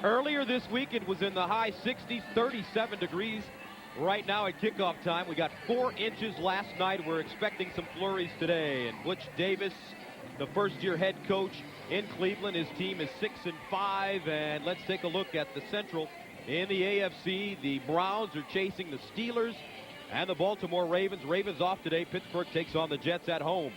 Earlier this week, it was in the high 60s, 37 degrees. Right now at kickoff time, we got 4 inches last night. We're expecting some flurries today. And Butch Davis, the first-year head coach in Cleveland, his team is 6-5. And let's take a look at the Central. In the AFC, the Browns are chasing the Steelers and the Baltimore Ravens. Ravens off today. Pittsburgh takes on the Jets at home.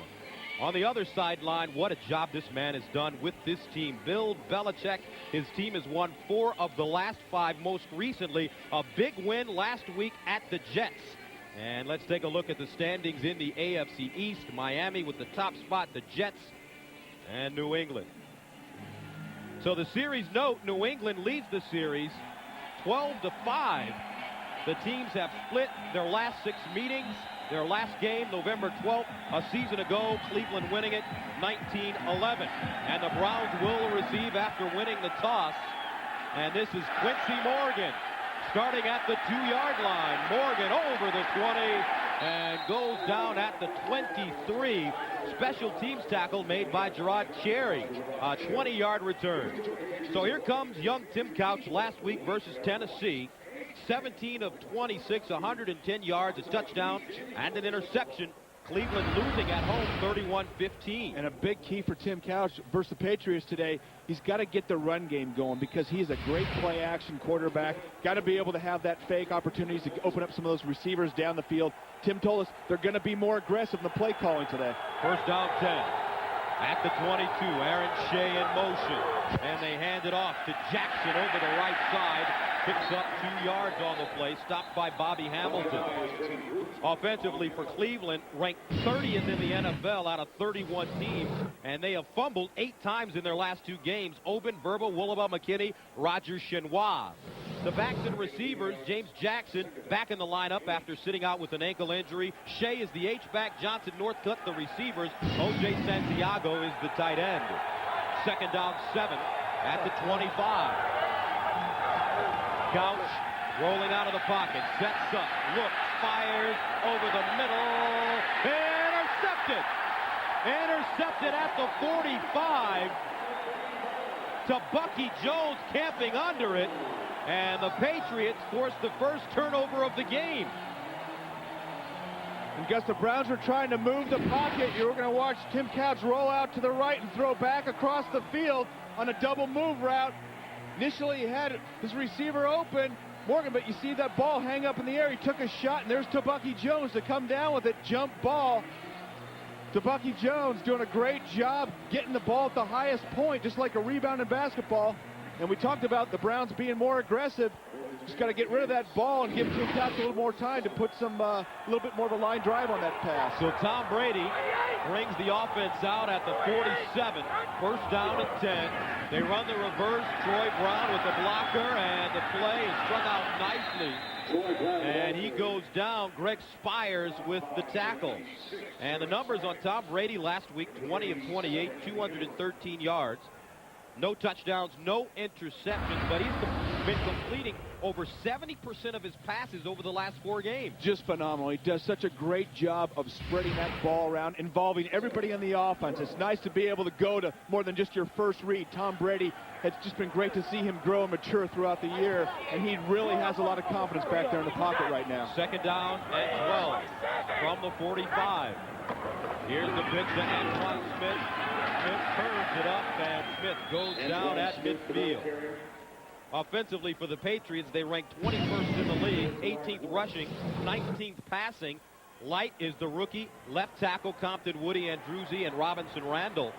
On the other sideline, what a job this man has done with this team. Bill Belichick, his team has won 4 of the last 5, most recently a big win last week at the Jets. And let's take a look at the standings in the AFC East. Miami with the top spot, the Jets, and New England. So the series note, New England leads the series 12-5. The teams have split their last 6 meetings. Their last game, November 12th, a season ago, Cleveland winning it 19-11. And the Browns will receive after winning the toss. And this is Quincy Morgan starting at the 2-yard line. Morgan over the 20 and goes down at the 23. Special teams tackle made by Gerard Cherry. A 20-yard return. So here comes young Tim Couch last week versus Tennessee. 17 of 26, 110 yards, a touchdown, and an interception. Cleveland losing at home 31-15. And a big key for Tim Couch versus the Patriots today, he's got to get the run game going because he's a great play-action quarterback. Got to be able to have that fake opportunities to open up some of those receivers down the field. Tim told us they're going to be more aggressive in the play calling today. First down 10. At the 22, Aaron Shea in motion. And they hand it off to Jackson over the right side. Picks up 2 yards on the play, stopped by Bobby Hamilton. Offensively for Cleveland, ranked 30th in the NFL out of 31 teams, and they have fumbled 8 times in their last 2 games. Oben, Verba, Willaba, McKinney, Roger Chenois. The backs and receivers, James Jackson back in the lineup after sitting out with an ankle injury. Shea is the H-back, Johnson Northcutt the receivers. O.J. Santiago is the tight end. Second down 7 at the 25. Couch rolling out of the pocket, sets up, looks, fires over the middle, intercepted! Intercepted at the 45 to Bucky Jones camping under it, and the Patriots forced the first turnover of the game. And Gus, the Browns were trying to move the pocket. You were going to watch Tim Couch roll out to the right and throw back across the field on a double move route. Initially, he had his receiver open, Morgan, but you see that ball hang up in the air. He took a shot, and there's Bucky Jones to come down with it. Jump ball. Bucky Jones doing a great job getting the ball at the highest point, just like a rebound in basketball. And we talked about the Browns being more aggressive. Just got to get rid of that ball and give Tim Couch a little more time to put some a little bit more of a line drive on that pass. So Tom Brady brings the offense out at the 47. First down and 10. They run the reverse. Troy Brown with the blocker, and the play is strung out nicely. And he goes down. Greg Spires with the tackle. And the numbers on Tom Brady last week, 20 of 28, 213 yards. No touchdowns, no interceptions, but he's been completing over 70% of his passes over the last 4 games. Just phenomenal. He does such a great job of spreading that ball around, involving everybody on the offense. It's nice to be able to go to more than just your first read. Tom Brady, it's just been great to see him grow and mature throughout the year, and he really has a lot of confidence back there in the pocket right now. Second down and 12 from the 45. Here's the pitch to Antoine Smith. Smith curves it up, and Smith goes down at midfield. Offensively for the Patriots, they rank 21st in the league, 18th rushing, 19th passing. Light is the rookie, left tackle Compton, Woody, Andruzzi, and Robinson Randall.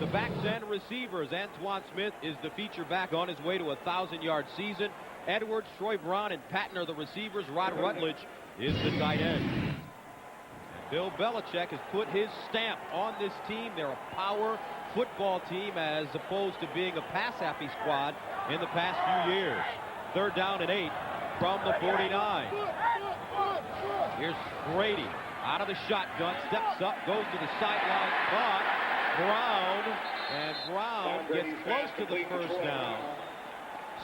The backs and receivers, Antoine Smith is the feature back on his way to a 1,000-yard season. Edwards, Troy Brown, and Patton are the receivers. Rod Rutledge is the tight end. Bill Belichick has put his stamp on this team. They're a power football team as opposed to being a pass-happy squad in the past few years. Third down and 8 from the 49. Here's Brady out of the shotgun, steps up, goes to the sideline, caught. Brown gets close to the first down.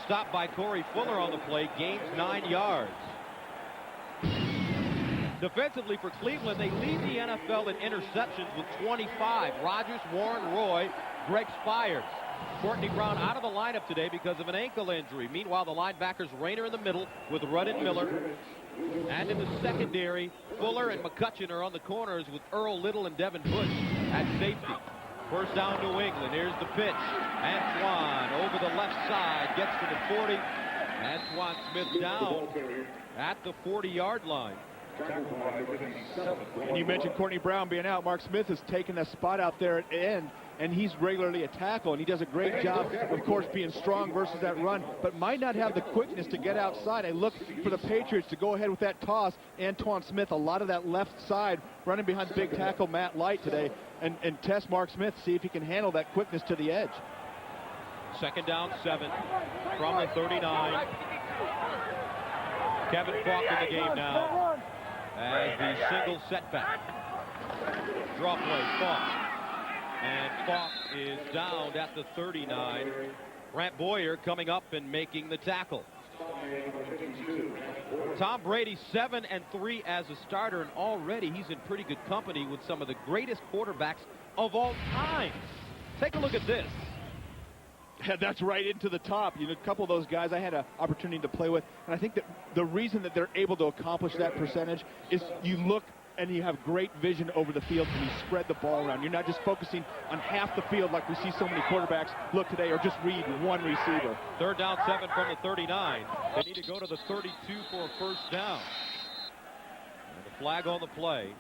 Stopped by Corey Fuller on the play, gains 9 yards. Defensively for Cleveland, they lead the NFL in interceptions with 25. Rodgers, Warren, Roy, Greg Spires. Courtney Brown out of the lineup today because of an ankle injury. Meanwhile, the linebackers Rayner in the middle with Rudd and Miller. And in the secondary, Fuller and McCutcheon are on the corners with Earl Little and Devin Bush at safety. First down, New England. Here's the pitch. Antoine over the left side, gets to the 40. Antoine Smith down at the 40-yard line. And you mentioned Courtney Brown being out. Mark Smith has taken a spot out there at the end, and he's regularly a tackle, and he does a great job, of course, being strong versus that run, but might not have the quickness to get outside. I look for the Patriots to go ahead with that toss. Antoine Smith, a lot of that left side, running behind the big tackle Matt Light today, and test Mark Smith, see if he can handle that quickness to the edge. Second down, 7 from the 39. Kevin Falk in the game now as the single setback. Draw play, Falk. And Falk is down at the 39. Brant Boyer coming up and making the tackle. Tom Brady 7-3 as a starter, and already he's in pretty good company with some of the greatest quarterbacks of all time. Take a look at this. Yeah, that's right into the top. You know, a couple of those guys I had an opportunity to play with, and I think that the reason that they're able to accomplish that percentage is you look and you have great vision over the field and you spread the ball around. You're not just focusing on half the field like we see so many quarterbacks look today, or just read one receiver. Third down, 7 from the 39. They need to go to the 32 for a first down. And the flag on the play.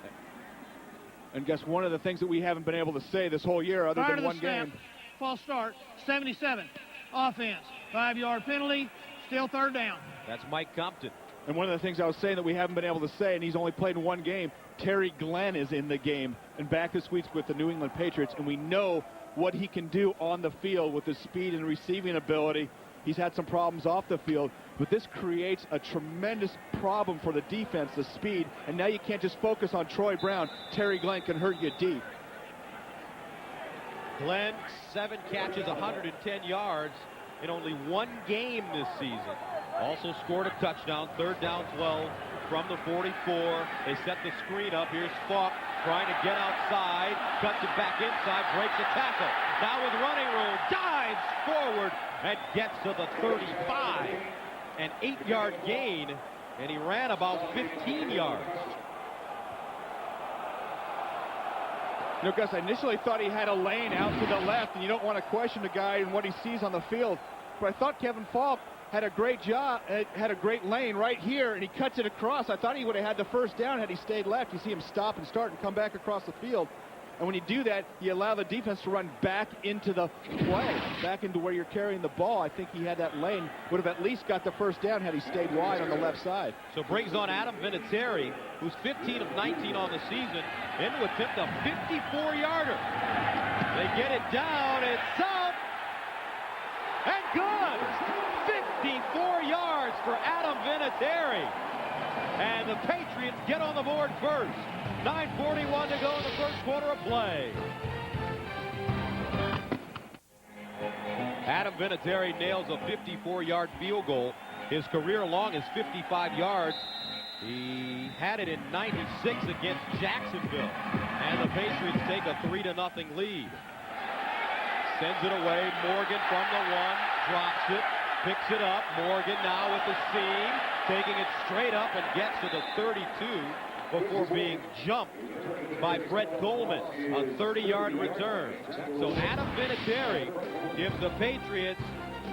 And guess one of the things that we haven't been able to say this whole year, other than one game. False start, 77. Offense, 5-yard penalty, still third down. That's Mike Compton. And one of the things I was saying that we haven't been able to say, and he's only played in one game, Terry Glenn is in the game and back this week with the New England Patriots, and we know what he can do on the field with his speed and receiving ability. He's had some problems off the field, but this creates a tremendous problem for the defense, the speed, and now you can't just focus on Troy Brown. Terry Glenn can hurt you deep. Glenn, 7 catches, 110 yards in only one game this season. Also scored a touchdown. Third down, 12 from the 44. They set the screen up. Here's Falk trying to get outside. Cuts it back inside. Breaks a tackle. Now with running room. Dives forward and gets to the 35. An 8-yard gain, and he ran about 15 yards. You know, Gus, I initially thought he had a lane out to the left, and you don't want to question the guy and what he sees on the field. But I thought Kevin Falk had a great job, had a great lane right here, and he cuts it across. I thought he would have had the first down had he stayed left. You see him stop and start and come back across the field. And when you do that, you allow the defense to run back into the play, back into where you're carrying the ball. I think he had that lane, would have at least got the first down had he stayed wide on the left side. So brings on Adam Vinatieri, who's 15 of 19 on the season, in to attempt a 54-yarder. They get it down, it's up, and good! 54 yards for Adam Vinatieri. And the Patriots get on the board first. 9:41 to go in the first quarter of play. Adam Vinatieri nails a 54-yard field goal. His career long is 55 yards. He had it in 96 against Jacksonville. And the Patriots take a 3-0 lead. Sends it away. Morgan from the 1. Drops it. Picks it up. Morgan now with the seam. Taking it straight up and gets to the 32. Before being jumped by Brett Coleman, a 30-yard return. So Adam Vinatieri gives the Patriots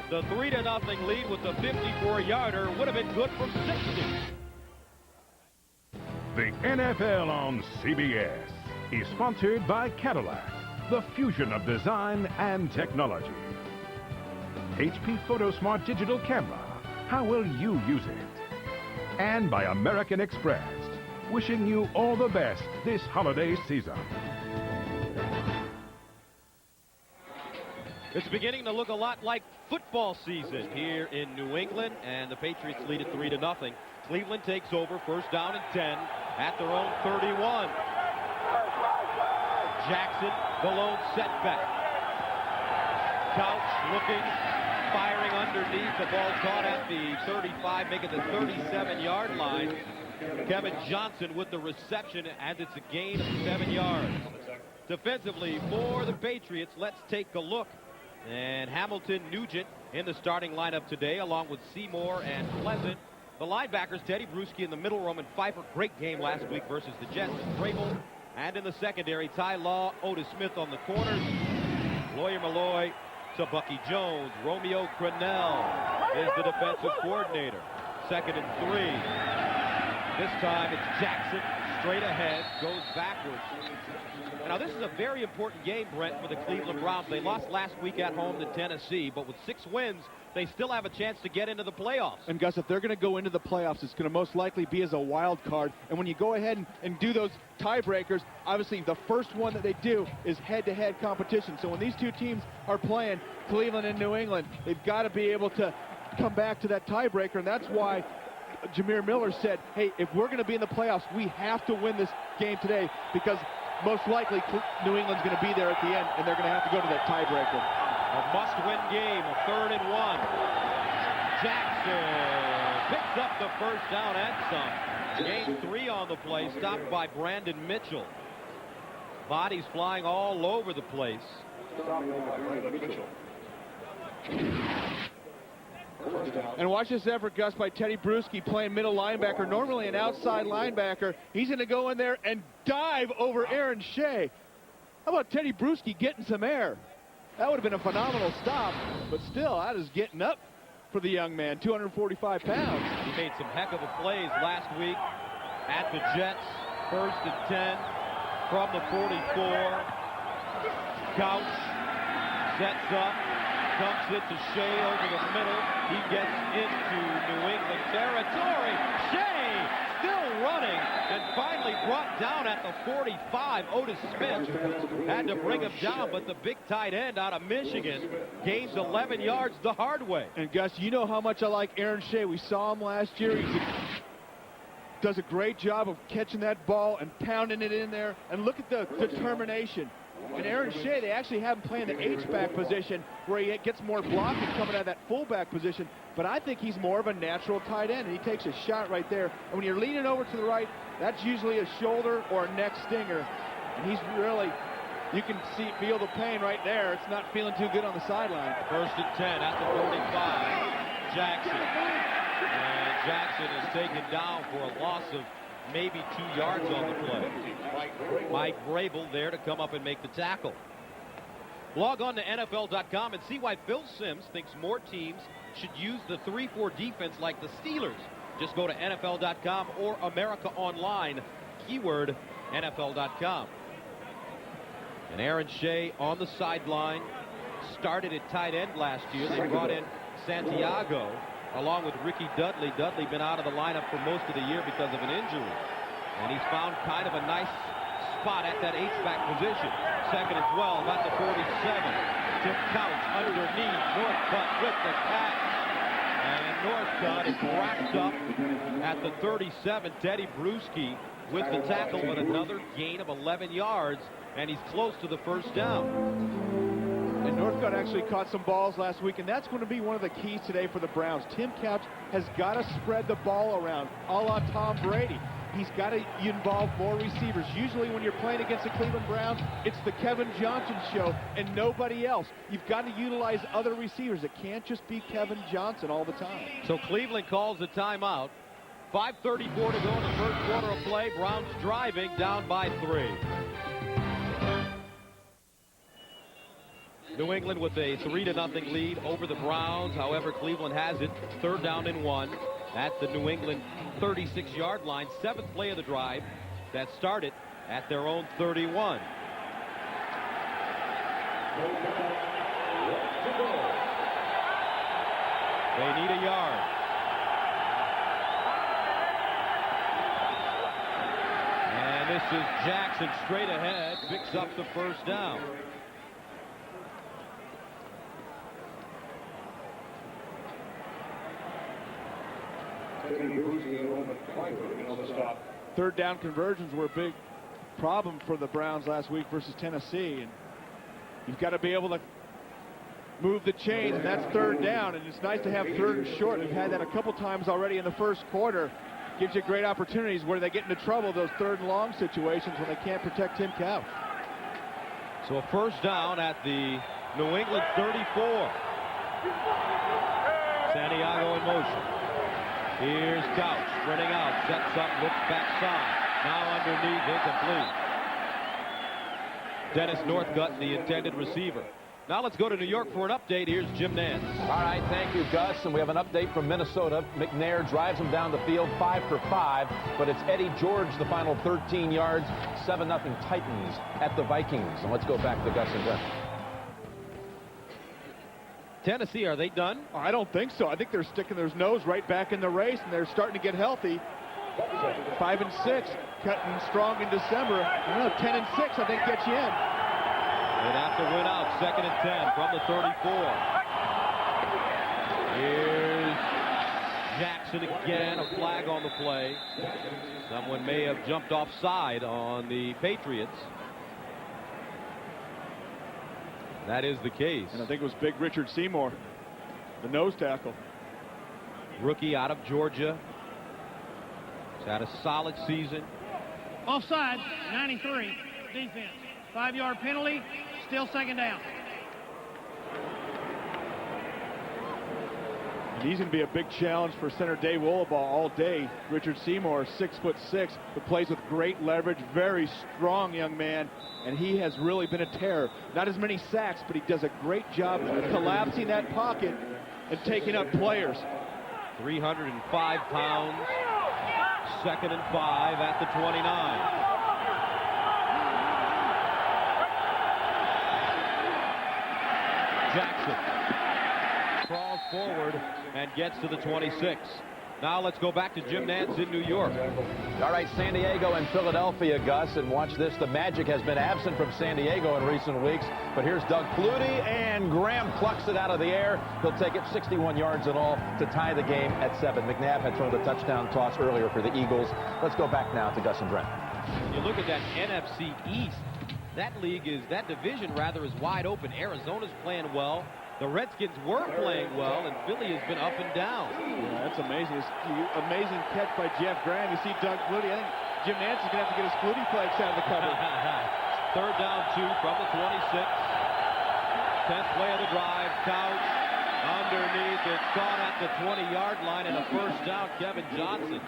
the 3-0 lead with the 54-yarder. Would have been good from 60. The NFL on CBS is sponsored by Cadillac, the fusion of design and technology. HP PhotoSmart digital camera, how will you use it? And by American Express, wishing you all the best this holiday season. It's beginning to look a lot like football season here in New England, and the Patriots lead it 3-0. Cleveland takes over, first down and 10 at their own 31. Jackson, the lone setback. Couch looking, firing underneath. The ball caught at the 35, making the 37-yard line. Kevin Johnson with the reception, and it's a gain of 7 yards. Defensively for the Patriots, let's take a look And Hamilton, Nugent in the starting lineup today, along with Seymour and Pleasant. The linebackers, Teddy Bruschi in the middle, Roman Pfeiffer, great game last week versus the Jets, and Vrabel. And in the secondary, Ty Law, Otis Smith on the corners, Lawyer Malloy to Bucky Jones. Romeo Crennel is the defensive coordinator. 2nd and 3. This time it's Jackson straight ahead, goes backwards. Now this is a very important game, Brent, for the Cleveland Browns. They lost last week at home to Tennessee, but with 6 wins, they still have a chance to get into the playoffs. And Gus, if they're going to go into the playoffs, it's going to most likely be as a wild card. And when you go ahead and do those tiebreakers, obviously the first one that they do is head-to-head competition. So when these two teams are playing, Cleveland and New England, they've got to be able to come back to that tiebreaker. And that's why Jameer Miller said, hey, if we're going to be in the playoffs, we have to win this game today, because most likely New England's going to be there at the end, and they're going to have to go to that tiebreaker. A must-win game, a 3rd and 1. Jackson picks up the first down and some. Gain 3 on the play, stopped by Brandon Mitchell. Bodies flying all over the place. And watch this effort, Gus, by Teddy Bruschi playing middle linebacker, normally an outside linebacker. He's going to go in there and dive over Aaron Shea. How about Teddy Bruschi getting some air? That would have been a phenomenal stop, but still, that is getting up for the young man, 245 pounds. He made some heck of a plays last week at the Jets. 1st and 10 from the 44. Couch sets up, dumps it to Shea over the middle. He gets into New England territory. Shea still running and finally brought down at the 45. Otis Smith had to bring him down, but the big tight end out of Michigan gains 11 yards the hard way. And Gus, you know how much I like Aaron Shea. We saw him last year. He does a great job of catching that ball and pounding it in there. And look at the determination. And Aaron Shea, they actually have him playing the H-back position where he gets more blocking coming out of that fullback position. But I think he's more of a natural tight end, and he takes a shot right there. And when you're leaning over to the right, that's usually a shoulder or a neck stinger. And he's really, you can feel the pain right there. It's not feeling too good on the sideline. 1st and 10 at the 45. Jackson. And Jackson is taken down for a loss of maybe 2 yards on the play. Mike Vrabel there to come up and make the tackle. Log on to NFL.com and see why Phil Simms thinks more teams should use the 3-4 defense like the Steelers. Just go to NFL.com or America Online, keyword NFL.com. And Aaron Shea on the sideline, started at tight end last year. They brought in Santiago along with Ricky Dudley. Dudley been out of the lineup for most of the year because of an injury. And he's found kind of a nice spot at that H-back position. 2nd and 12 at the 47. Tim Couch underneath. Northcutt with the catch. And Northcutt is wrapped up at the 37. Teddy Bruschi with the tackle, but another gain of 11 yards. And he's close to the first down. And Northcutt actually caught some balls last week, and that's going to be one of the keys today for the Browns. Tim Couch has got to spread the ball around, a la Tom Brady. He's got to involve more receivers. Usually when you're playing against the Cleveland Browns, it's the Kevin Johnson show and nobody else. You've got to utilize other receivers. It can't just be Kevin Johnson all the time. So Cleveland calls a timeout. 5:34 to go in the first quarter of play. Browns driving, down by 3. New England with a 3-0 lead over the Browns. However, Cleveland has it. 3rd down and 1 at the New England 36-yard line. 7th play of the drive that started at their own 31. They need a yard. And this is Jackson straight ahead, picks up the first down. Third down conversions were a big problem for the Browns last week versus Tennessee, and you've got to be able to move the chains, and that's 3rd down, and it's nice to have 3rd and short. We've had that a couple times already in the first quarter. Gives you great opportunities where they get into trouble, those 3rd and long situations when they can't protect Tim Couch. So a first down at the New England 34. Santiago in motion. Here's Couch, sprinting out, sets up, looks backside. Now underneath, incomplete. Dennis Northcutt, the intended receiver. Now let's go to New York for an update. Here's Jim Nantz. All right, thank you, Gus. And we have an update from Minnesota. McNair drives him down the field 5 for 5, but it's Eddie George, the final 13 yards, 7-0 Titans at the Vikings. And let's go back to Gus and Brent. Tennessee, are they done? I don't think so. I think they're sticking their nose right back in the race, and they're starting to get healthy. 5 and 6, cutting strong in December. I don't know, 10 and 6, I think gets you in. They'd have to win out. 2nd and 10 from the 34. Here's Jackson again. A flag on the play. Someone may have jumped offside on the Patriots. That is the case. And I think it was big Richard Seymour, the nose tackle. Rookie out of Georgia. He's had a solid season. Offside, 93, defense. 5-yard penalty, still 2nd down. And he's going to be a big challenge for center Dave Wollabaugh all day. Richard Seymour, 6'6", but plays with great leverage, very strong young man, and he has really been a terror. Not as many sacks, but he does a great job collapsing that pocket and taking up players. 305 pounds. 2nd and 5 at the 29. Jackson crawls forward and gets to the 26. Now let's go back to Jim Nantz in New York. All right, San Diego and Philadelphia, Gus, and watch this. The magic has been absent from San Diego in recent weeks, but here's Doug Flutie, and Graham plucks it out of the air. He'll take it 61 yards in all to tie the game at 7. McNabb had thrown the touchdown toss earlier for the Eagles. Let's go back now to Gus and Brent. You look at that NFC East. That division rather is wide open. Arizona's playing well. The Redskins were playing well, and Philly has been up and down. Yeah, that's amazing. Amazing catch by Jeff Graham. You see Doug Flutie. I think Jim Nantz is going to have to get his Flutie flags out of the cover. 3rd down 2 from the 26. 10th play of the drive. Couch underneath. It's caught at the 20-yard line, and a 1st down. Kevin Johnson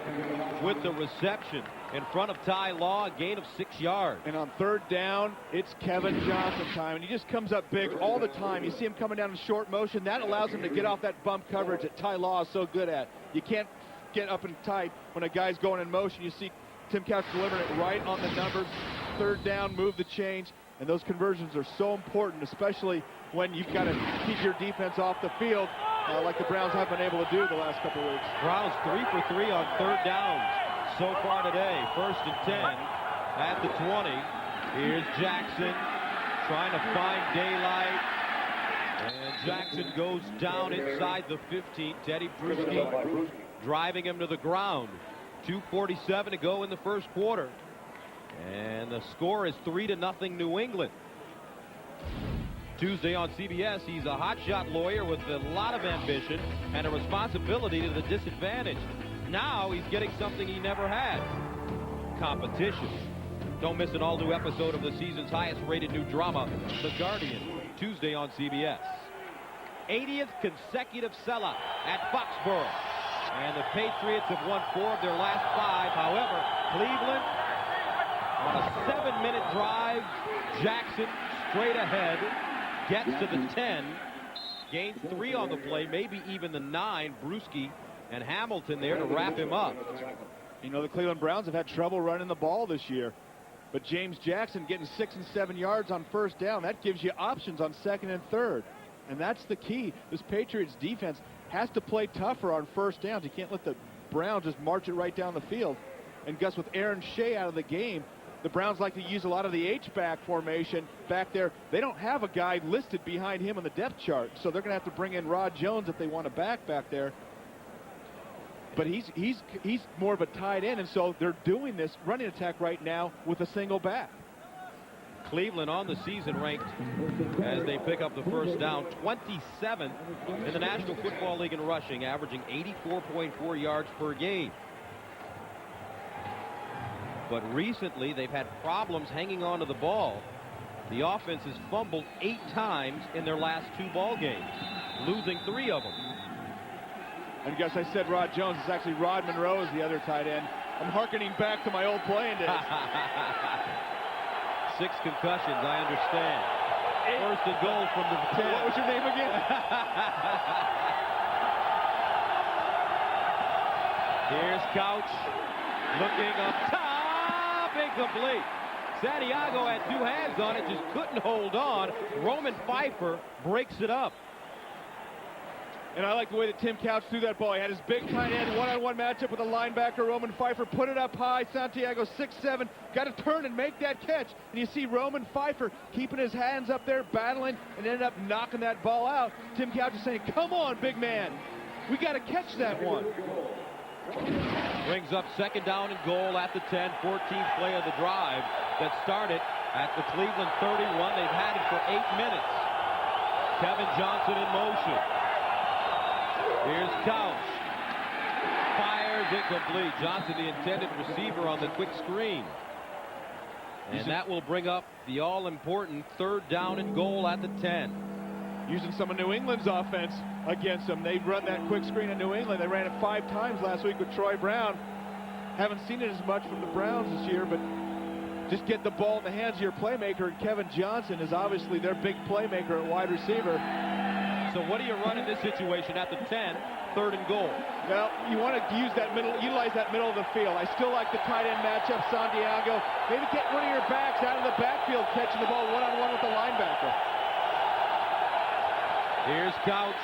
with the reception in front of Ty Law, a gain of 6 yards. And on 3rd down, it's Kevin Johnson time, and he just comes up big all the time. You see him coming down in short motion. That allows him to get off that bump coverage that Ty Law is so good at. You can't get up and tight when a guy's going in motion. You see Tim Couch delivering it right on the numbers. 3rd down, move the chains, and those conversions are so important, especially when you've got to keep your defense off the field like the Browns have been able to do the last couple of weeks. Browns 3 for 3 on 3rd downs so far today. 1st and 10 at the 20. Here's Jackson trying to find daylight. And Jackson goes down inside the 15. Teddy Bruschi driving him to the ground. 2:47 to go in the 1st quarter. And the score is 3-0 New England. Tuesday on CBS, he's a hotshot lawyer with a lot of ambition and a responsibility to the disadvantaged. Now he's getting something he never had: competition. Don't miss an all-new episode of the season's highest-rated new drama, The Guardian, Tuesday on CBS. 80th consecutive sellout at Foxborough. And the Patriots have won 4 of their last 5. However, Cleveland, on a 7-minute drive, Jackson straight ahead, gets to the 10, gains 3 on the play, maybe even the 9. Bruschi and Hamilton there to wrap him up. You know, the Cleveland Browns have had trouble running the ball this year, but James Jackson getting 6 and 7 yards on 1st down, that gives you options on 2nd and 3rd. And that's the key. This Patriots defense has to play tougher on 1st downs. You can't let the Browns just march it right down the field. And Gus, with Aaron Shea out of the game, the Browns like to use a lot of the H-back formation back there. They don't have a guy listed behind him on the depth chart, so they're going to have to bring in Rod Jones if they want a back there. But he's more of a tight end, and so they're doing this running attack right now with a single back. Cleveland on the season ranked, as they pick up the 1st down, 27th in the National Football League in rushing, averaging 84.4 yards per game. But recently they've had problems hanging on to the ball. The offense has fumbled 8 times in their last 2 ball games, losing 3 of them. I guess I said Rod Jones. It's actually Rod Monroe is the other tight end. I'm hearkening back to my old playing days. 6 concussions, I understand. First and goal from the 10. What was your name again? Here's Couch looking up top, incomplete. Santiago had 2 hands on it, just couldn't hold on. Roman Pfeiffer breaks it up. And I like the way that Tim Couch threw that ball. He had his big tight end one-on-one matchup with a linebacker, Roman Pfeiffer, put it up high. Santiago 6'7", got to turn and make that catch. And you see Roman Pfeiffer keeping his hands up there, battling, and ended up knocking that ball out. Tim Couch is saying, come on, big man. We got to catch that one. Brings up 2nd down and goal at the 10, 14th play of the drive that started at the Cleveland 31. They've had it for 8 minutes. Kevin Johnson in motion. Here's Couch. Fires incomplete. Johnson, the intended receiver, on the quick screen. And that will bring up the all-important 3rd down and goal at the 10. Using some of New England's offense against them. They run that quick screen in New England. They ran it 5 times last week with Troy Brown. Haven't seen it as much from the Browns this year, but just get the ball in the hands of your playmaker. And Kevin Johnson is obviously their big playmaker at wide receiver. So what do you run in this situation at the 10, 3rd and goal? Well, you want to utilize that middle of the field. I still like the tight end matchup, Santiago. Maybe get one of your backs out of the backfield, catching the ball one-on-one with the linebacker. Here's Couch.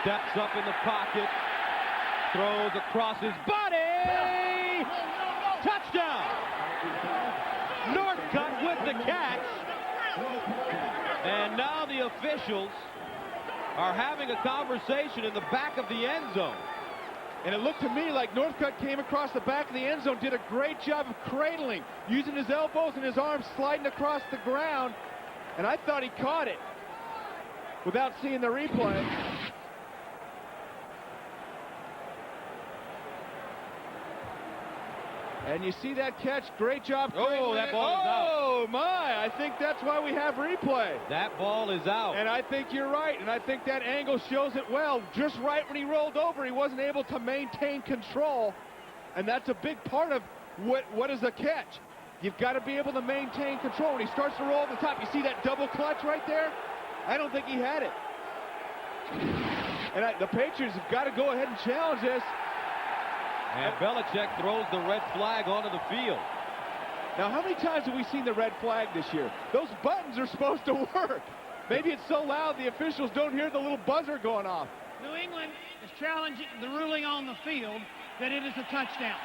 Steps up in the pocket. Throws across his body. Touchdown. Northcutt with the catch. And now the officials are having a conversation in the back of the end zone. And it looked to me like Northcutt came across the back of the end zone, did a great job of cradling, using his elbows and his arms, sliding across the ground. And I thought he caught it without seeing the replay. And you see that catch, great job. Oh, that ball is out. Oh, my, I think that's why we have replay. That ball is out. And I think you're right, and I think that angle shows it well. Just right when he rolled over, he wasn't able to maintain control, and that's a big part of what is a catch. You've got to be able to maintain control. When he starts to roll over the top, you see that double clutch right there? I don't think he had it. And the Patriots have got to go ahead and challenge this. And Belichick throws the red flag onto the field. Now, how many times have we seen the red flag this year? Those buttons are supposed to work. Maybe it's so loud the officials don't hear the little buzzer going off. New England is challenging the ruling on the field that it is a touchdown.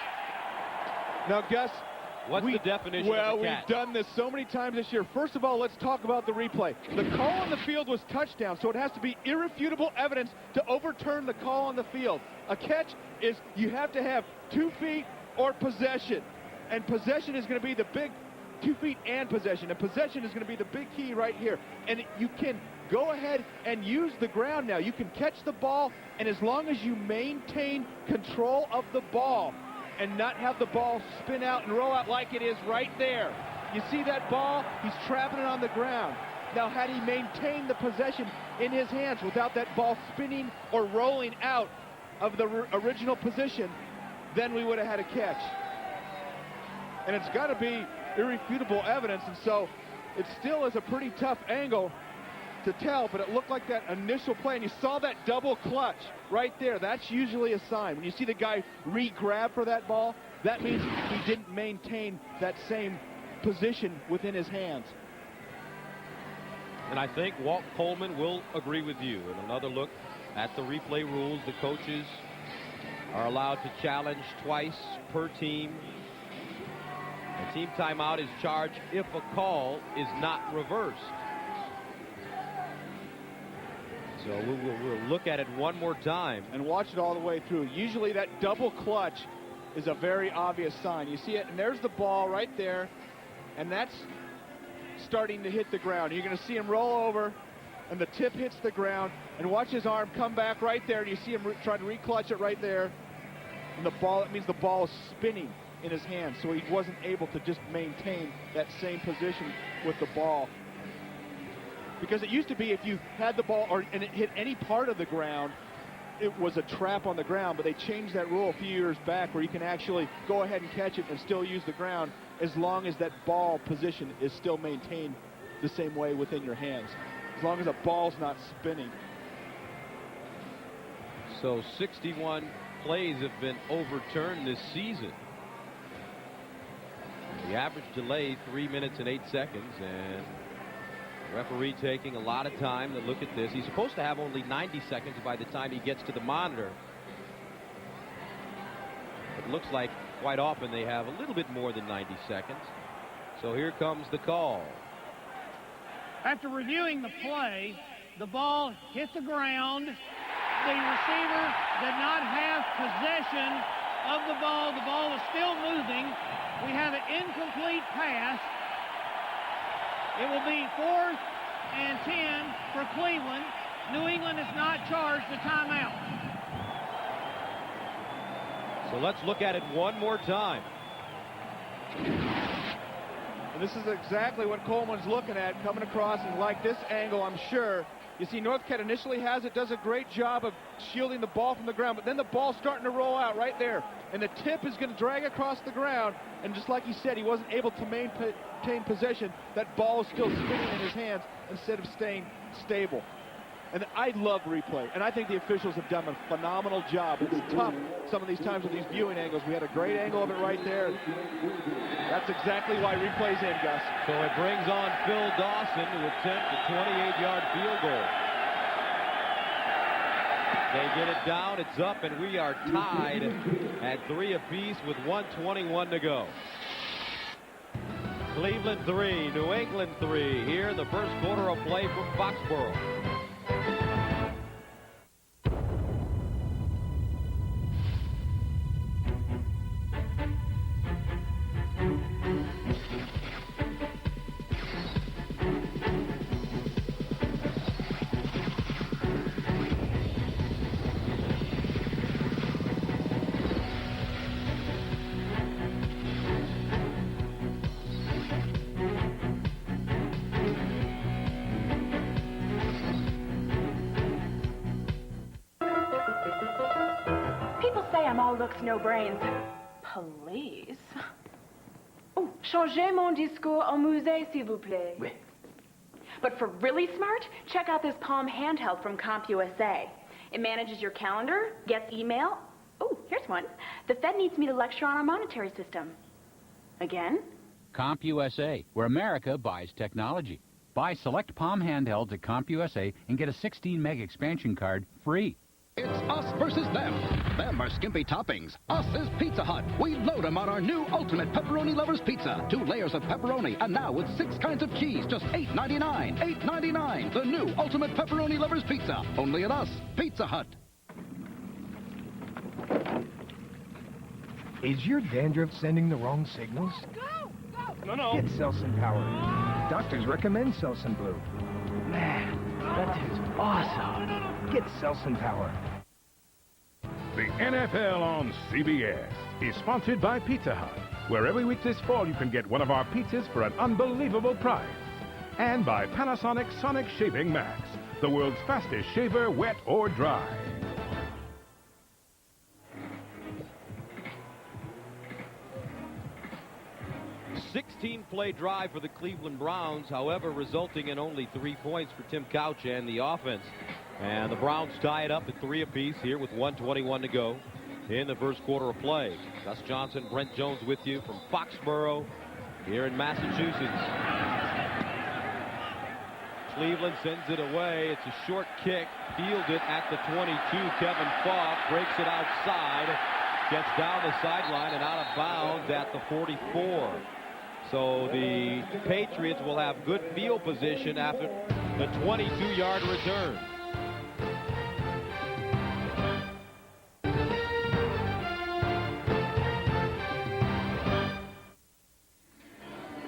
Now, Gus, what's the definition of a catch? Well, we've done this so many times this year. First of all, let's talk about the replay. The call on the field was touchdown, so it has to be irrefutable evidence to overturn the call on the field. A catch is you have to have 2 feet or possession. And possession is going to be the big 2 feet and possession. And possession is going to be the big key right here. And you can go ahead and use the ground now. You can catch the ball, and as long as you maintain control of the ball and not have the ball spin out and roll out like it is right there. You see that ball? He's trapping it on the ground. Now, had he maintained the possession in his hands without that ball spinning or rolling out of the original position, then we would have had a catch. And it's got to be irrefutable evidence, and so it still is a pretty tough angle to tell, but it looked like that initial play, and you saw that double clutch right there. That's usually a sign. When you see the guy re-grab for that ball, that means he didn't maintain that same position within his hands. And I think Walt Coleman will agree with you. And another look at the replay rules. The coaches are allowed to challenge twice per team. A team timeout is charged if a call is not reversed. So we'll look at it one more time. And watch it all the way through. Usually that double clutch is a very obvious sign. You see it, and there's the ball right there, and that's starting to hit the ground. You're going to see him roll over, and the tip hits the ground, and watch his arm come back right there, and you see him trying to re-clutch it right there. And the ball, it means the ball is spinning in his hands, so he wasn't able to just maintain that same position with the ball. Because it used to be if you had the ball and it hit any part of the ground, it was a trap on the ground, but they changed that rule a few years back where you can actually go ahead and catch it and still use the ground as long as that ball position is still maintained the same way within your hands, as long as the ball's not spinning. So 61 plays have been overturned this season. The average delay 3 minutes and 8 seconds, and the referee taking a lot of time to look at this. He's supposed to have only 90 seconds by the time he gets to the monitor. It looks like quite often they have a little bit more than 90 seconds. So here comes the call. After reviewing the play, the ball hit the ground. The receiver did not have possession of the ball. The ball is still moving. We have an incomplete pass. It will be 4th and 10 for Cleveland. New England is not charged a timeout. So let's look at it one more time. And this is exactly what Coleman's looking at, coming across, and like this angle, I'm sure. You see Northcutt initially does a great job of shielding the ball from the ground, but then the ball's starting to roll out right there. And the tip is going to drag across the ground. And just like he said, he wasn't able to maintain possession. That ball is still spinning in his hands instead of staying stable. And I love replay. And I think the officials have done a phenomenal job. It's tough some of these times with these viewing angles. We had a great angle of it right there. That's exactly why replay's in, Gus. So it brings on Phil Dawson to attempt a 28-yard field goal. They get it down, it's up, and we are tied at 3 apiece with 1:21 to go. Cleveland 3, New England 3 here in the first quarter of play from Foxborough. All looks, no brains. Police? Oh, changez mon discours au musée, s'il vous plaît. Oui. But for really smart, check out this Palm handheld from CompUSA. It manages your calendar, gets email. Oh, here's one. The Fed needs me to lecture on our monetary system. Again? CompUSA, where America buys technology. Buy select Palm handhelds at CompUSA and get a 16-meg expansion card free. It's us versus them. Them are skimpy toppings. Us is Pizza Hut. We load them on our new Ultimate Pepperoni Lovers Pizza. 2 layers of pepperoni, and now with 6 kinds of cheese, just $8.99. $8.99. The new Ultimate Pepperoni Lovers Pizza. Only at us, Pizza Hut. Is your dandruff sending the wrong signals? No. Get Selsun Power. Doctors recommend Selsun Blue. Man, that tastes awesome. Get Selsun Power. The NFL on CBS is sponsored by Pizza Hut, where every week this fall you can get one of our pizzas for an unbelievable price. And by Panasonic Sonic Shaving Max, the world's fastest shaver, wet or dry. A 16-play drive for the Cleveland Browns, however, resulting in only 3 points for Tim Couch and the offense. And the Browns tie it up at 3 apiece here with 1:21 to go in the first quarter of play. Gus Johnson, Brent Jones with you from Foxborough here in Massachusetts. Cleveland sends it away. It's a short kick, fielded at the 22. Kevin Falk breaks it outside, gets down the sideline and out of bounds at the 44. So the Patriots will have good field position after the 22-yard return.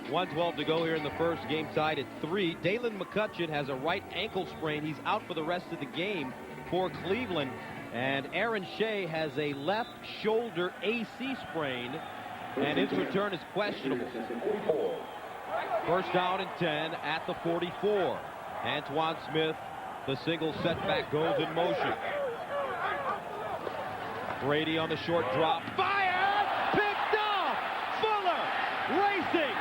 1:12 to go here in the first. Game tied at 3. Dalen McCutcheon has a right ankle sprain. He's out for the rest of the game for Cleveland. And Aaron Shea has a left shoulder AC sprain, and his return is questionable. First down and 10 at the 44. Antoine Smith, the single setback, goes in motion. Brady on the short drop. Fired! Picked off! Fuller racing!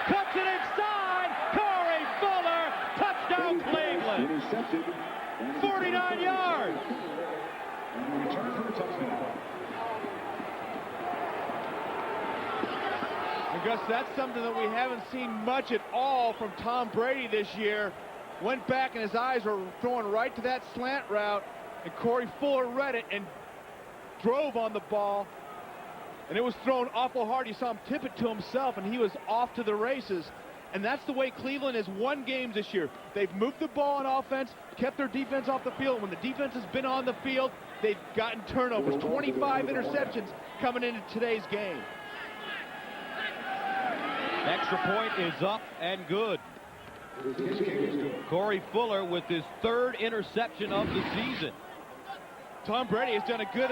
Cuts it inside! Corey Fuller! Touchdown Cleveland! 49 yards! And Gus, that's something that we haven't seen much at all from Tom Brady this year. Went back and his eyes were throwing right to that slant route, and Corey Fuller read it and drove on the ball, and it was thrown awful hard. You saw him tip it to himself, and he was off to the races. And that's the way Cleveland has won games this year. They've moved the ball on offense, kept their defense off the field. When the defense has been on the field, they've gotten turnovers. 25 interceptions coming into today's game. Extra point is up and good. Corey Fuller with his third interception of the season. Tom Brady has done a good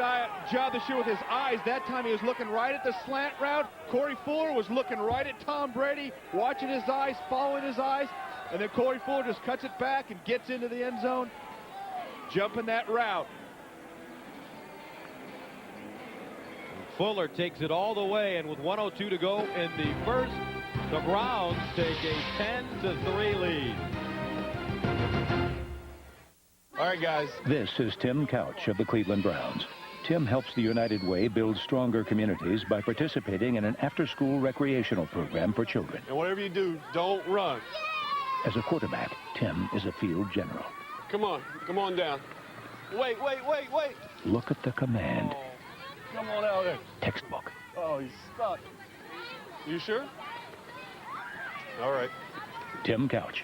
job this year with his eyes. That time he was looking right at the slant route. Corey Fuller was looking right at Tom Brady, watching his eyes, following his eyes. And then Corey Fuller just cuts it back and gets into the end zone, jumping that route. Fuller takes it all the way, and with 1:02 to go in the first, the Browns take a 10-3 lead. All right, guys. This is Tim Couch of the Cleveland Browns. Tim helps the United Way build stronger communities by participating in an after-school recreational program for children. And whatever you do, don't run. As a quarterback, Tim is a field general. Come on down. Wait. Look at the command. Oh, come on out there. Textbook. Oh, he's stuck. You sure? All right. Tim Couch,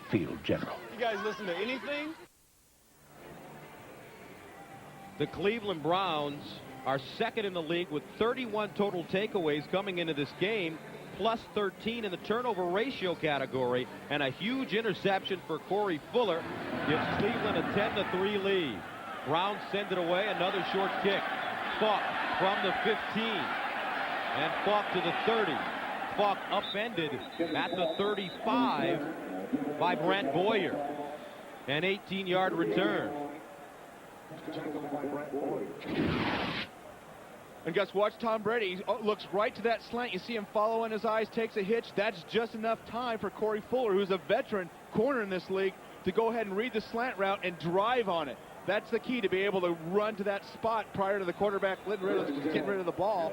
field general. You guys listen to anything? The Cleveland Browns are second in the league with 31 total takeaways coming into this game, plus 13 in the turnover ratio category, and a huge interception for Corey Fuller gives Cleveland a 10-3 lead. Browns send it away, another short kick. Falk from the 15, and Falk to the 30. Falk upended at the 35 by Brent Boyer. An 18-yard return. And Gus, watch Tom Brady. He looks right to that slant. You see him following his eyes, takes a hitch. That's just enough time for Corey Fuller, who's a veteran corner in this league, to go ahead and read the slant route and drive on it. That's the key, to be able to run to that spot prior to the quarterback getting rid of the ball.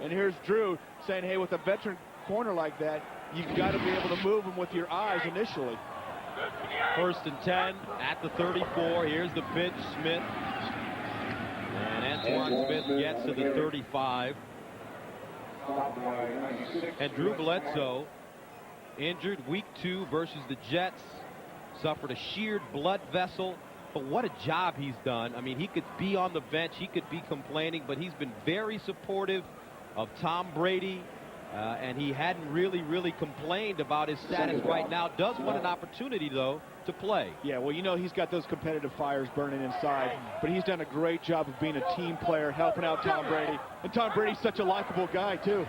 And here's Drew saying, hey, with a veteran corner like that, you've got to be able to move him with your eyes initially. First and 10 at the 34. Here's the pitch, Smith. And Antoine Smith gets to the 35. And Drew Bledsoe, injured week 2 versus the Jets, suffered a sheared blood vessel. But what a job he's done. I mean, he could be on the bench, he could be complaining, but he's been very supportive of Tom Brady. And he hadn't really complained about his status right now. Does want an opportunity, though, to play. Yeah, well, you know, he's got those competitive fires burning inside, but he's done a great job of being a team player, helping out Tom Brady. And Tom Brady's such a likable guy, too.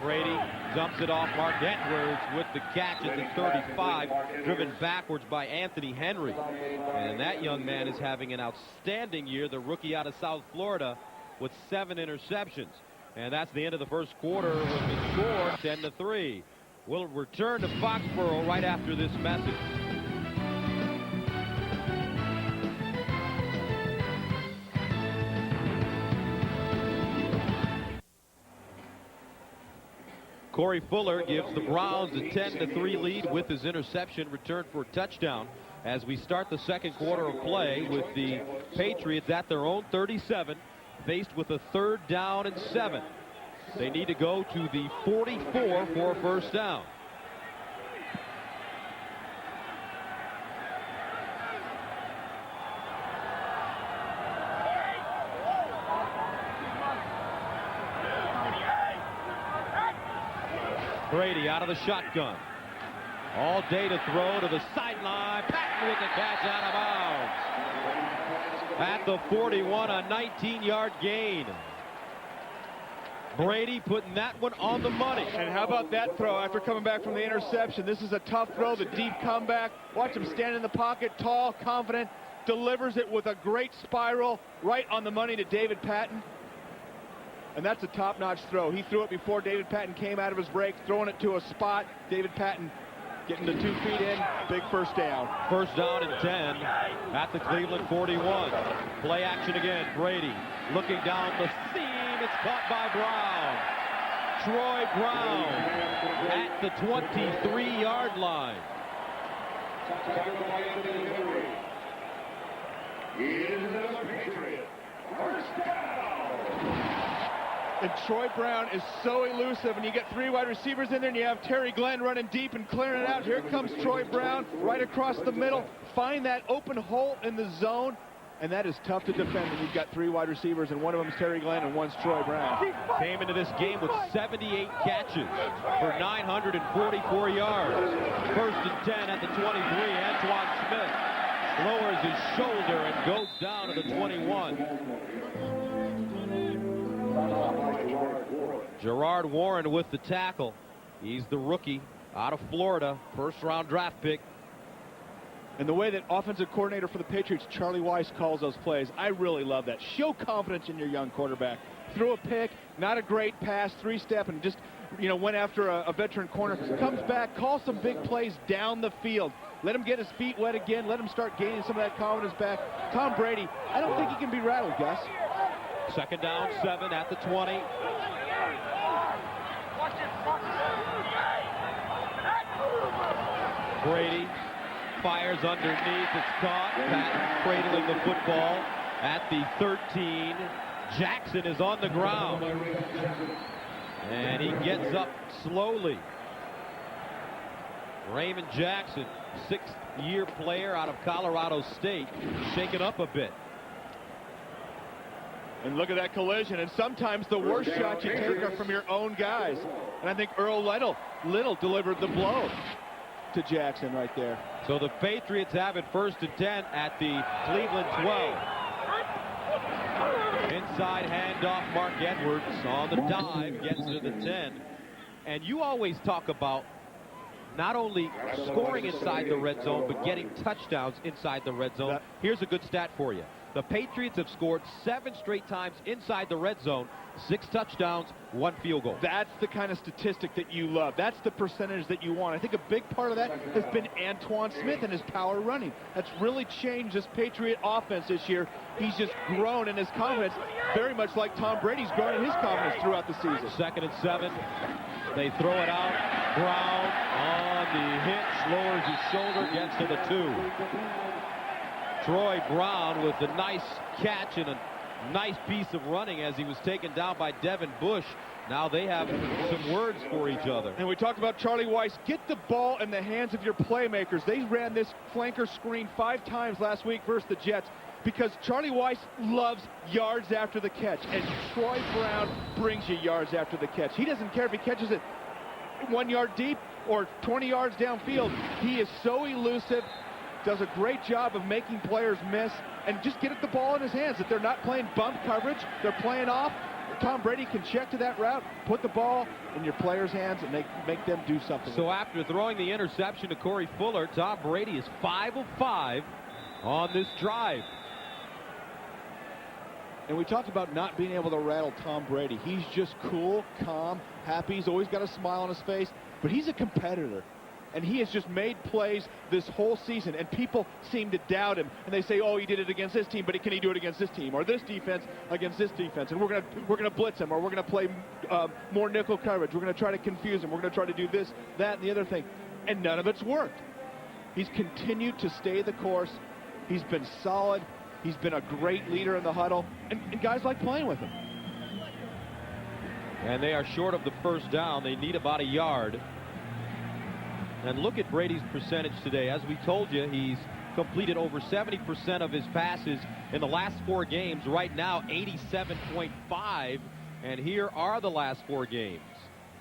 Brady dumps it off Mark Edwards with the catch at the 35, driven backwards by Anthony Henry. And that young man is having an outstanding year, the rookie out of South Florida, with 7 interceptions. And that's the end of the first quarter with the score 10-3. We'll return to Foxborough right after this message. Corey Fuller gives the Browns a 10-3 lead with his interception returned for a touchdown as we start the second quarter of play with the Patriots at their own 37, faced with a 3rd down and 7. They need to go to the 44 for a first down. Brady out of the shotgun. All day to throw to the sideline. Patton with the catch out of bounds. At the 41, a 19-yard gain. Brady putting that one on the money. And how about that throw after coming back from the interception? This is a tough throw, the deep comeback. Watch him stand in the pocket, tall, confident, delivers it with a great spiral right on the money to David Patton. And that's a top-notch throw. He threw it before David Patton came out of his break, throwing it to a spot. David Patton getting the 2 feet in, big first down. First down and 10 at the Cleveland 41. Play action again. Brady looking down the seam. It's caught by Brown. Troy Brown at the 23-yard line. And Troy Brown is so elusive, and you get 3 wide receivers in there, and you have Terry Glenn running deep and clearing it out. Here comes Troy Brown right across the middle. Find that open hole in the zone, and that is tough to defend when you've got 3 wide receivers, and one of them is Terry Glenn and one's Troy Brown. Came into this game with 78 catches for 944 yards. First and 10 at the 23. Antoine Smith lowers his shoulder and goes down to the 21. Gerard Warren with the tackle. He's the rookie out of Florida, first-round draft pick. And the way that offensive coordinator for the Patriots, Charlie Weiss, calls those plays, I really love that. Show confidence in your young quarterback. Throw a pick, not a great pass, 3-step, and just, went after a veteran corner. Comes back, calls some big plays down the field. Let him get his feet wet again. Let him start gaining some of that confidence back. Tom Brady, I don't think he can be rattled, Gus. Second down, 7 at the 20. Brady fires underneath. It's caught. Patton cradling the football at the 13. Jackson is on the ground. And he gets up slowly. Raymond Jackson, 6th-year player out of Colorado State, shaken up a bit. And look at that collision. And sometimes the worst shots you take are from your own guys. And I think Earl Little delivered the blow to Jackson right there. So the Patriots have it first and 10 at the Cleveland 12. Inside handoff, Mark Edwards on the dive, gets to the 10. And you always talk about not only scoring inside the red zone, but getting touchdowns inside the red zone. Here's a good stat for you. The Patriots have scored 7 straight times inside the red zone, 6 touchdowns, 1 field goal. That's the kind of statistic that you love. That's the percentage that you want. I think a big part of that has been Antoine Smith and his power running. That's really changed this Patriot offense this year. He's just grown in his confidence, very much like Tom Brady's grown in his confidence throughout the season. Second and 7. They throw it out. Brown on the hitch, lowers his shoulder, gets to the 2. Troy Brown with the nice catch and a nice piece of running as he was taken down by Devin Bush. Now they have some words for each other. And we talked about Charlie Weiss. Get the ball in the hands of your playmakers. They ran this flanker screen 5 times last week versus the Jets because Charlie Weiss loves yards after the catch. And Troy Brown brings you yards after the catch. He doesn't care if he catches it 1 yard deep or 20 yards downfield. He is so elusive. Does a great job of making players miss and just get the ball in his hands. If they're not playing bump coverage, they're playing off. Tom Brady can check to that route, put the ball in your players' hands, and make them do something. So after throwing the interception to Corey Fuller, Tom Brady is 5 of 5 on this drive. And we talked about not being able to rattle Tom Brady. He's just cool, calm, happy. He's always got a smile on his face, but he's a competitor. And he has just made plays this whole season, and people seem to doubt him. And they say, oh, he did it against this team, but can he do it against this team? Or this defense against this defense? And we're gonna blitz him, or we're going to play more nickel coverage. We're going to try to confuse him. We're going to try to do this, that, and the other thing. And none of it's worked. He's continued to stay the course. He's been solid. He's been a great leader in the huddle. And guys like playing with him. And they are short of the first down. They need about a yard. And look at Brady's percentage today. As we told you, he's completed over 70% of his passes in the last 4 games. Right now, 87.5. And here are the last 4 games.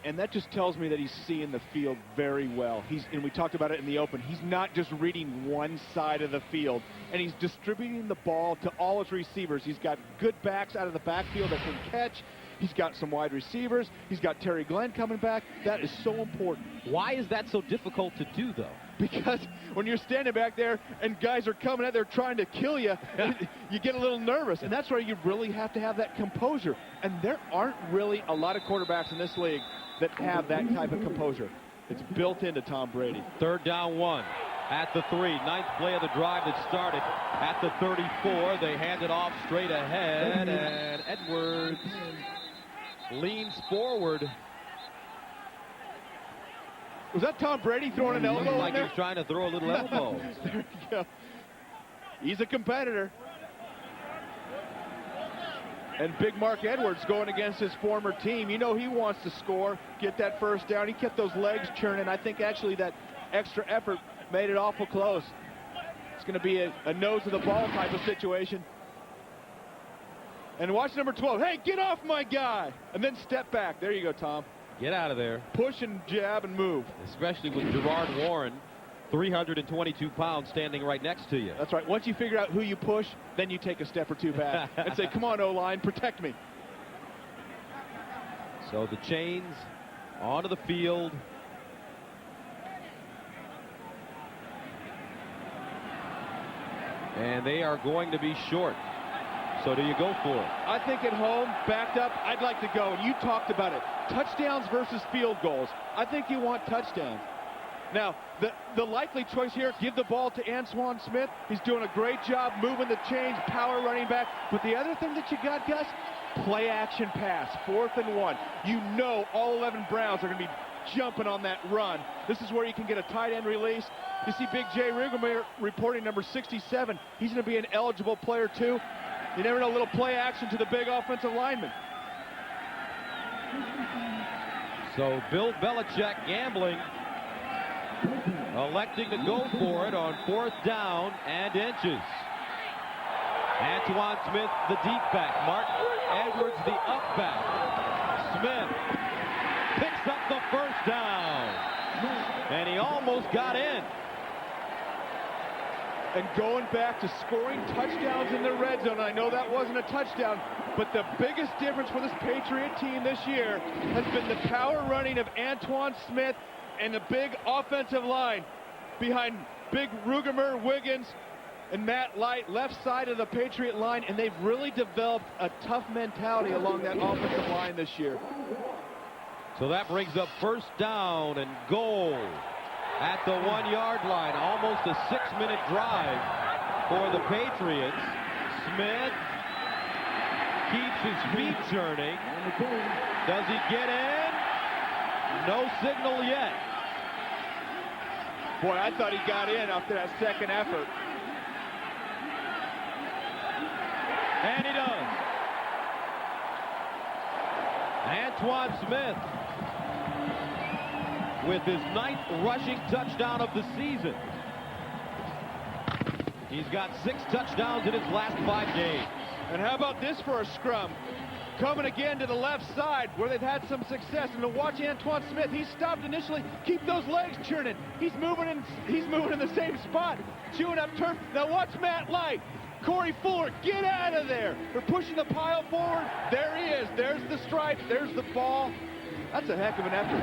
And that just tells me that he's seeing the field very well. And we talked about it in the open. He's not just reading one side of the field. And he's distributing the ball to all his receivers. He's got good backs out of the backfield that can catch. He's got some wide receivers. He's got Terry Glenn coming back. That is so important. Why is that so difficult to do, though? Because when you're standing back there and guys are coming out there trying to kill you, you get a little nervous. And that's where you really have to have that composure. And there aren't really a lot of quarterbacks in this league that have that type of composure. It's built into Tom Brady. 3rd down 1 at the 3. 9th play of the drive that started at the 34. They hand it off straight ahead, and Edwards leans forward. Was that Tom Brady throwing an elbow? Like he was trying to throw a little elbow. There you go. He's a competitor. And big Mark Edwards going against his former team. You know he wants to score, get that first down. He kept those legs churning. I think actually that extra effort made it awful close. It's going to be a nose to the ball type of situation. And watch number 12. Hey, get off my guy. And then step back. There you go, Tom. Get out of there. Push and jab and move. Especially with Gerard Warren, 322 pounds, standing right next to you. That's right. Once you figure out who you push, then you take a step or two back and say, come on, O-line, protect me. So the chains onto the field. And they are going to be short. So do you go for it? I think at home, backed up, I'd like to go. And you talked about it. Touchdowns versus field goals. I think you want touchdowns. Now, the likely choice here, give the ball to Antoine Smith. He's doing a great job moving the chains, power running back. But the other thing that you got, Gus, play action pass, 4th and 1. You know all 11 Browns are going to be jumping on that run. This is where you can get a tight end release. You see Big Jay Rigglemeyer reporting number 67. He's going to be an eligible player too. You never know, a little play action to the big offensive lineman. So Bill Belichick gambling, electing to go for it on 4th down and inches. Antoine Smith, the deep back. Mark Edwards, the up back. Smith picks up the 1st down. And he almost got in. And going back to scoring touchdowns in the red zone. I know that wasn't a touchdown, but the biggest difference for this Patriot team this year has been the power running of Antoine Smith and the big offensive line behind big Rugemer, Wiggins, and Matt Light, left side of the Patriot line, and they've really developed a tough mentality along that offensive line this year. So that brings up 1st down and goal at the 1-yard line. Almost a 6-minute drive for the Patriots. Smith keeps his feet churning. Does he get in? No signal yet. Boy, I thought he got in after that second effort. And he does. Antoine Smith with his 9th rushing touchdown of the season. He's got 6 touchdowns in his last 5 games. And how about this for a scrum? Coming again to the left side where they've had some success. And to watch Antoine Smith, he stopped initially. Keep those legs churning. He's moving in the same spot, chewing up turf. Now watch Matt Light. Corey Fuller, get out of there. They're pushing the pile forward. There he is. There's the stripe. There's the ball. That's a heck of an effort.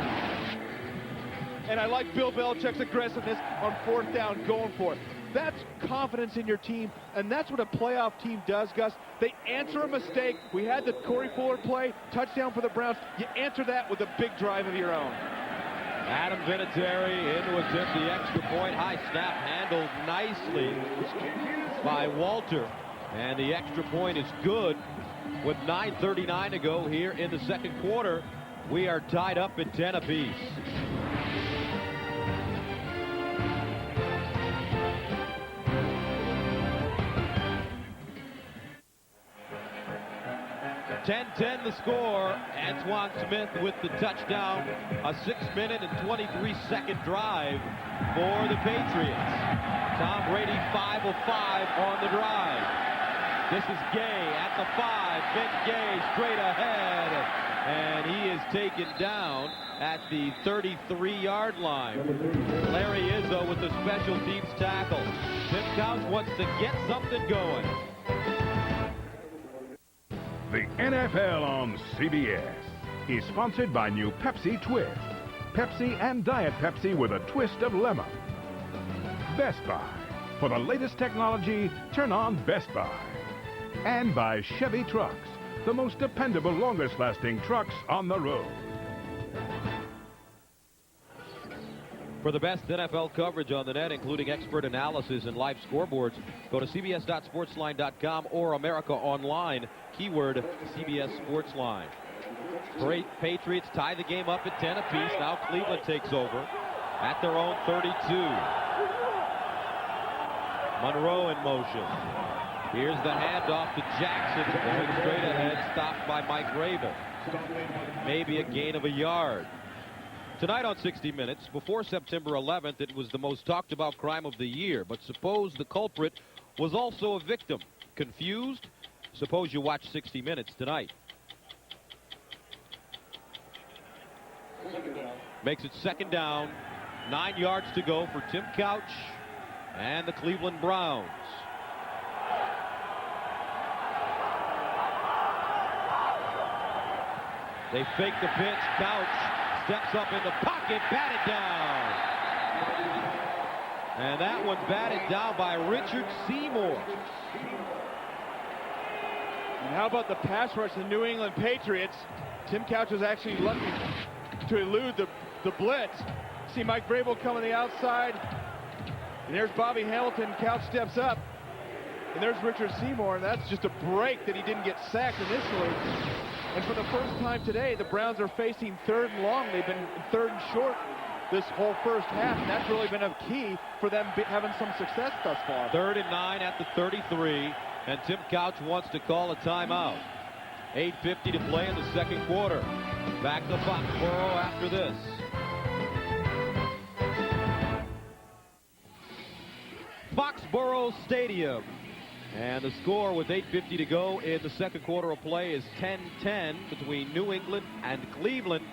And I like Bill Belichick's aggressiveness on 4th down, going for it. That's confidence in your team, and that's what a playoff team does, Gus. They answer a mistake. We had the Corey Fuller play, touchdown for the Browns. You answer that with a big drive of your own. Adam Vinatieri in to attempt the extra point. High snap handled nicely by Walter. And the extra point is good with 9:39 to go here in the 2nd quarter. We are tied up at 10 apiece. .10 the score. Antoine Smith with the touchdown. A 6-minute and 23-second drive for the Patriots. Tom Brady 5 of 5 on the drive. This is Gay at the 5. Vince Gay straight ahead. And he is taken down at the 33-yard line. Larry Izzo with the special teams tackle. Tim Couch wants to get something going. The NFL on CBS is sponsored by new Pepsi Twist. Pepsi and Diet Pepsi with a twist of lemon. Best Buy. For the latest technology, turn on Best Buy. And by Chevy Trucks, the most dependable, longest-lasting trucks on the road. For the best NFL coverage on the net, including expert analysis and live scoreboards, go to cbs.sportsline.com or America Online, keyword CBS Sportsline. Patriots tie the game up at 10 apiece. Now Cleveland takes over at their own 32. Monroe in motion. Here's the handoff to Jackson, going straight ahead, stopped by Mike Rabel. Maybe a gain of a yard. Tonight on 60 Minutes, before September 11th, it was the most talked about crime of the year. But suppose the culprit was also a victim. Confused? Suppose you watch 60 Minutes tonight. Makes it second down. 9 yards to go for Tim Couch and the Cleveland Browns. They fake the pitch. Couch steps up in the pocket, batted down. And that one batted down by Richard Seymour. And how about the pass rush of the New England Patriots? Tim Couch was actually lucky to elude the blitz. See Mike Vrabel coming the outside. And there's Bobby Hamilton. Couch steps up. And there's Richard Seymour. And that's just a break that he didn't get sacked initially. And for the first time today, the Browns are facing 3rd and long. They've been 3rd and short this whole first half, and that's really been a key for them having some success thus far. 3rd and 9 at the 33, and Tim Couch wants to call a timeout. 8:50 to play in the second quarter. Back to Foxborough after this. Foxborough Stadium. And the score with 8:50 to go in the second quarter of play is 10-10 between New England and Cleveland.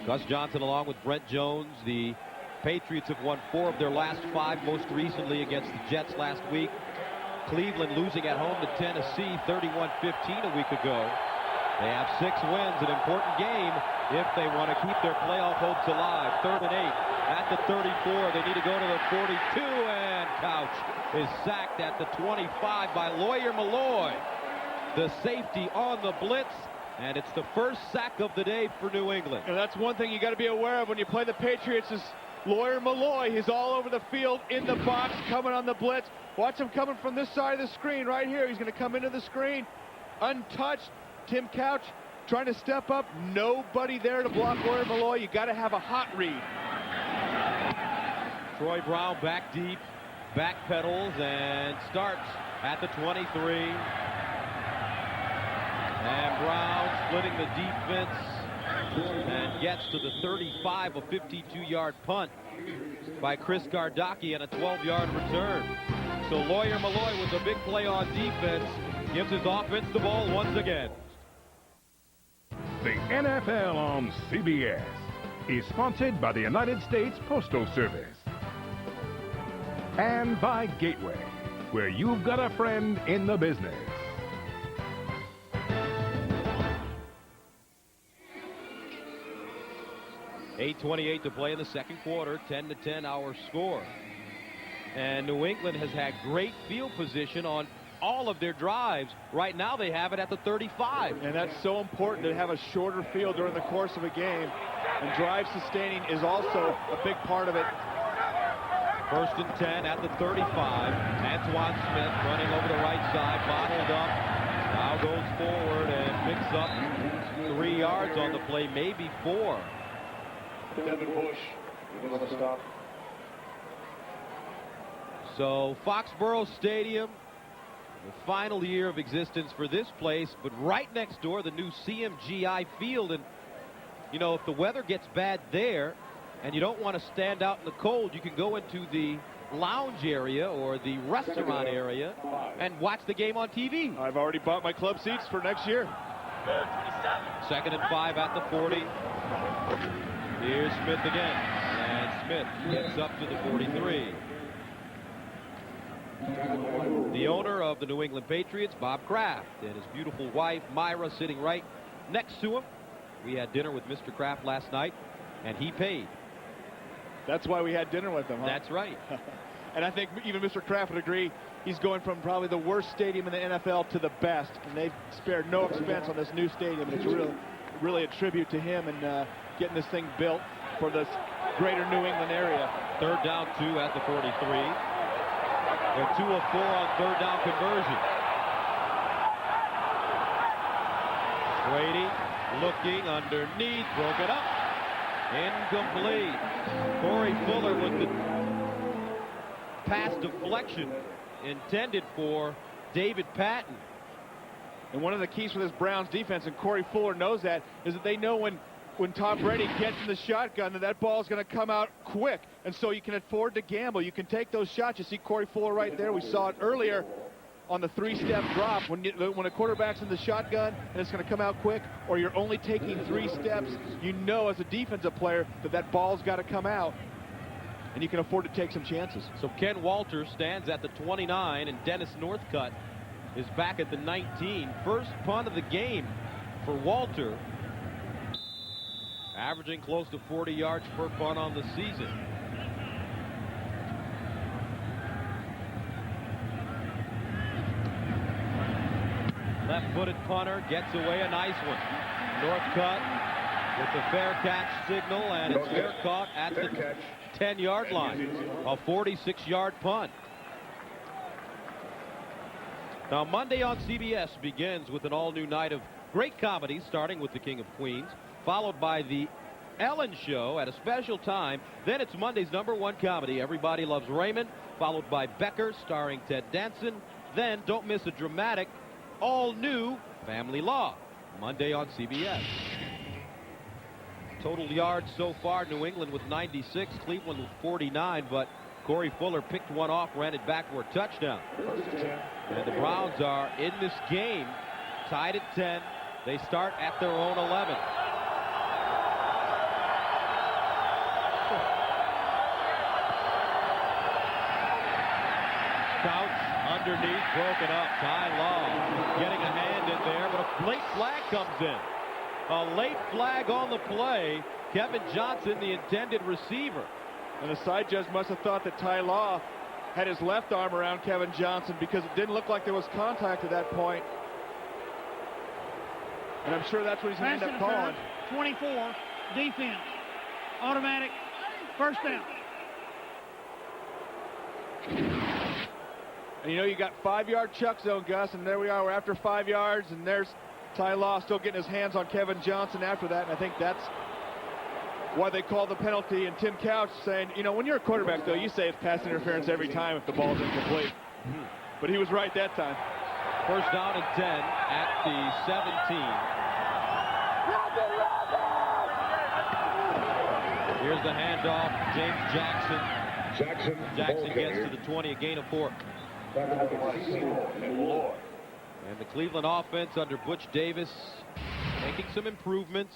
Gus Johnson along with Brent Jones. The Patriots have won 4 of their last 5, most recently against the Jets last week. Cleveland losing at home to Tennessee 31-15 a week ago. They have 6 wins, an important game if they want to keep their playoff hopes alive. 3rd and 8 at the 34. They need to go to the 42, and Couch is sacked at the 25 by Lawyer Malloy. The safety on the blitz, and it's the first sack of the day for New England. And that's one thing you got to be aware of when you play the Patriots is Lawyer Malloy. He's all over the field, in the box, coming on the blitz. Watch him coming from this side of the screen right here. He's going to come into the screen, untouched. Tim Couch trying to step up. Nobody there to block Lawyer Malloy. You got to have a hot read. Troy Brown back deep, back pedals, and starts at the 23. And Brown splitting the defense and gets to the 35, a 52-yard punt by Chris Gardocki and a 12-yard return. So Lawyer Malloy with a big play on defense gives his offense the ball once again. The NFL on CBS is sponsored by the United States Postal Service and by Gateway, where you've got a friend in the business. $8:28 to play in the second quarter, 10-10 our score. And New England has had great field position on all of their drives. Right now they have it at the 35. And that's so important to have a shorter field during the course of a game. And drive sustaining is also a big part of it. 1st and 10 at the 35. Antoine Smith running over the right side, bottled up. Now goes forward and picks up 3 yards on the play, maybe 4. Devin Bush, on the stop. So Foxborough Stadium, the final year of existence for this place, but right next door, the new CMGI field. And, you know, if the weather gets bad there and you don't want to stand out in the cold, you can go into the lounge area or the restaurant area and watch the game on TV. I've already bought my club seats for next year. 2nd and 5 at the 40. Here's Smith again. And Smith gets up to the 43. The owner of the New England Patriots, Bob Kraft, and his beautiful wife, Myra, sitting right next to him. We had dinner with Mr. Kraft last night, and he paid. That's why we had dinner with him, huh? That's right. And I think even Mr. Kraft would agree he's going from probably the worst stadium in the NFL to the best, and they've spared no expense on this new stadium. And it's really a tribute to him and getting this thing built for this greater New England area. 3rd down 2 at the 43. They're 2 of 4 on 3rd down conversion. Brady looking underneath, broke it up. Incomplete. Corey Fuller with the pass deflection intended for David Patton. And one of the keys for this Browns defense, and Corey Fuller knows that, is that they know when Tom Brady gets in the shotgun that ball is going to come out quick. And so you can afford to gamble. You can take those shots. You see Corey Fuller right there. We saw it earlier on the 3-step drop. When a quarterback's in the shotgun and it's going to come out quick, or you're only taking 3 steps, you know as a defensive player that ball's got to come out. And you can afford to take some chances. So Ken Walter stands at the 29, and Dennis Northcutt is back at the 19. First punt of the game for Walter, averaging close to 40 yards per punt on the season. Left-footed punter gets away a nice one. Northcutt with the fair catch signal, and it's fair caught at the 10-yard line. A 46-yard punt. Now, Monday on CBS begins with an all-new night of great comedy, starting with The King of Queens, followed by The Ellen Show at a special time. Then it's Monday's #1 comedy, Everybody Loves Raymond, followed by Becker, starring Ted Danson. Then don't miss a dramatic, all-new Family Law, Monday on CBS. Total yards so far, New England with 96, Cleveland with 49, but Corey Fuller picked one off, ran it back for a touchdown. And the Browns are in this game, tied at 10. They start at their own 11. Couch underneath, broken up. Ty Law getting a hand in there, but a late flag comes in. A late flag on the play. Kevin Johnson, the intended receiver. And the side judge must have thought that Ty Law had his left arm around Kevin Johnson, because it didn't look like there was contact at that point. And I'm sure that's what he's going to end up calling. 24, defense, automatic, first down. And you know, you got 5-yard chuck zone, Gus, and there we are. We're after 5 yards, and there's Ty Law still getting his hands on Kevin Johnson after that. And I think that's why they called the penalty. And Tim Couch saying, you know, when you're a quarterback, though, you say it's pass interference every time if the ball's incomplete. But he was right that time. First down and 10 at the 17. Here's the handoff. James Jackson. Jackson gets to the 20, a gain of 4. And the Cleveland offense under Butch Davis making some improvements.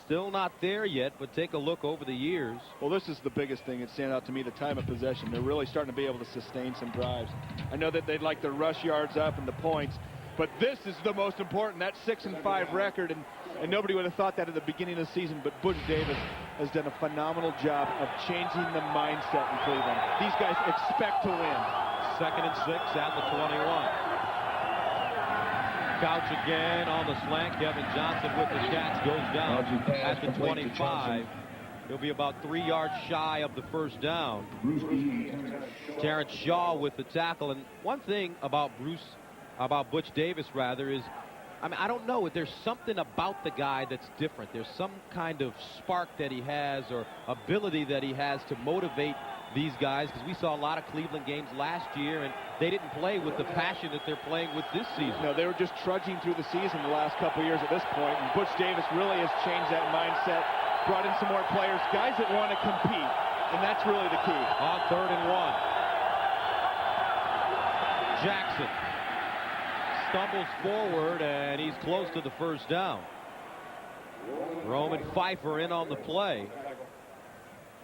Still not there yet, but take a look over the years. Well, this is the biggest thing that stands out to me, the time of possession. They're really starting to be able to sustain some drives. I know that they'd like their rush yards up and the points, but this is the most important, that 6-5 record, and nobody would have thought that at the beginning of the season, but Butch Davis has done a phenomenal job of changing the mindset in Cleveland. These guys expect to win. 2nd and 6 at the 21. Couch again on the slant. Kevin Johnson with the catch goes down at the 25. He'll be about 3 yards shy of the first down. Terrence Shaw with the tackle. And one thing about Butch Davis, is, I mean, I don't know if there's something about the guy that's different. There's some kind of spark that he has, or ability that he has to motivate these guys, because we saw a lot of Cleveland games last year, and they didn't play with the passion that they're playing with this season. No, they were just trudging through the season the last couple of years at this point, and Butch Davis really has changed that mindset, brought in some more players, guys that want to compete, and that's really the key. On 3rd and 1. Jackson stumbles forward, and he's close to the first down. Roman Pfeiffer in on the play.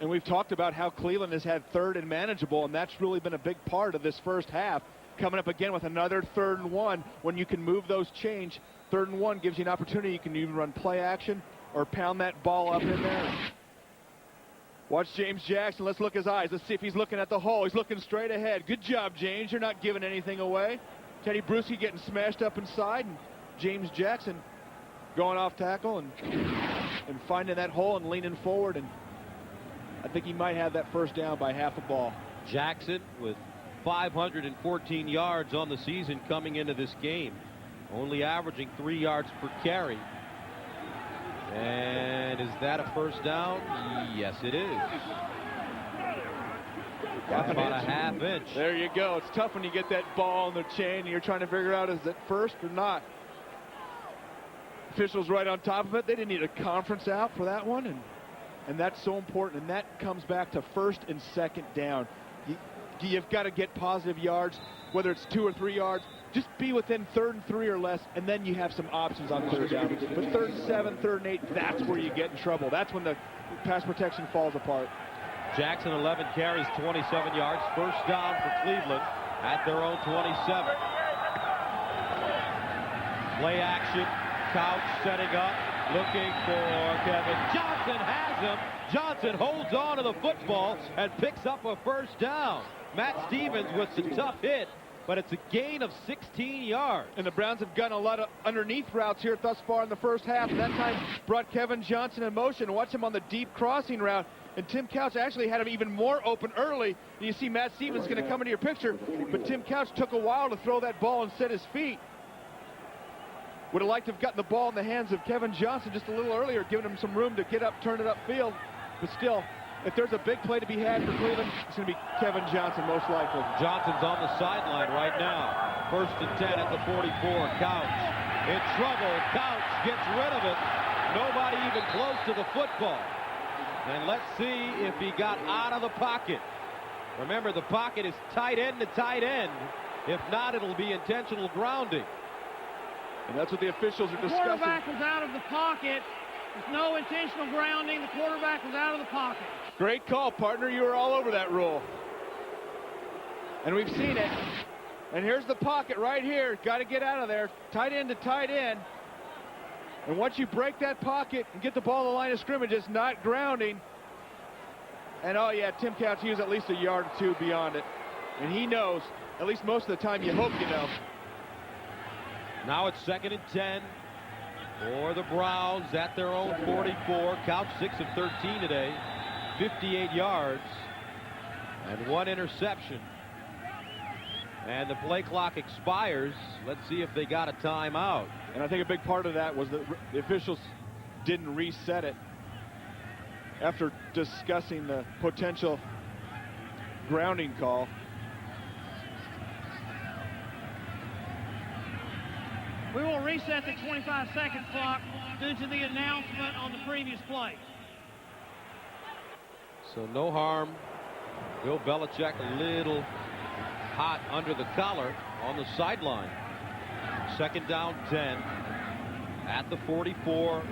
And we've talked about how Cleveland has had 3rd and manageable, and that's really been a big part of this first half. Coming up again with another 3rd and 1. When you can move those change, 3rd and 1 gives you an opportunity. You can even run play action or pound that ball up in there. Watch James Jackson. Let's look his eyes. Let's see if he's looking at the hole. He's looking straight ahead. Good job, James. You're not giving anything away. Teddy Bruschi getting smashed up inside, and James Jackson going off tackle and finding that hole and leaning forward. And I think he might have that first down by half a ball. Jackson with 514 yards on the season coming into this game, only averaging 3 yards per carry. And is that a first down? Yes, it is. By about a half inch. There you go. It's tough when you get that ball on the chain and you're trying to figure out, is it first or not? Officials right on top of it. They didn't need a conference out for that one, and that's so important. And that comes back to 1st and 2nd down. You've got to get positive yards, whether it's 2 or 3 yards. Just be within 3rd and 3 or less, and then you have some options on 3rd down. But 3rd and 7, 3rd and 8, that's where you get in trouble. That's when the pass protection falls apart. Jackson, 11 carries, 27 yards. First down for Cleveland at their own 27. Play action. Couch setting up, looking for Kevin Johnson. Has him. Johnson holds on to the football and picks up a first down. Matt Stevens with some tough hit, but it's a gain of 16 yards. And the Browns have gotten a lot of underneath routes here thus far in the first half. And that time brought Kevin Johnson in motion. Watch him on the deep crossing route. And Tim Couch actually had him even more open early. And you see Matt Stevens going to come into your picture. But Tim Couch took a while to throw that ball and set his feet. Would have liked to have gotten the ball in the hands of Kevin Johnson just a little earlier, giving him some room to get up, turn it upfield. But still, if there's a big play to be had for Cleveland, it's going to be Kevin Johnson most likely. Johnson's on the sideline right now. 1st and 10 at the 44. Couch in trouble. Couch gets rid of it. Nobody even close to the football. And let's see if he got out of the pocket. Remember, the pocket is tight end to tight end. If not, it'll be intentional grounding. And that's what the officials are The discussing. quarterback was out of the pocket. There's no intentional grounding. The quarterback was out of the pocket. Great call, partner. You were all over that rule. And we've seen it. And here's the pocket right here. Got to get out of there. Tight end to tight end. And once you break that pocket and get the ball to the line of scrimmage, it's not grounding. And oh yeah, Tim Couch used at least a yard or two beyond it. And he knows, at least most of the time, you hope you know. Now it's 2nd and 10 for the Browns at their own 44. Couch 6 of 13 today, 58 yards and 1 interception. And the play clock expires. Let's see if they got a timeout. And I think a big part of that was that the officials didn't reset it after discussing the potential grounding call. We will reset the 25-second clock due to the announcement on the previous play. So no harm. Bill Belichick a little hot under the collar on the sideline. 2nd down 10 at the 44.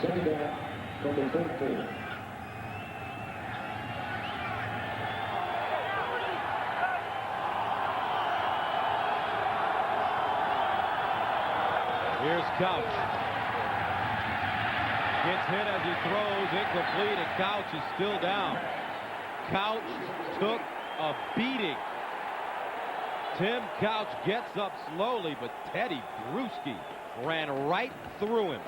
Second down, number 13. Here's Couch. Gets hit as he throws, incomplete, and Couch is still down. Couch took a beating. Tim Couch gets up slowly, but Teddy Bruschi ran right through him.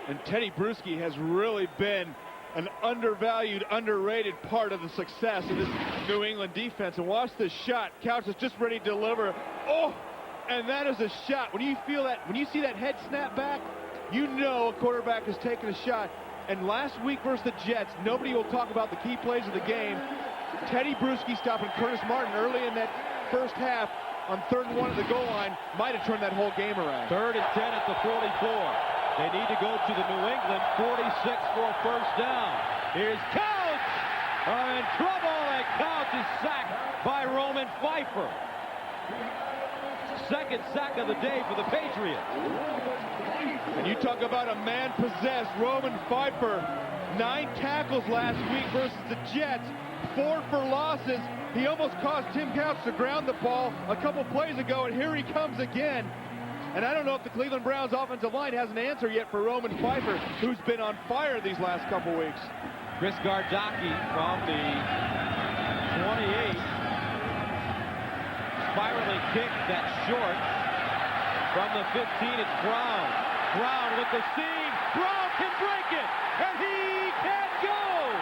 And Teddy Bruschi has really been an undervalued, underrated part of the success of this New England defense. And watch this shot. Couch is just ready to deliver. Oh, and that is a shot. When you feel that, when you see that head snap back, you know a quarterback is taking a shot. And last week versus the Jets, nobody will talk about the key plays of the game. Teddy Bruschi stopping Curtis Martin early in that first half on 3rd and 1 at the goal line might have turned that whole game around. 3rd and 10 at the 44. They need to go to the New England 46 for a first down. Here's Couch in trouble, and Couch is sacked by Roman Pfeiffer. second sack of the day for the Patriots. And you talk about a man possessed. Roman Pfeiffer, 9 tackles last week versus the Jets, 4 for losses. He almost caused Tim Couch to ground the ball a couple plays ago, and here he comes again. And I don't know if the Cleveland Browns offensive line has an answer yet for Roman Pfeiffer, who's been on fire these last couple weeks. Chris Gardocki from the 28. Spiraling kick that's short. From the 15, it's Brown. Brown with the seam. Brown can break it, and he can go.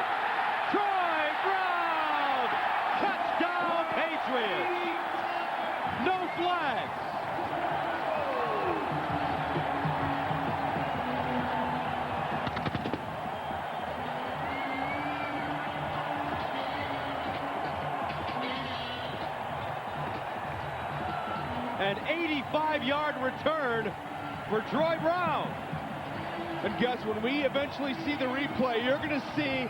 Troy Brown. Touchdown, Patriots. No flags. An 85-yard return for Troy Brown. And Gus, when we eventually see the replay, you're going to see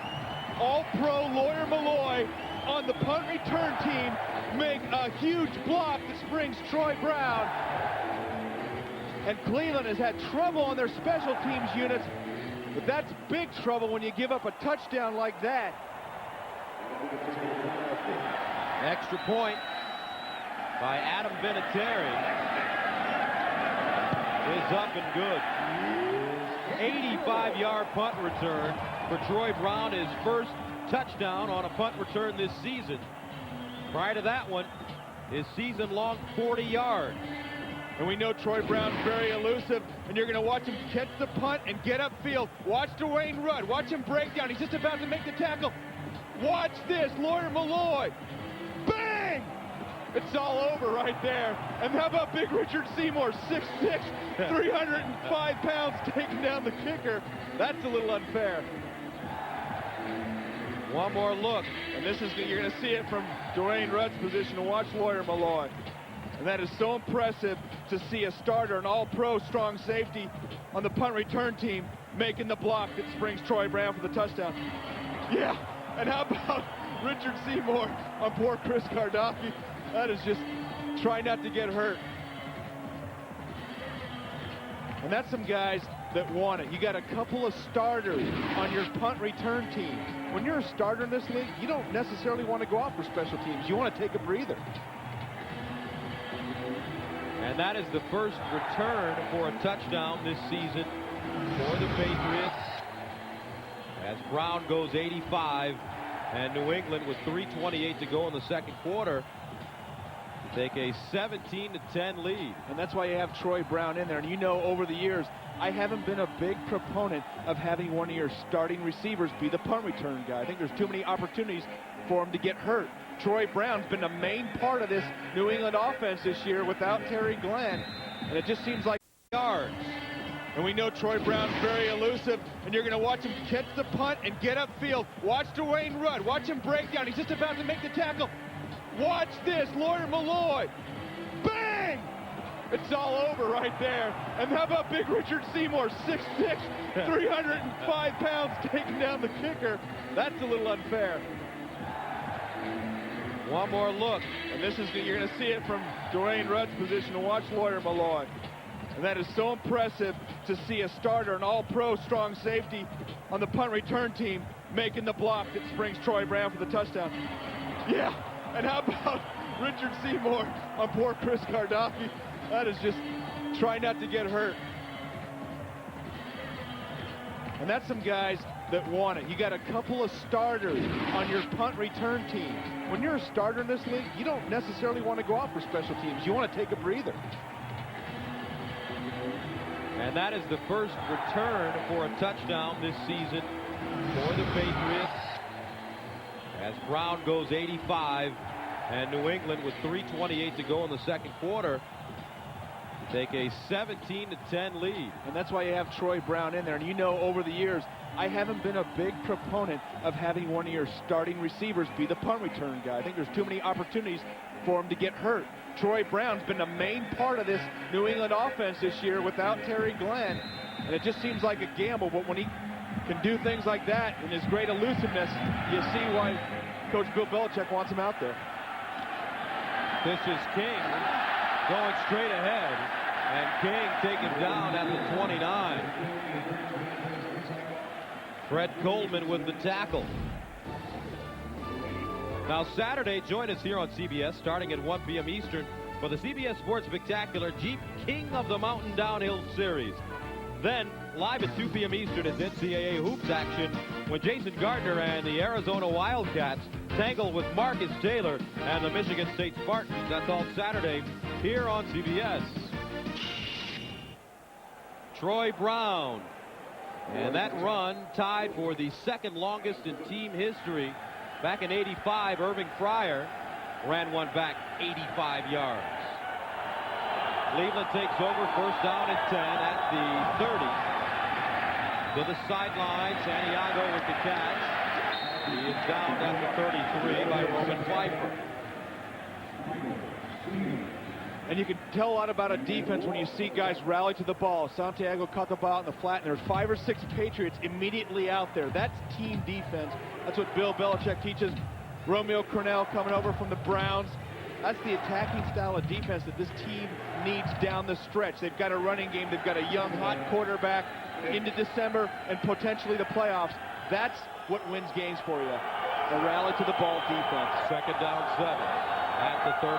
All-Pro Lawyer Malloy on the punt return team make a huge block that springs Troy Brown. And Cleveland has had trouble on their special teams units, but that's big trouble when you give up a touchdown like that. Extra point by Adam Vinatieri is up and good. 85-yard punt return for Troy Brown, his first touchdown on a punt return this season. Prior to that one, his season-long 40 yards. And we know Troy Brown's very elusive, and you're going to watch him catch the punt and get upfield. Watch Dwayne Rudd. Watch him break down. He's just about to make the tackle. Watch this, Lawyer Malloy. Bang! It's all over right there. And how about big Richard Seymour, 6'6", 305 pounds, taking down the kicker? That's a little unfair. One more look. And this is, you're going to see it from Dwayne Rudd's position. Watch Lawyer Malloy. And that is so impressive to see a starter, an all-pro strong safety on the punt return team, making the block that springs Troy Brown for the touchdown. Yeah, and how about Richard Seymour on poor Chris Gardocki? That is just try not to get hurt. And that's some guys that want it. You got a couple of starters on your punt return team. When you're a starter in this league, you don't necessarily want to go out for special teams. You want to take a breather. And that is the first return for a touchdown this season for the Patriots. As Brown goes 85, and New England with 3:28 to go in the second quarter take a 17-10 lead. And that's why you have Troy Brown in there. And you know, over the years, I haven't been a big proponent of having one of your starting receivers be the punt return guy. I think there's too many opportunities for him to get hurt. Troy Brown's been a main part of this New England offense this year without Terry Glenn. And it just seems like yards. And we know Troy Brown's very elusive, and you're going to watch him catch the punt and get upfield. Watch Dwayne Rudd. Watch him break down. He's just about to make the tackle. Watch this, Lawyer Malloy. Bang! It's all over right there. And how about big Richard Seymour, 6'6", 305 pounds, taking down the kicker? That's a little unfair. One more look. And this is, you're going to see it from Dwayne Rudd's position. Watch Lawyer Malloy. And that is so impressive to see a starter, an all-pro strong safety on the punt return team, making the block that springs Troy Brown for the touchdown. Yeah, and how about Richard Seymour on poor Chris Gardocki? That is just try not to get hurt. And that's some guys that want it. You got a couple of starters on your punt return team. When you're a starter in this league, you don't necessarily want to go out for special teams. You want to take a breather. And that is the first return for a touchdown this season for the Patriots. As Brown goes 85, and New England with 3:28 to go in the second quarter take a 17-10 lead. And that's why you have Troy Brown in there. And you know, over the years, I haven't been a big proponent of having one of your starting receivers be the punt return guy. I think there's too many opportunities for him to get hurt. Troy Brown's been a main part of this New England offense this year without Terry Glenn. And it just seems like a gamble, but when he can do things like that and his great elusiveness, you see why Coach Bill Belichick wants him out there. This is King going straight ahead, and King taken down at the 29. Fred Coleman with the tackle. Now Saturday, join us here on CBS starting at 1 p.m. Eastern for the CBS Sports Spectacular Jeep King of the Mountain Downhill Series. Then, live at 2 p.m. Eastern is NCAA Hoops action when Jason Gardner and the Arizona Wildcats tangle with Marcus Taylor and the Michigan State Spartans. That's all Saturday here on CBS. Troy Brown. And that run tied for the second longest in team history. Back in '85, Irving Fryer ran one back 85 yards. Cleveland takes over, first down and 10 at the 30. To the sideline, Santiago with the catch. He is down at the 33 by Roman Pfeiffer. And you can tell a lot about a defense when you see guys rally to the ball. Santiago caught the ball in the flat, and there's 5 or 6 Patriots immediately out there. That's team defense. That's what Bill Belichick teaches. Romeo Crennel coming over from the Browns. That's the attacking style of defense that this team needs down the stretch. They've got a running game. They've got a young, hot quarterback into December and potentially the playoffs. That's what wins games for you. A rally to the ball defense. Second down 7 at the 33.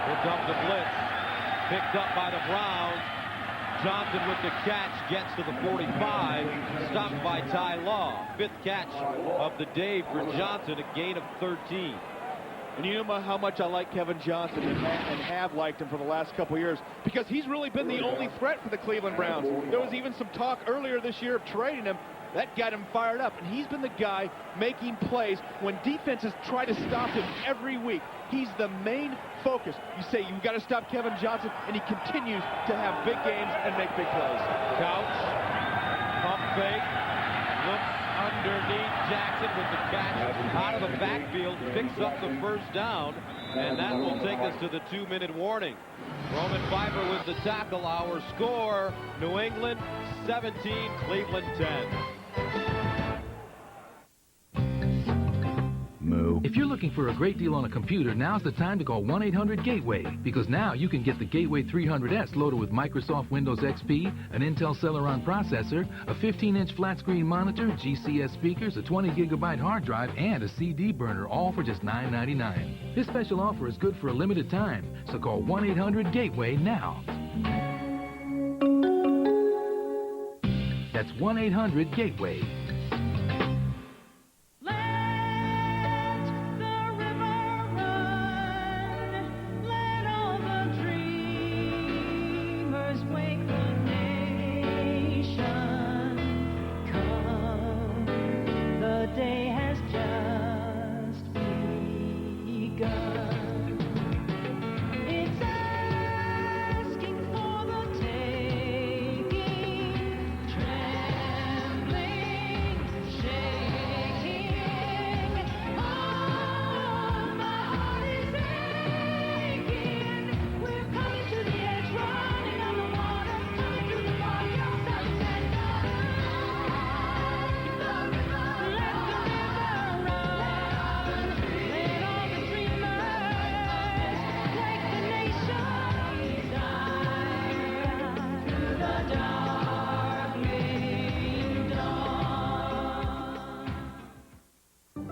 Here comes the blitz. Picked up by the Browns. Johnson with the catch gets to the 45. Stopped by Ty Law. 5th catch of the day for Johnson, a gain of 13. And you know how much I like Kevin Johnson and have liked him for the last couple years, because he's really been the only threat for the Cleveland Browns. There was even some talk earlier this year of trading him. That got him fired up, and he's been the guy making plays when defenses try to stop him every week. He's the main focus. You say you've got to stop Kevin Johnson, and he continues to have big games and make big plays. Couch, pump fake, looks underneath Jackson with the catch out of the backfield, picks up the first down, and that will take us to the 2-minute warning. Roman Pfeiffer with the tackle. Our score, New England 17, Cleveland 10. Moo. If you're looking for a great deal on a computer, now's the time to call 1-800-GATEWAY, because now you can get the Gateway 300S loaded with Microsoft Windows XP, an Intel Celeron processor, a 15-inch flat-screen monitor, GCS speakers, a 20-gigabyte hard drive, and a CD burner, all for just $9.99. This special offer is good for a limited time, so call 1-800-GATEWAY now. That's 1-800-GATEWAY.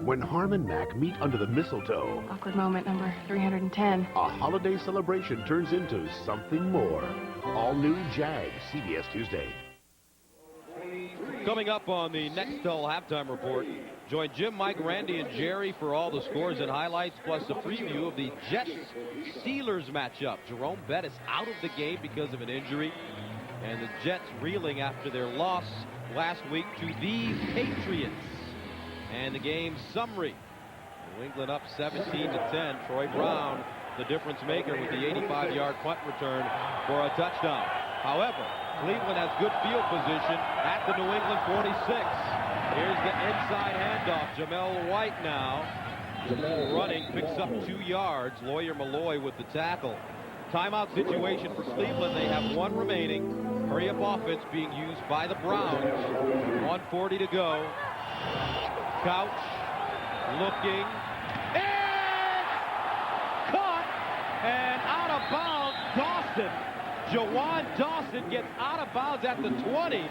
When Harm and Mac meet under the mistletoe, Awkward moment number 310. a holiday celebration turns into something more. All new Jag, CBS Tuesday. Coming up on the Nextel halftime report, join Jim, Mike, Randy, and Jerry for all the scores and highlights, plus a preview of the Jets-Steelers matchup. Jerome Bettis out of the game because of an injury, and the Jets reeling after their loss last week to the Patriots. And the game summary. New England up 17-10. Troy Brown, the difference maker, with the 85-yard punt return for a touchdown. However, Cleveland has good field position at the New England 46. Here's the inside handoff. Jamel White now running, picks up 2 yards. Lawyer Malloy with the tackle. Timeout situation for Cleveland. They have 1 remaining. Hurry-up offense being used by the Browns. 1:40 to go. Couch looking. It's And out of bounds, Dawson. Jawan Dawson gets out of bounds at the 20.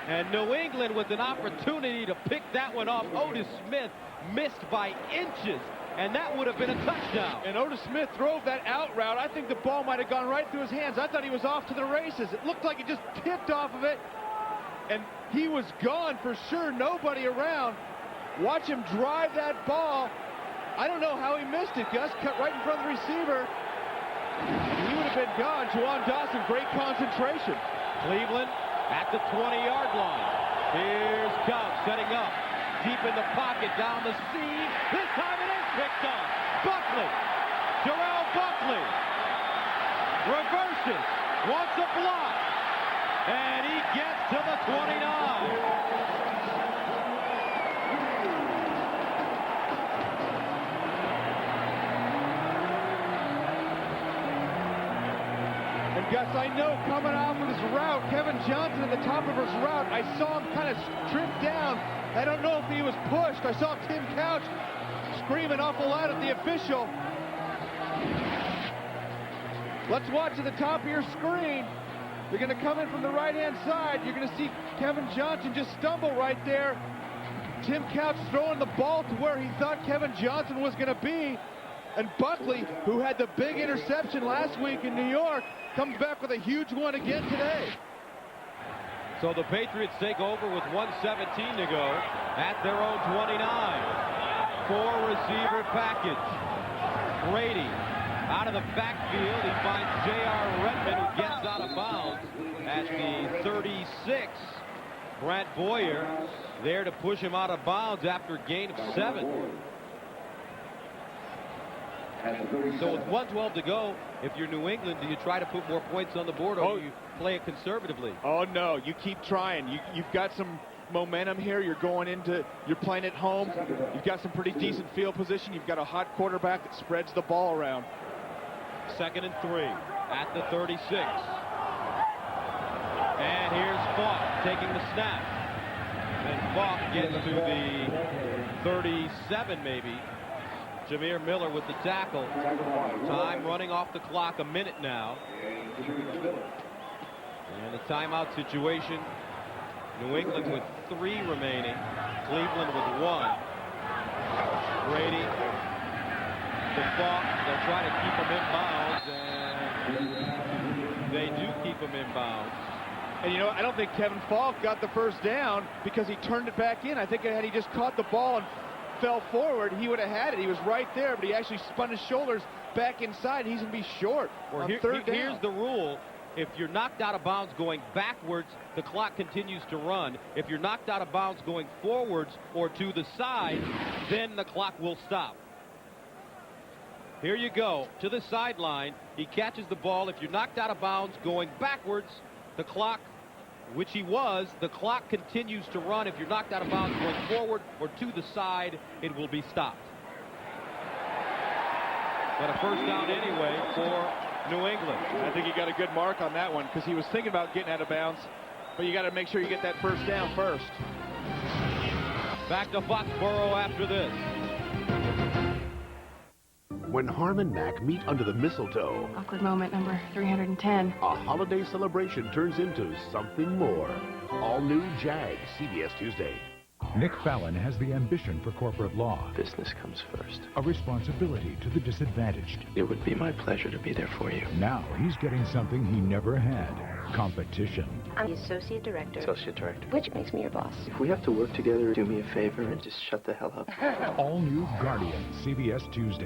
And New England with an opportunity to pick that one off. Otis Smith missed by inches. And that would have been a touchdown. And Otis Smith drove that out route. I think the ball might have gone right through his hands. I thought he was off to the races. It looked like he just tipped off of it. And he was gone for sure. Nobody around. Watch him drive that ball. I don't know how he missed it. Gus cut right in front of the receiver. He would have been gone. Jawan Dawson, great concentration. Cleveland at the 20-yard line. Here's Cobb setting up. Deep in the pocket, down the seam. This time it is picked off. Buckley. Jarrell Buckley. Reverses. Wants a block. And he gets to the 29. Gus, I know coming off of his route, Kevin Johnson at the top of his route, I saw him kind of strip down. I don't know if he was pushed. I saw Tim Couch screaming awful loud at the official. Let's watch at the top of your screen. They're going to come in from the right-hand side. You're going to see Kevin Johnson just stumble right there. Tim Couch throwing the ball to where he thought Kevin Johnson was going to be. And Buckley, who had the big interception last week in New York, comes back with a huge one again today. So the Patriots take over with 1:17 to go at their own 29. Four-receiver package. Brady out of the backfield. He finds J.R. Redmond, who gets out of bounds at the 36. Brant Boyer there to push him out of bounds after a gain of 7. So with 1:12 to go, if you're New England, do you try to put more points on the board, or do you play it conservatively? Oh, no. You keep trying. You've got some momentum here. You're playing at home. You've got some pretty decent field position. You've got a hot quarterback that spreads the ball around. 2nd and 3 at the 36. And here's Falk taking the snap. And Falk gets to the 37 maybe. Jameer Miller with the tackle. Time running off the clock, a minute now. And the timeout situation. New England with 3 remaining. Cleveland with 1. Brady. The Falk. They'll try to keep him in bounds. And they do keep him in bounds. And you know, I don't think Kevin Falk got the first down because he turned it back in. I think had he just caught the ball and fell forward, he would have had it. He was right there, but he actually spun his shoulders back inside. He's going to be short on third down. Here's the rule. If you're knocked out of bounds going backwards, the clock continues to run. If you're knocked out of bounds going forwards or to the side, then the clock will stop. Here you go, to the sideline. He catches the ball. If you're knocked out of bounds going backwards, the clock, which he was, the clock continues to run. If you're knocked out of bounds going forward or to the side, it will be stopped. But a first down anyway for New England. I think he got a good mark on that one because he was thinking about getting out of bounds, but you got to make sure you get that first down first. Back to Foxborough after this. When Harm and Mac meet under the mistletoe, Awkward moment number 310. a holiday celebration turns into something more. All new Jag, CBS Tuesday. Nick Fallon has the ambition for corporate law, Business comes first. a responsibility to the disadvantaged. It would be my pleasure to be there for you. Now he's getting something he never had, competition. I'm the associate director. Associate director. Which makes me your boss. If we have to work together, do me a favor and just shut the hell up. All new Guardian, CBS Tuesday.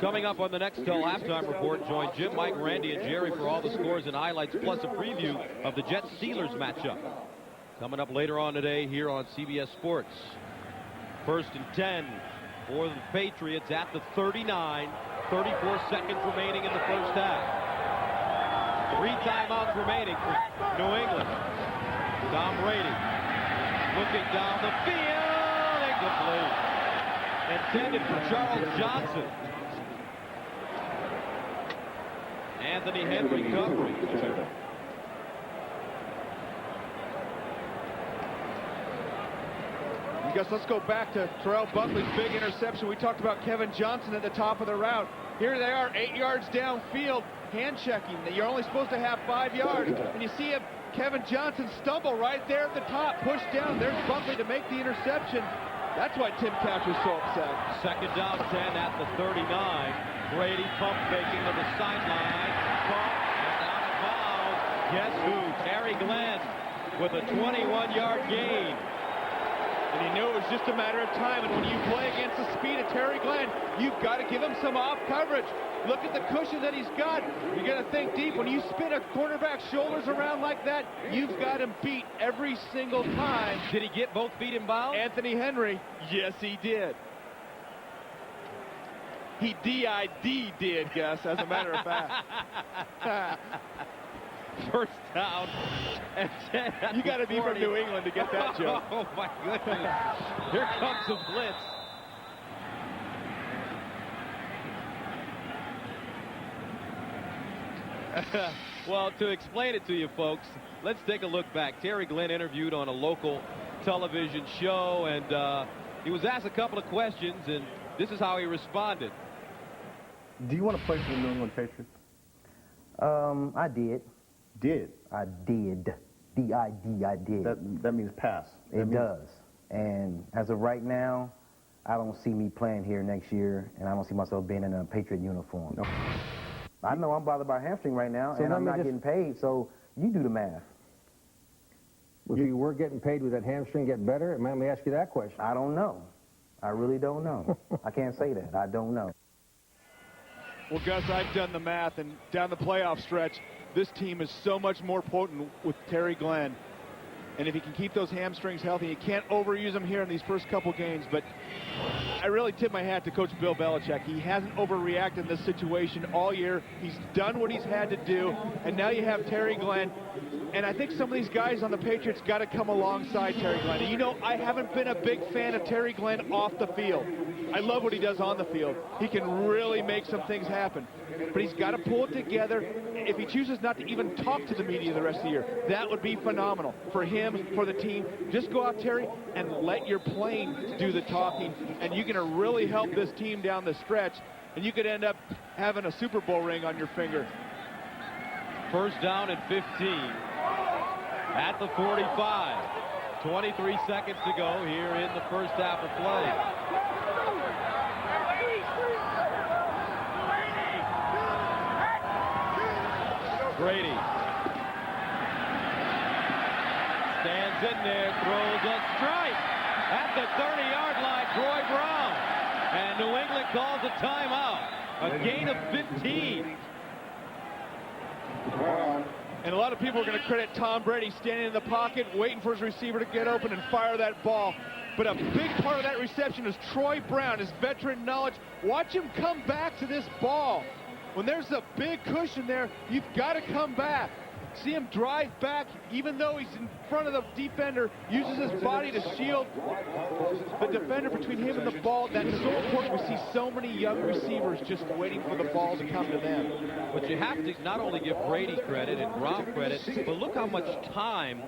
Coming up on the next halftime report, join Jim, Mike, Randy, and Jerry for all the scores and highlights, plus a preview of the Jets-Steelers matchup. Coming up later on today here on CBS Sports. 1st and 10 for the Patriots at the 39. 34 seconds remaining in the first half. 3 timeouts remaining for New England. Tom Brady looking down the field. Incomplete. Intended for Charles Johnson. Anthony Henry covering. I guess let's go back to Terrell Buckley's big interception. We talked about Kevin Johnson at the top of the route. Here they are, 8 yards downfield, hand checking. You're only supposed to have 5 yards. And you see Kevin Johnson stumble right there at the top, push down. There's Buckley to make the interception. That's why Tim Couch was so upset. Second down 10 at the 39. Brady pump faking to the sideline. Pump and out of bounds. Guess who? Terry Glenn with a 21-yard gain. And he knew it was just a matter of time. And when you play against the speed of Terry Glenn, you've got to give him some off coverage. Look at the cushion that he's got. You got to think deep. When you spin a quarterback's shoulders around like that, you've got him beat every single time. Did he get both feet in bounds? Anthony Henry, yes, he did. He did, Gus, as a matter of fact. First down and 10. You got to be from New England to get that joke. Oh, my goodness. Here comes the blitz. Well, to explain it to you folks, let's take a look back. Terry Glenn interviewed on a local television show, and he was asked a couple of questions, and this is how he responded. Do you want to play for the New England Patriots? I did. Did? I did. D-I-D, I did. That means pass. It does. And as of right now, I don't see me playing here next year, and I don't see myself being in a Patriot uniform. No. I know I'm bothered by hamstring right now, and I'm not getting paid, so you do the math. If you were getting paid, would that hamstring get better? Let me ask you that question. I don't know. I really don't know. I can't say that. I don't know. Well, Gus, I've done the math, and down the playoff stretch, this team is so much more potent with Terry Glenn. And if he can keep those hamstrings healthy, you can't overuse them here in these first couple games. But I really tip my hat to Coach Bill Belichick. He hasn't overreacted in this situation all year. He's done what he's had to do. And now you have Terry Glenn. And I think some of these guys on the Patriots got to come alongside Terry Glenn. And you know, I haven't been a big fan of Terry Glenn off the field. I love what he does on the field. He can really make some things happen. But he's got to pull it together. If he chooses not to even talk to the media the rest of the year, that would be phenomenal for him, for the team. Just go out, Terry, and let your plane do the talking, and you're going to really help this team down the stretch, and you could end up having a Super Bowl ring on your finger. First down and 15 at the 45. 23 seconds to go here in the first half of play. Brady stands in there, throws a strike at the 30-yard line. Troy Brown, and New England calls a timeout. A gain of 15. And a lot of people are going to credit Tom Brady standing in the pocket, waiting for his receiver to get open and fire that ball. But a big part of that reception is Troy Brown, his veteran knowledge. Watch him come back to this ball. When there's a big cushion there, you've got to come back. See him drive back, even though he's in front of the defender, uses his body to shield the defender between him and the ball. That's so important. We see so many young receivers just waiting for the ball to come to them. But you have to not only give Brady credit and Gronk credit, but look how much time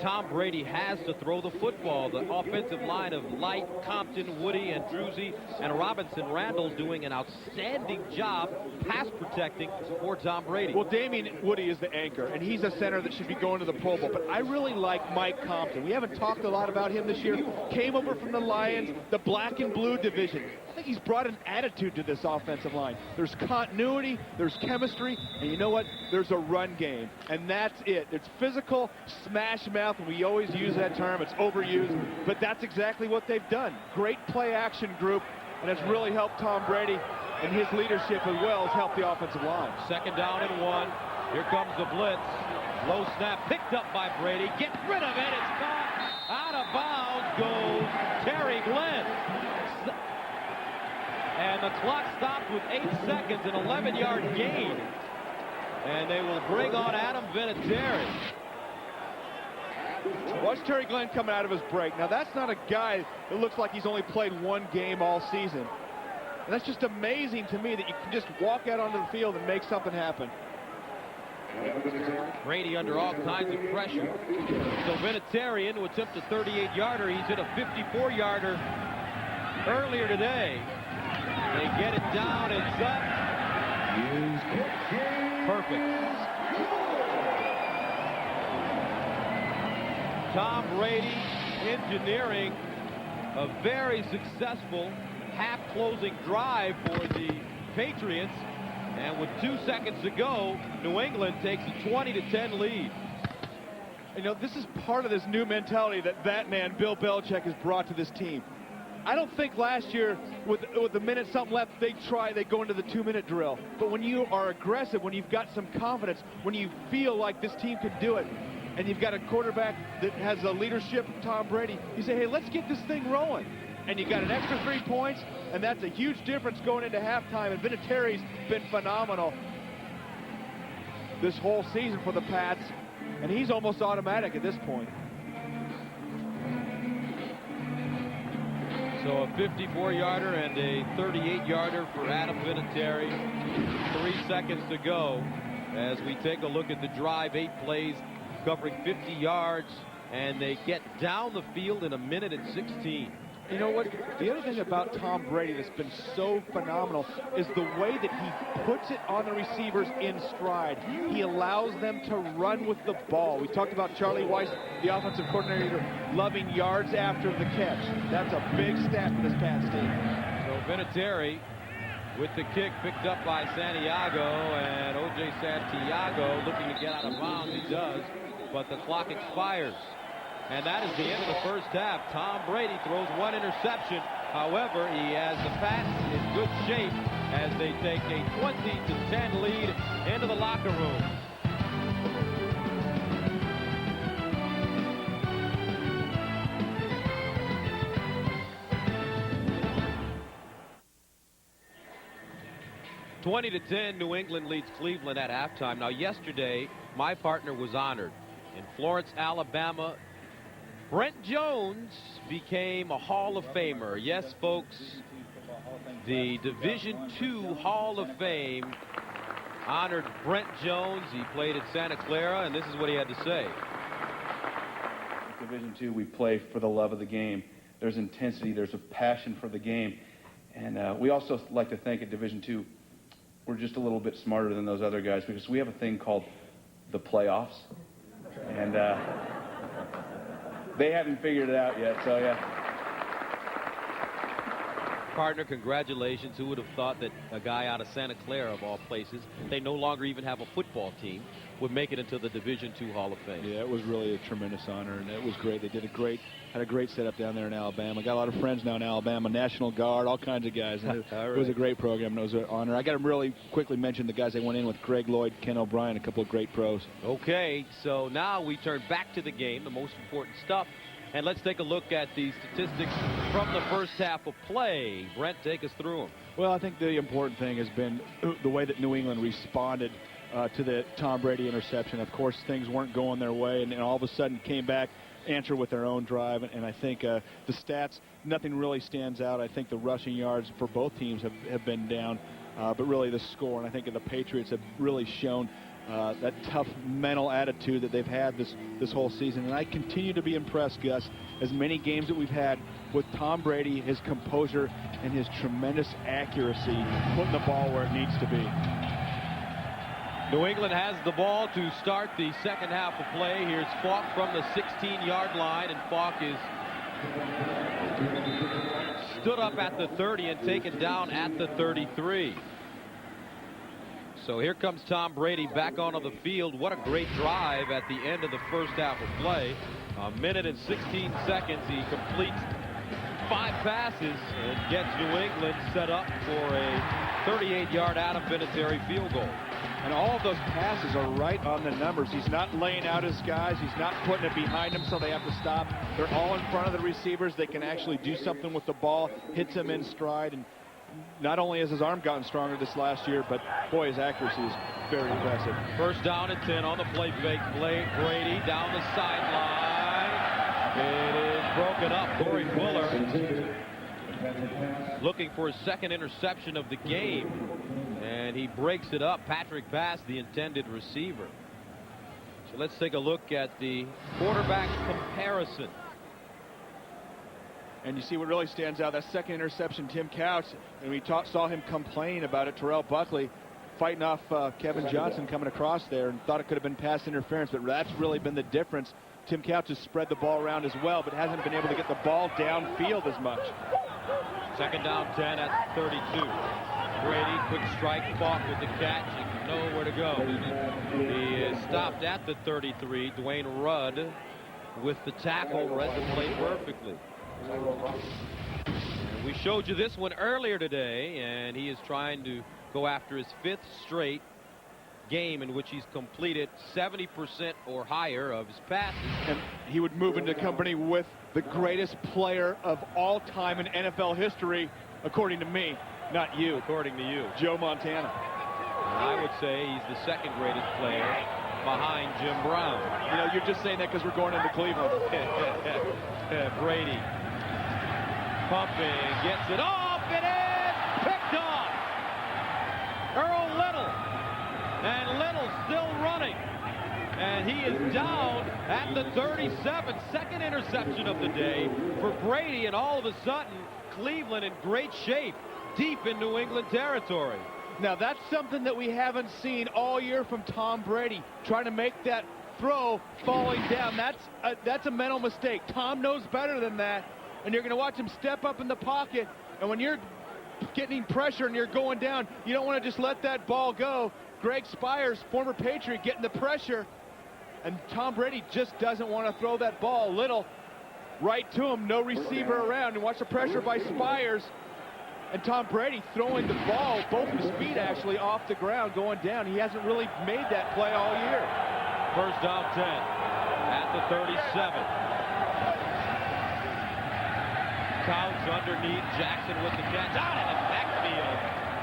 Tom Brady has to throw the football. The offensive line of Light, Compton, Woody, and Drusy, and Robinson Randall's doing an outstanding job pass protecting for Tom Brady. Well, Damian Woody is the anchor, and he's a center that should be going to the Pro Bowl. But I really like Mike Compton. We haven't talked a lot about him this year. Came over from the Lions, the black and blue division. I think he's brought an attitude to this offensive line. There's continuity, there's chemistry, and you know what? There's a run game, and that's it. It's physical, smash mouth, and we always use that term. It's overused, but that's exactly what they've done. Great play-action group, and it's really helped Tom Brady, and his leadership as well has helped the offensive line. Second down and 1. Here comes the blitz. Low snap picked up by Brady. Get rid of it. It's caught. Out of bounds goes Terry Glenn. And the clock stops with 8 seconds, an 11-yard gain. And they will bring on Adam Vinatieri. Watch Terry Glenn coming out of his break. Now, that's not a guy that looks like he's only played one game all season. And that's just amazing to me that you can just walk out onto the field and make something happen. Brady under all kinds of pressure. So Vinatieri into attempt a 38-yarder. He's hit a 54-yarder earlier today. They get it down. It's up. Perfect. Tom Brady engineering a very successful half-closing drive for the Patriots. And with 2 seconds to go, New England takes a 20-10 lead. You know, this is part of this new mentality that man, Bill Belichick, has brought to this team. I don't think last year, with the minute something left, they go into the 2-minute drill. But when you are aggressive, when you've got some confidence, when you feel like this team can do it, and you've got a quarterback that has the leadership of Tom Brady, you say, hey, let's get this thing rolling. And you got an extra 3 points, and that's a huge difference going into halftime. And Vinatieri's been phenomenal this whole season for the Pats, and he's almost automatic at this point. So a 54-yarder and a 38-yarder for Adam Vinatieri. 3 seconds to go as we take a look at the drive. 8 plays covering 50 yards, and they get down the field in 1:16. You know what? The other thing about Tom Brady that's been so phenomenal is the way that he puts it on the receivers in stride. He allows them to run with the ball. We talked about Charlie Weiss, the offensive coordinator, loving yards after the catch. That's a big stat for this Pats team. So Vinatieri with the kick picked up by Santiago, and O.J. Santiago looking to get out of bounds. He does, but the clock expires. And that is the end of the first half. Tom Brady throws 1 interception. However, he has the Pats in good shape as they take a 20-10 lead into the locker room. (20-10), New England leads Cleveland at halftime. Now, yesterday, my partner was honored. In Florence, Alabama, Brent Jones became a Hall of Famer. Yes, folks, the Division II Hall of Fame honored Brent Jones. He played at Santa Clara, and this is what he had to say. Division II, we play for the love of the game. There's intensity, there's a passion for the game. And we also like to think at Division II, we're just a little bit smarter than those other guys because we have a thing called the playoffs. And they haven't figured it out yet, so yeah. Partner, congratulations. Who would have thought that a guy out of Santa Clara, of all places, they no longer even have a football team, would make it into the Division II Hall of Fame? Yeah, it was really a tremendous honor, and it was great. They had a great setup down there in Alabama. Got a lot of friends now in Alabama, National Guard, all kinds of guys. And it was a great program, and it was an honor. I got to really quickly mention the guys that went in with Greg Lloyd, Ken O'Brien, a couple of great pros. Okay, so now we turn back to the game, the most important stuff. And let's take a look at the statistics from the first half of play. Brent, take us through them. Well, I think the important thing has been the way that New England responded to the Tom Brady interception. Of course, things weren't going their way, and all of a sudden came back, answered with their own drive. And I think the stats, nothing really stands out. I think the rushing yards for both teams have been down, but really the score. And I think the Patriots have really shown that tough mental attitude that they've had this whole season. And I continue to be impressed, Gus, as many games that we've had with Tom Brady, his composure, and his tremendous accuracy, putting the ball where it needs to be. New England has the ball to start the second half of play. Here's Falk from the 16-yard line, and Falk is stood up at the 30 and taken down at the 33. So here comes Tom Brady back onto the field. What a great drive at the end of the first half of play. 1:16 seconds. He completes 5 passes and gets New England set up for a 38-yard Adam Vinatieri field goal. And all of those passes are right on the numbers. He's not laying out his guys. He's not putting it behind him so they have to stop. They're all in front of the receivers. They can actually do something with the ball, hits him in stride. And not only has his arm gotten stronger this last year, but boy, his accuracy is very impressive. First down and 10 on the play fake. Brady down the sideline. It is broken up. Corey Fuller looking for his second interception of the game, and he breaks it up. Patrick Bass, the intended receiver. Let's take a look at the quarterback comparison. And you see what really stands out, that second interception, Tim Couch, and we saw him complain about it. Terrell Buckley fighting off Kevin Johnson coming across there and thought it could have been pass interference, but that's really been the difference. Tim Couch has spread the ball around as well, but hasn't been able to get the ball downfield as much. Second down 10 at 32. Brady, quick strike, Falk with the catch, and nowhere to go. He is stopped at the 33. Dwayne Rudd with the tackle, read the play perfectly. And we showed you this one earlier today, and he is trying to go after his 5th straight game in which he's completed 70% or higher of his passes. And he would move into company with the greatest player of all time in NFL history, according to me, not you. According to you. Joe Montana. And I would say he's the 2nd greatest player behind Jim Brown. You know, you're just saying that because we're going into Cleveland. Brady pumping, gets it off, it is picked off. Earl Little, and Little still running, and he is down at the 37. 2nd interception of the day for Brady, and all of a sudden Cleveland in great shape deep in New England territory. Now that's something that we haven't seen all year from Tom Brady, trying to make that throw falling down. That's a mental mistake. Tom knows better than that, and you're going to watch him step up in the pocket, and when you're getting pressure and you're going down, you don't want to just let that ball go. Greg Spires, former Patriot, getting the pressure, and Tom Brady just doesn't want to throw that ball. Little right to him, no receiver around, and watch the pressure by Spires. And Tom Brady throwing the ball, both of his feet actually, off the ground, going down. He hasn't really made that play all year. First down 10 at the 37. Couch underneath, Jackson with the catch out of the backfield,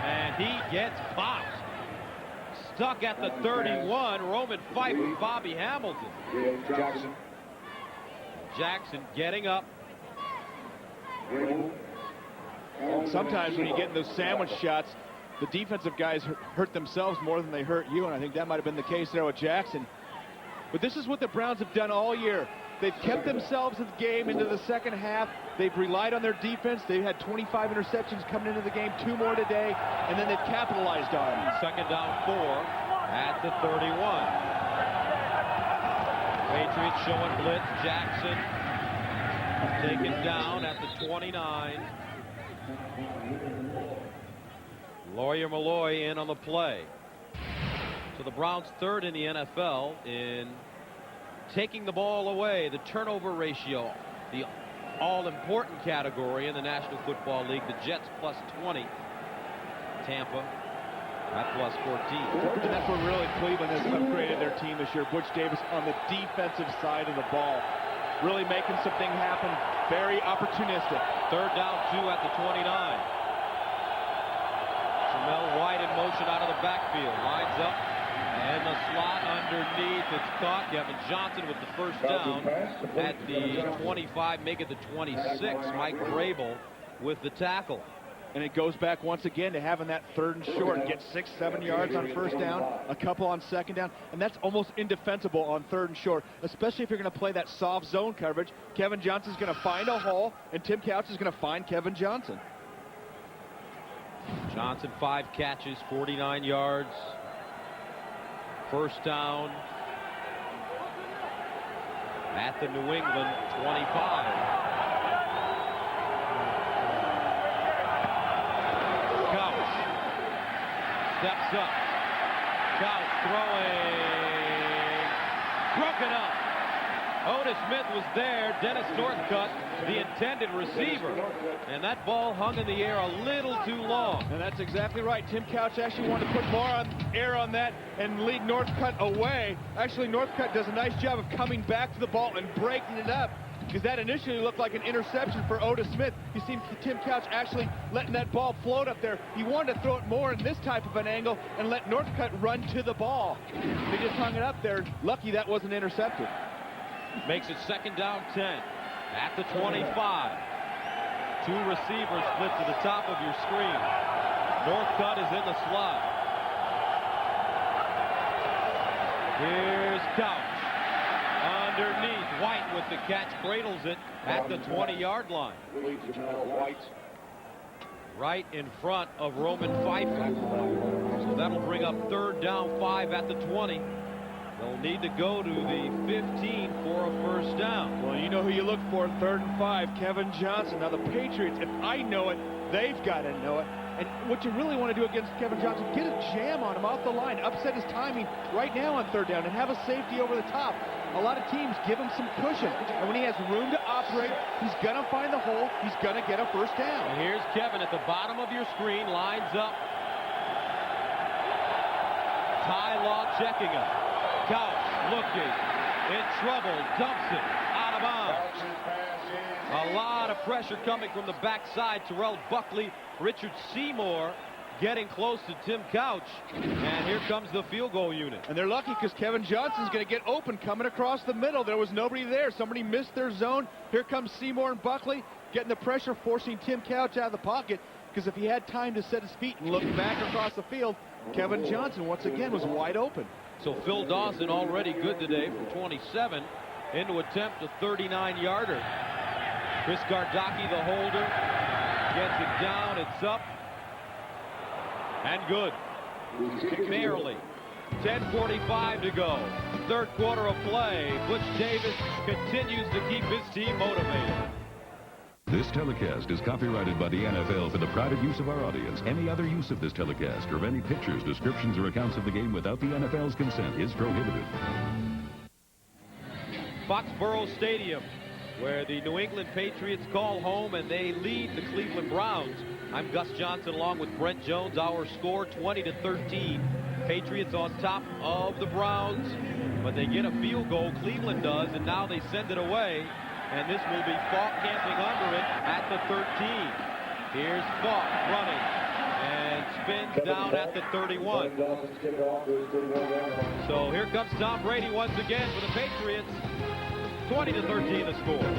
and he gets popped. Stuck at the 31, Roman fight with Bobby Hamilton. Jackson getting up. Sometimes when you get in those sandwich shots, the defensive guys hurt themselves more than they hurt you, and I think that might have been the case there with Jackson. But this is what the Browns have done all year. They've kept themselves in the game into the second half. They've relied on their defense. They've had 25 interceptions coming into the game, 2 more today, and then they've capitalized on it. Second down 4 at the 31. Patriots showing blitz. Jackson taken down at the 29. Lawyer Malloy in on the play. So the Browns 3rd in the NFL in taking the ball away, the turnover ratio, the all-important category in the National Football League. The Jets plus 20. Tampa at plus 14. And that's what really Cleveland has upgraded their team this year. Butch Davis on the defensive side of the ball, really making something happen. Very opportunistic. Third down 2 at the 29. Jamel White in motion out of the backfield. Lines up. And the slot underneath. It's caught. Kevin Johnson with the first down at the 25, make it the 26. Mike Vrabel with the tackle. And it goes back once again to having that 3rd and short. Get 6-7 yards on first down, a couple on second down, and that's almost indefensible on 3rd and short, especially if you're going to play that soft zone coverage. Kevin Johnson's going to find a hole, and Tim Couch is going to find Kevin Johnson. Johnson 5 catches, 49 yards. First down at the New England 25. Couch steps up. Couch throwing. Broken up. Otis Smith was there. Dennis Northcutt, the intended receiver. And that ball hung in the air a little too long. And that's exactly right. Tim Couch actually wanted to put more air on that and lead Northcutt away. Actually, Northcutt does a nice job of coming back to the ball and breaking it up, because that initially looked like an interception for Otis Smith. You see Tim Couch actually letting that ball float up there. He wanted to throw it more in this type of an angle and let Northcutt run to the ball. They just hung it up there. Lucky that wasn't intercepted. Makes it second down 10 at the 25. 2 receivers split to the top of your screen. Northcutt is in the slot. Here's Couch. underneath. White with the catch, cradles it at the 20-yard line. Right in front of Roman Pfeiffer. So that'll bring up 3rd down 5 at the 20. They'll need to go to the 15 for a 1st down. Well, you know who you look for, 3rd and 5, Kevin Johnson. Now the Patriots, if I know it, they've got to know it. And what you really want to do against Kevin Johnson, get a jam on him off the line, upset his timing right now on 3rd down, and have a safety over the top. A lot of teams give him some cushion, and when he has room to operate, he's going to find the hole, he's going to get a 1st down. And here's Kevin at the bottom of your screen, lines up. Ty Law checking him. Couch looking, in trouble, dumps it, out of bounds. A lot of pressure coming from the backside. Terrell Buckley, Richard Seymour getting close to Tim Couch. And here comes the field goal unit. And they're lucky because Kevin Johnson's going to get open coming across the middle. There was nobody there. Somebody missed their zone. Here comes Seymour and Buckley getting the pressure, forcing Tim Couch out of the pocket. Because if he had time to set his feet and look back across the field, Kevin Johnson once again was wide open. So Phil Dawson already good today for 27 into attempt a 39-yarder. Chris Gardocki, the holder, gets it down. It's up and good. Barely. 10:45 to go. 3rd quarter of play. Butch Davis continues to keep his team motivated. This telecast is copyrighted by the NFL for the private use of our audience. Any other use of this telecast or of any pictures, descriptions, or accounts of the game without the NFL's consent is prohibited. Foxborough Stadium, where the New England Patriots call home and they lead the Cleveland Browns. I'm Gus Johnson along with Brent Jones. Our score 20-13. Patriots on top of the Browns, but they get a field goal. Cleveland does, and now they send it away. And this will be Falk camping under it at the 13. Here's Falk running and spins down at the 31. So here comes Tom Brady once again for the Patriots. 20-13 the score.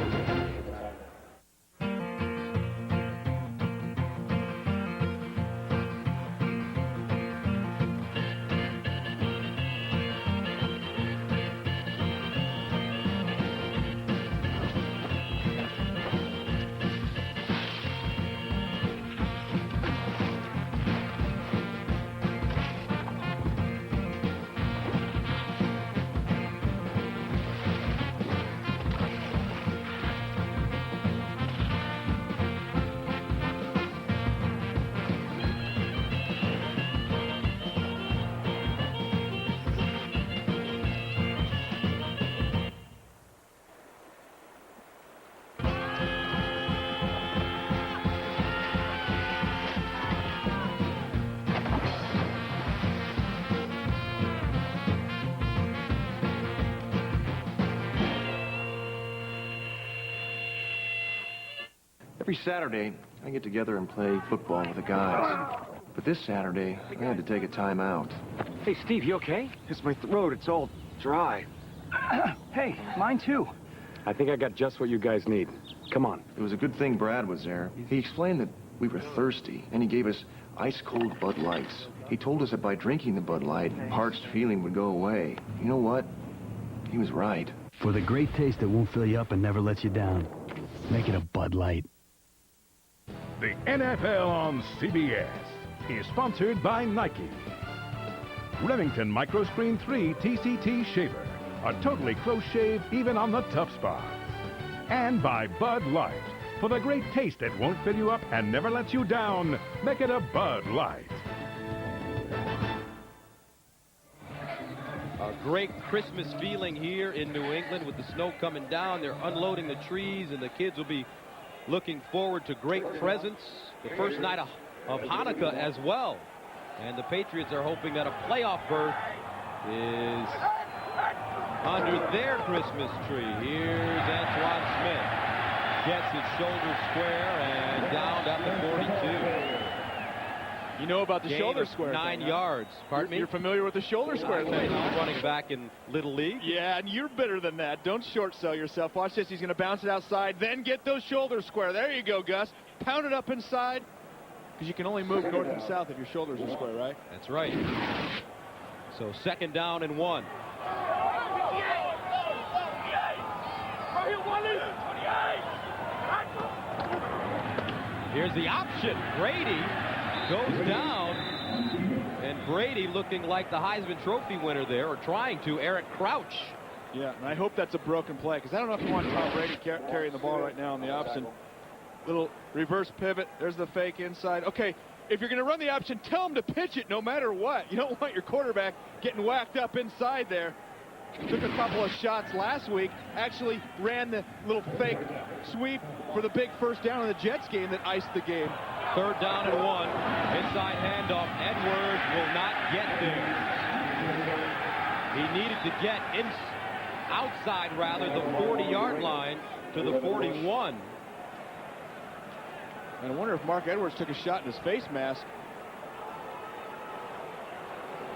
Every Saturday, I get together and play football with the guys. But this Saturday, I had to take a time out. Hey, Steve, you okay? It's my throat. It's all dry. Hey, mine too. I think I got just what you guys need. Come on. It was a good thing Brad was there. He explained that we were thirsty, and he gave us ice-cold Bud Lights. He told us that by drinking the Bud Light, parched feeling would go away. You know what? He was right. For the great taste that won't fill you up and never lets you down, make it a Bud Light. The NFL on CBS is sponsored by Nike. Remington Microscreen 3 TCT Shaver. A totally close shave even on the tough spots. And by Bud Light. For the great taste that won't fill you up and never lets you down, make it a Bud Light. A great Christmas feeling here in New England with the snow coming down. They're unloading the trees, and the kids will be looking forward to great presents. The first night of Hanukkah as well. And the Patriots are hoping that a playoff berth is under their Christmas tree. Here's Antoine Smith. Gets his shoulder square and down at the 42. You know about the Gain shoulder of square. 9 yards. Pardon me? You're familiar with the shoulder square thing. I'm running back in Little League. Yeah, and you're better than that. Don't short sell yourself. Watch this. He's going to bounce it outside, then get those shoulders square. There you go, Gus. Pound it up inside, because you can only move north and south if your shoulders are square, right? That's right. So 2nd down and 1. Here's the option. Brady goes down. And Brady looking like the Heisman Trophy winner there, or trying to, Eric Crouch. Yeah, and I hope that's a broken play, because I don't know if you want Tom Brady carrying the ball right now on the option. Little reverse pivot. There's the fake inside. Okay, if you're going to run the option, tell him to pitch it no matter what. You don't want your quarterback getting whacked up inside there. Took a couple of shots last week. Actually ran the little fake sweep for the big first down in the Jets game that iced the game. 3rd down and 1. Inside handoff. Edwards will not get there. He needed to get outside, rather, the 40-yard line to the 41. And I wonder if Mark Edwards took a shot in his face mask.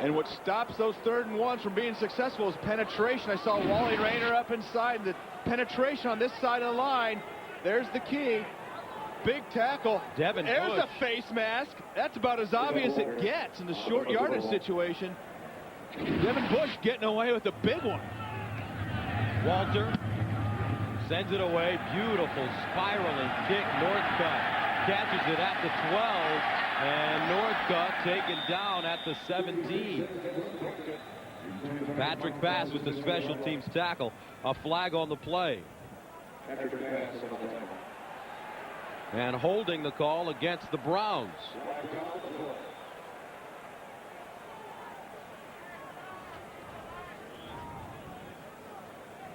And what stops those 3rd and 1s from being successful is penetration. I saw Wally Rayner up inside. The penetration on this side of the line. There's the key. Big tackle. Devin There's Bush. a face mask. That's about as obvious as it gets in the short yardage situation. Devin Bush getting away with a big one. Walter sends it away. Beautiful spiraling kick. Northcutt catches it at the 12. And Northcutt taken down at the 17. Patrick Bass with the special teams tackle. A flag on the play. And holding the call against the Browns.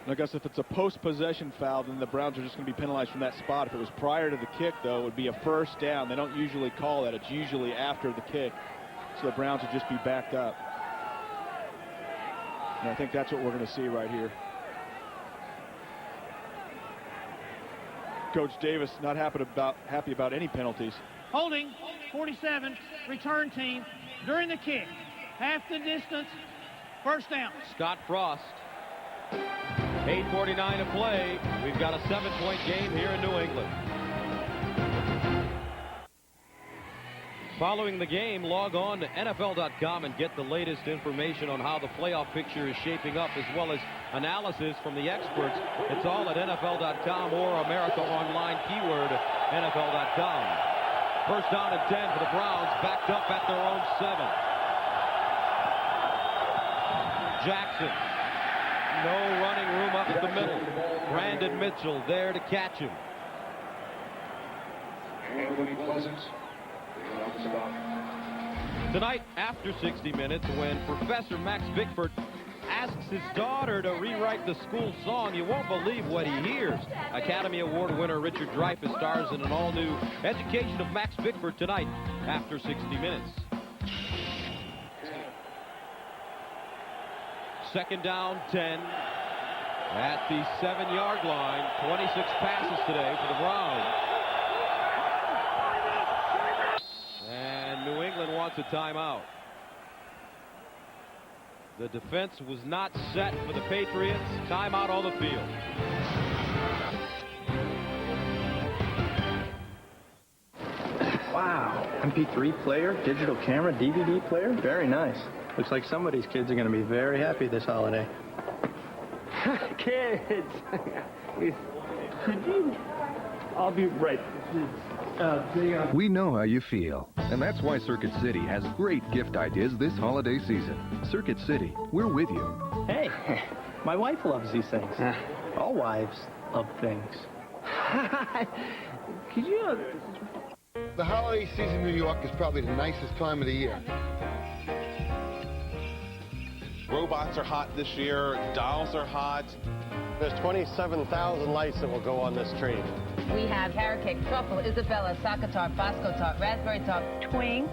I guess if it's a post-possession foul, then the Browns are just going to be penalized from that spot. If it was prior to the kick, though, it would be a 1st down. They don't usually call that. It's usually after the kick. So the Browns would just be backed up. And I think that's what we're going to see right here. Coach Davis not happy about any penalties. Holding, 47, return team, during the kick, half the distance, 1st down. Scott Frost. 8:49 to play. We've got a 7-point game here in New England. Following the game, log on to NFL.com and get the latest information on how the playoff picture is shaping up, as well as analysis from the experts. It's all at NFL.com or America Online, keyword NFL.com. 1st down and 10 for the Browns, backed up at their own 7. Jackson. No running room up the middle. Brandon Mitchell there to catch him. Tonight, after 60 Minutes, when Professor Max Bickford asks his daughter to rewrite the school song, you won't believe what he hears. Academy Award winner Richard Dreyfuss stars in an all-new education of Max Bickford tonight after 60 Minutes. 2nd down, 10. At the 7-yard line, 26 passes today for the Browns. And New England wants a timeout. The defense was not set for the Patriots. Timeout on the field. Wow, MP3 player, digital camera, DVD player, very nice. Looks like somebody's kids are going to be very happy this holiday. Kids! Could you... I'll be right. We know how you feel, and that's why Circuit City has great gift ideas this holiday season. Circuit City, we're with you. Hey, my wife loves these things. All wives love things. Could you... The holiday season in New York is probably the nicest time of the year. Robots are hot this year. Dolls are hot. There's 27,000 lights that will go on this tree. We have carrot cake, truffle, Isabella, soccer tart, Bosco tart, raspberry tart, Twink,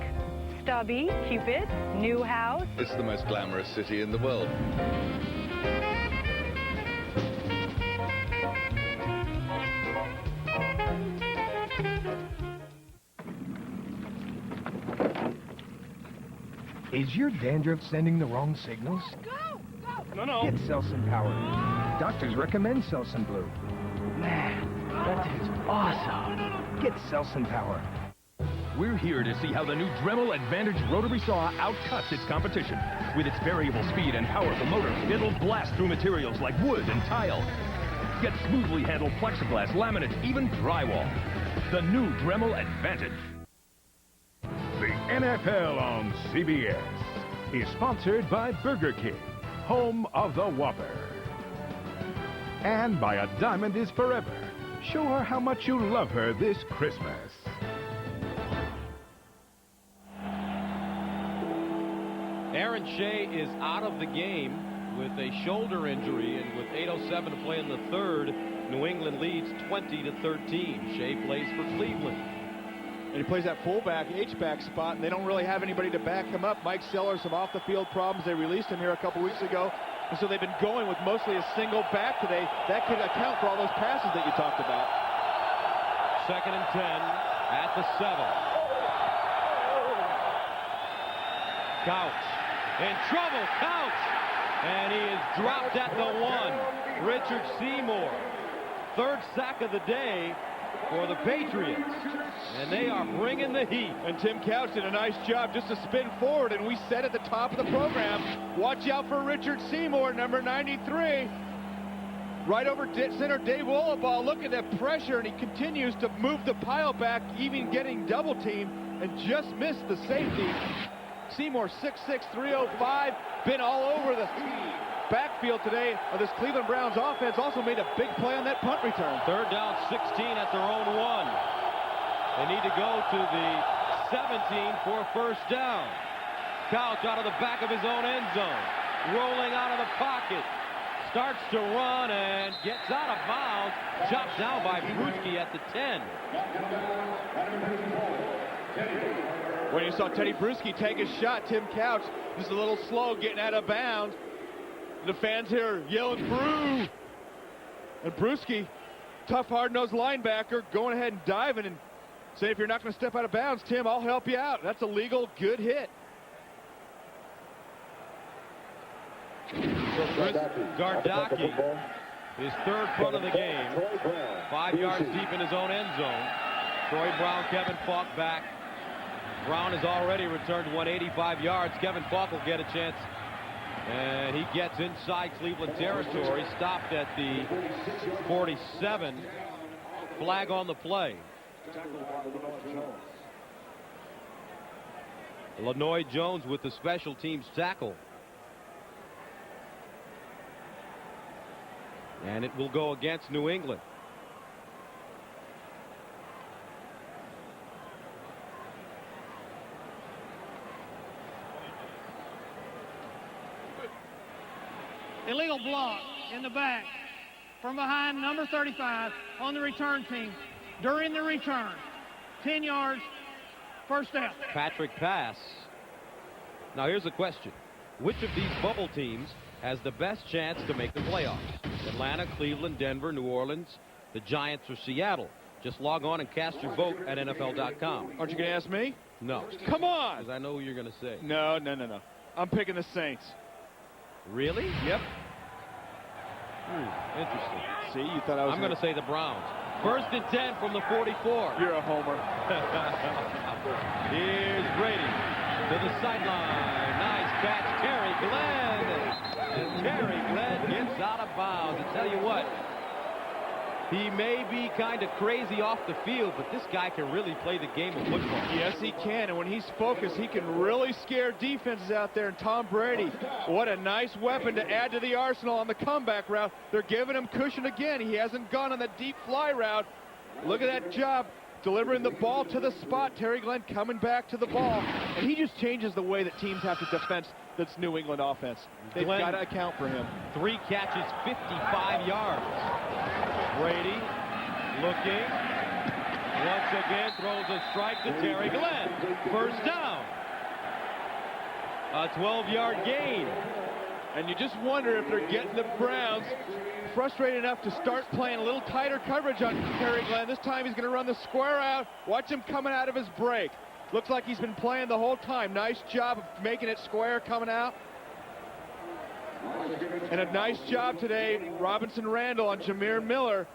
Stubby, Cupid, New House. It's the most glamorous city in the world. Is your dandruff sending the wrong signals? Go! No. Get Selsun Power. Doctors recommend Selsun Blue. Man, that is awesome. Get Selsun Power. We're here to see how the new Dremel Advantage rotary saw outcuts its competition. With its variable speed and powerful motor, it'll blast through materials like wood and tile. Get smoothly handled plexiglass, laminate, even drywall. the new Dremel Advantage. The NFL on CBS is sponsored by Burger King, home of the Whopper. And by A Diamond is Forever. Show her how much you love her this Christmas. Aaron Shea is out of the game with a shoulder injury, and with 8:07 to play in the third, New England leads 20-13. Shea plays for Cleveland. And he plays that fullback, H-back spot, and they don't really have anybody to back him up. Mike Sellers, some off-the-field problems. They released him here a couple weeks ago, and so they've been going with mostly a single back today. That could account for all those passes that you talked about. 2nd and 10 at the 7. Couch in trouble. Couch, and he is dropped at the 1. Richard Seymour, 3rd sack of the day for the Patriots, and they are bringing the heat. And Tim Couch did a nice job just to spin forward, and we said at the top of the program, watch out for Richard Seymour, number 93. Right over center, Dave Wollaball. Look at that pressure, and he continues to move the pile back, even getting double teamed, and just missed the safety. Seymour, 6'6", 305, been all over the backfield today of this Cleveland Browns offense. Also made a big play on that punt return. 3rd down, 16 at their own 1. They need to go to the 17 for a 1st down. Couch out of the back of his own end zone, rolling out of the pocket, starts to run and gets out of bounds. Chopped down by Bruschi at the 10. When you saw Teddy Bruschi take his shot, Tim Couch just a little slow getting out of bounds. The fans here yelling, "Brew!" And Bruschi, tough, hard-nosed linebacker, going ahead and diving and saying, if you're not going to step out of bounds, Tim, I'll help you out. That's a legal, good hit. Gardocki, his 3rd punt of the game, 5 yards deep in his own end zone. Troy Brown, Kevin Falk back. Brown has already returned 185 yards. Kevin Falk will get a chance, and he gets inside Cleveland territory, stopped at the 47. Flag on the play. Lanoy Jones with the special teams tackle. And it will go against New England. Illegal block in the back from behind number 35 on the return team during the return. 10 yards, 1st down. Patrick pass. Now here's a question. Which of these bubble teams has the best chance to make the playoffs? Atlanta, Cleveland, Denver, New Orleans, the Giants, or Seattle? Just log on and cast your vote at NFL.com. Aren't you going to ask me? No. Come on! Because I know who you're going to say. No. I'm picking the Saints. Really? Yep. Interesting. See, you thought I was... I'm going to say the Browns. 1st and 10 from the 44. You're a homer. Here's Brady to the sideline. Nice catch, Terry Glenn. And Terry Glenn gets out of bounds. I tell you what, he may be kind of crazy off the field, but this guy can really play the game of football. Yes, he can. And when he's focused, he can really scare defenses out there. And Tom Brady, what a nice weapon to add to the arsenal on the comeback route. They're giving him cushion again. He hasn't gone on the deep fly route. Look at that job, delivering the ball to the spot. Terry Glenn coming back to the ball. And he just changes the way that teams have to defend this New England offense. They've got to account for him. 3 catches, 55 yards. Brady looking. Once again, throws a strike to Terry Glenn. 1st down. A 12-yard gain. And you just wonder if they're getting the Browns frustrated enough to start playing a little tighter coverage on Terry Glenn. This time he's going to run the square out. Watch him coming out of his break. Looks like he's been playing the whole time. Nice job of making it square coming out. And a nice job today, Robinson Randall on Jameer Miller.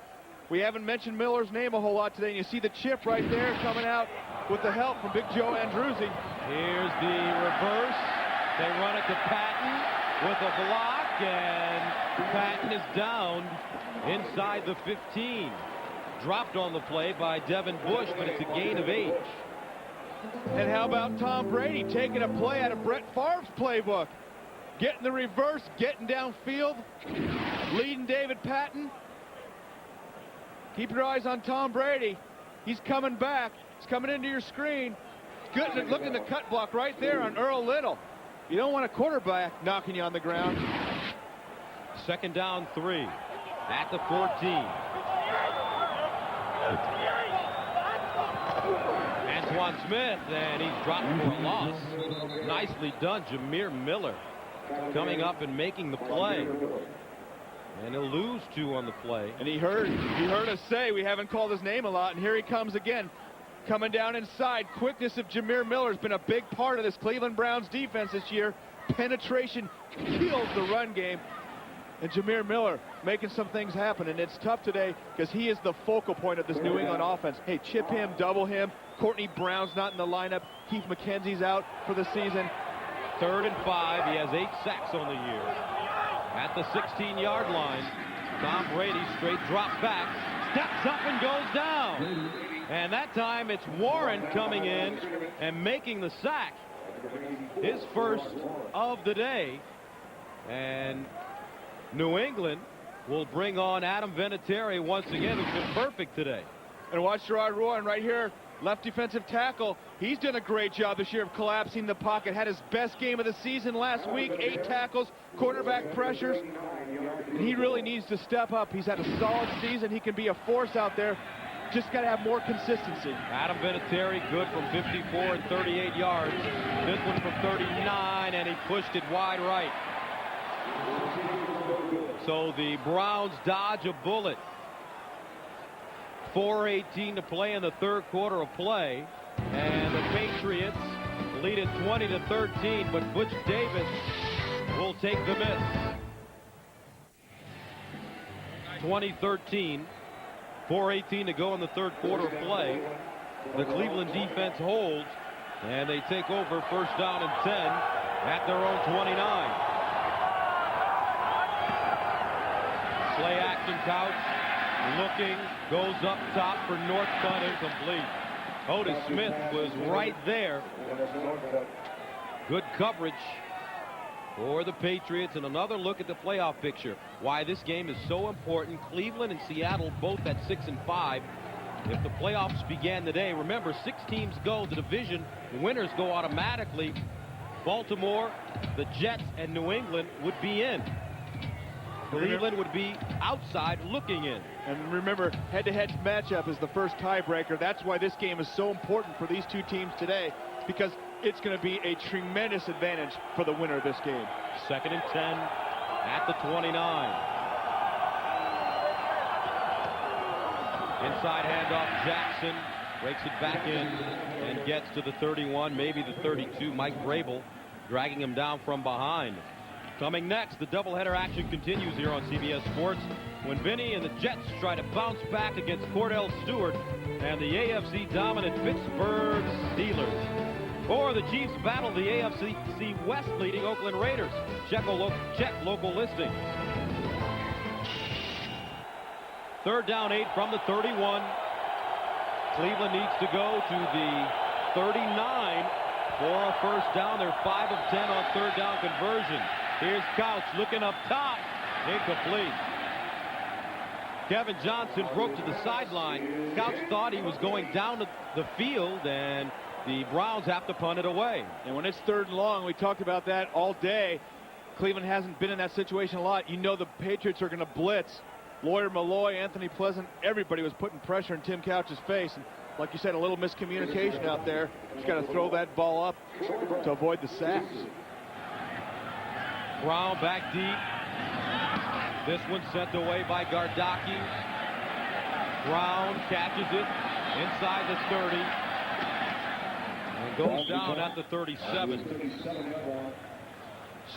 We haven't mentioned Miller's name a whole lot today, and you see the chip right there coming out with the help from Big Joe Andruzzi. Here's the reverse. They run it to Patton with a block, and Patton is down inside the 15. dropped on the play by Devin Bush, but it's a gain of 8. And how about Tom Brady taking a play out of Brett Favre's playbook? Getting the reverse, getting downfield, leading David Patton. Keep your eyes on Tom Brady. He's coming back. He's coming into your screen. Good. Look at the cut block right there on Earl Little. You don't want a quarterback knocking you on the ground. 2nd down 3 at the 14. Antoine Smith, and he's dropped for a loss. Nicely done, Jameer Miller coming up and making the play. And he'll lose 2 on the play. And he heard us say we haven't called his name a lot, and here he comes again. Coming down inside. Quickness of Jameer Miller has been a big part of this Cleveland Browns defense this year. Penetration kills the run game. And Jameer Miller making some things happen, and it's tough today because he is the focal point of this New England offense. Hey, chip him, double him. Courtney Brown's not in the lineup. Keith McKenzie's out for the season. 3rd and 5. He has 8 sacks on the year. At the 16-yard line, Tom Brady straight drop back, steps up and goes down. And that time it's Warren coming in and making the sack. His first of the day. And New England will bring on Adam Vinatieri once again, who's been perfect today. And watch Gerard Rowan right here, left defensive tackle. He's done a great job this year of collapsing the pocket. Had his best game of the season last week, 8 tackles, quarterback pressures. And he really needs to step up. He's had a solid season. He can be a force out there. Just got to have more consistency. Adam Vinatieri good from 54 and 38 yards. This one from 39, and he pushed it wide right. So the Browns dodge a bullet. 4:18 to play in the 3rd quarter of play. And the Patriots lead it 20-13, but Butch Davis will take the miss. 2013. 4:18 to go in the 3rd quarter of play. The Cleveland defense holds, and they take over 1st down and 10 at their own 29. Play action, Couch looking, goes up top for North Butt, incomplete. Otis Smith was right there. Good coverage for the Patriots, and another look at the playoff picture. Why this game is so important. Cleveland and Seattle both at 6 and 5. If the playoffs began today, remember 6 teams go. The division winners go automatically. Baltimore, the Jets, and New England would be in. Cleveland would be outside looking in. And remember, head-to-head matchup is the first tiebreaker. That's why this game is so important for these 2 teams today, because it's going to be a tremendous advantage for the winner of this game. 2nd and 10 at the 29. Inside handoff, Jackson breaks it back in and gets to the 31, maybe the 32. Mike Vrabel dragging him down from behind. Coming next, the doubleheader action continues here on CBS Sports when Vinny and the Jets try to bounce back against Cordell Stewart and the AFC dominant Pittsburgh Steelers. Or the Chiefs battle the AFC West leading Oakland Raiders. Check local listings. 3rd down 8 from the 31. Cleveland needs to go to the 39 for a 1st down. They're 5 of 10 on 3rd down conversion. Here's Couch looking up top. Incomplete. Kevin Johnson broke to the sideline. Couch thought he was going down to the field, and the Browns have to punt it away. And when it's 3rd and long, we talked about that all day. Cleveland hasn't been in that situation a lot. You know the Patriots are going to blitz. Lawyer Malloy, Anthony Pleasant, everybody was putting pressure in Tim Couch's face. And like you said, a little miscommunication out there. Just got to throw that ball up to avoid the sacks. Brown back deep. This one sent away by Gardocki. Brown catches it inside the 30 and goes down at the 37.